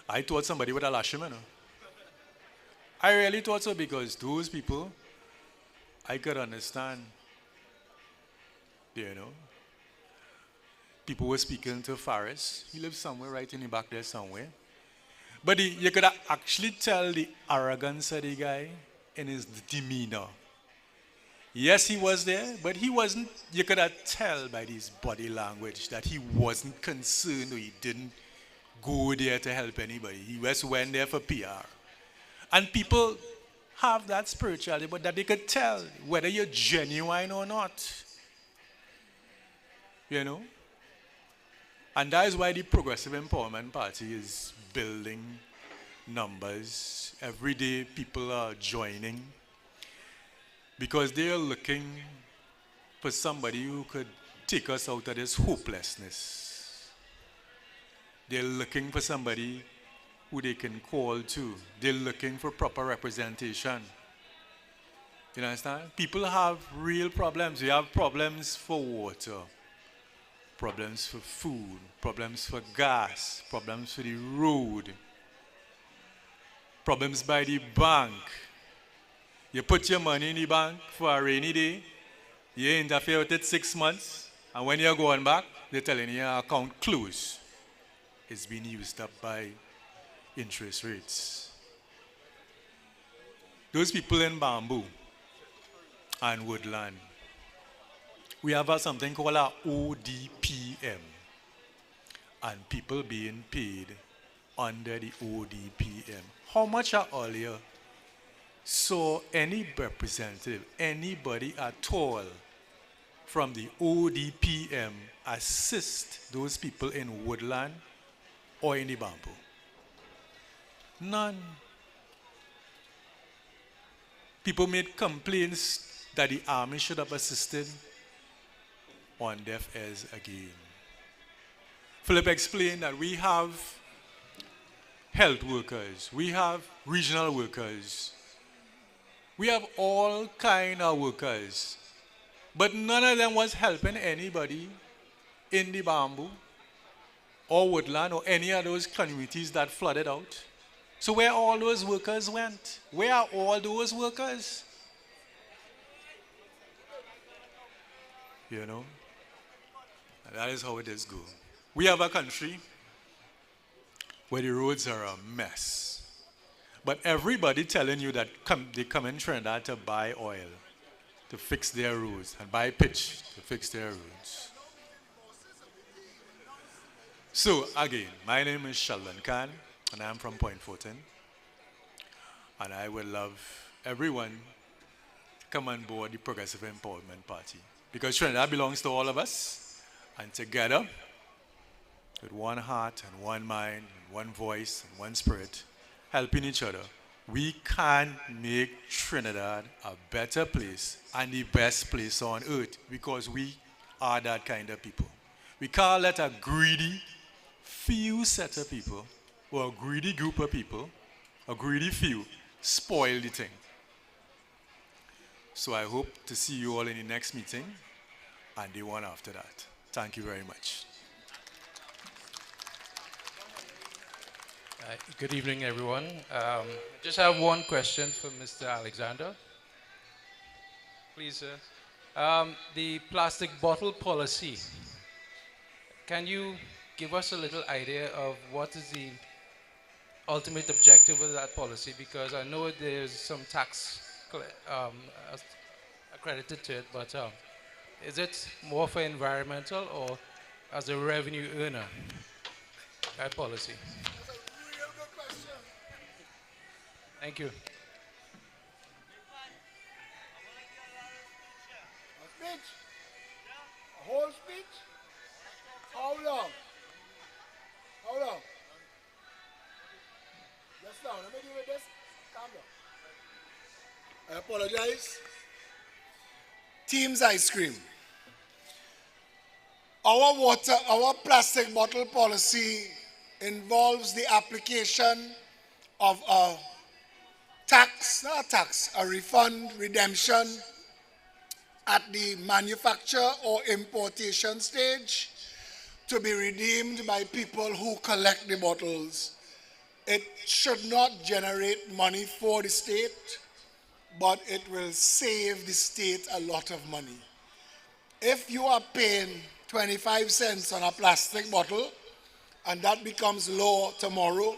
I thought somebody would have lashed him, you know. I really thought so, because those people, I could understand, you know. People were speaking to Faris. He lives somewhere right in the back there somewhere. But you could actually tell the arrogance of the guy in his demeanor. Yes, he was there, but he wasn't, you could tell by his body language that he wasn't concerned, or he didn't go there to help anybody. He just went there for PR. And people have that spirituality, but that they could tell whether you're genuine or not. You know? And that is why the Progressive Empowerment Party is building numbers. Every day people are joining, because they are looking for somebody who could take us out of this hopelessness. They're looking for somebody who they can call to. They're looking for proper representation. You understand? People have real problems. We have problems for water, problems for food, problems for gas, problems for the road, problems by the bank. You put your money in the bank for a rainy day, you interfere with it 6 months, and when you're going back, they're telling you your account closed. It's been used up by interest rates. Those people in Bamboo and Woodland, we have something called a ODPM, and people being paid under the ODPM. How much are all you? So any representative, anybody at all from the ODPM assist those people in Woodland or in the Bamboo? None. People made complaints that the army should have assisted, on deaf ears again. Philip explained that we have health workers, we have regional workers, we have all kind of workers, but none of them was helping anybody in the Bamboo or Woodland or any of those communities that flooded out. So where all those workers went? Where are all those workers? You know? And that is how it is go. We have a country where the roads are a mess. But everybody telling you that they come in Trinidad to buy oil, to fix their roads, and buy pitch to fix their roads. So again, my name is Sheldon Khan, and I'm from Point Fortin. And I would love everyone to come on board the Progressive Empowerment Party. Because Trinidad belongs to all of us, and together, with one heart and one mind, and one voice and one spirit, helping each other, we can make Trinidad a better place and the best place on earth, because we are that kind of people. We can't let a greedy few set of people, or a greedy group of people, a greedy few, spoil the thing. So I hope to see you all in the next meeting and the one after that. Thank you very much. Good evening, everyone. I just have one question for Mr. Alexander. Please, sir. The plastic bottle policy. Can you give us a little idea of what is the ultimate objective of that policy? Because I know there's some tax as- accredited to it, but is it more for environmental or as a revenue earner, that policy? Thank you. A speech? A whole speech? How long? How long? Just now. Let me deal with this. Calm down. I apologize. Team's ice cream. Our plastic bottle policy involves the application of a tax, not a tax, a refund redemption at the manufacture or importation stage to be redeemed by people who collect the bottles. It should not generate money for the state, but it will save the state a lot of money. If you are paying 25 cents on a plastic bottle and that becomes law tomorrow,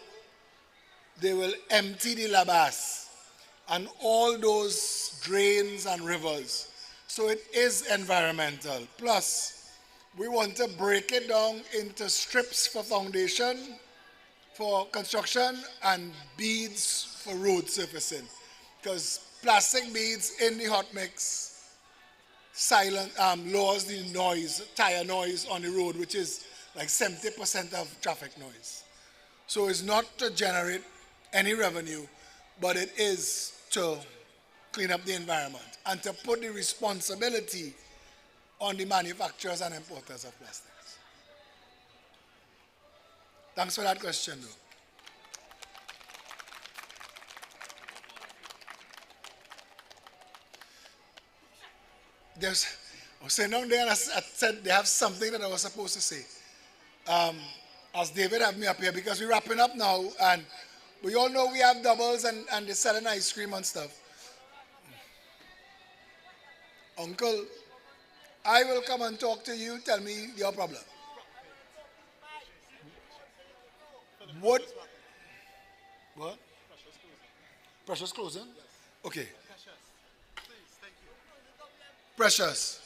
they will empty the labas and all those drains and rivers. So it is environmental. Plus, we want to break it down into strips for foundation, for construction, and beads for road surfacing. Because plastic beads in the hot mix lowers the noise, tire noise on the road, which is like 70% of traffic noise. So it's not to generate any revenue, but it is to clean up the environment and to put the responsibility on the manufacturers and importers of plastics. Thanks for that question, though. I was sitting down there and I said they have something that I was supposed to say. As David had me up here, because we're wrapping up now, and we all know we have doubles and they're selling ice cream and stuff. Uncle, I will come and talk to you, tell me your problem. What? Precious closing? Okay. Precious.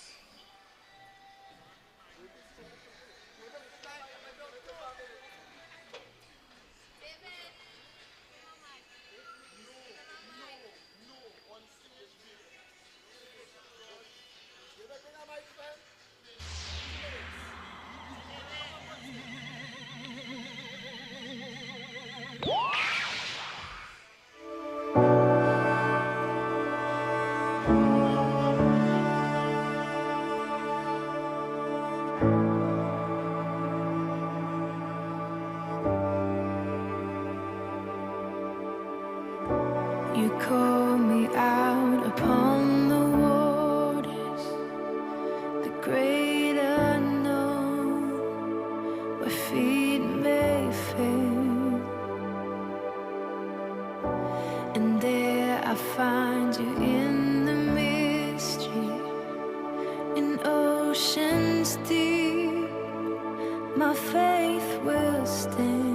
You call me out upon the waters, the great unknown, where feet may fail. And there I find you in the mystery, in oceans deep. My faith will stand.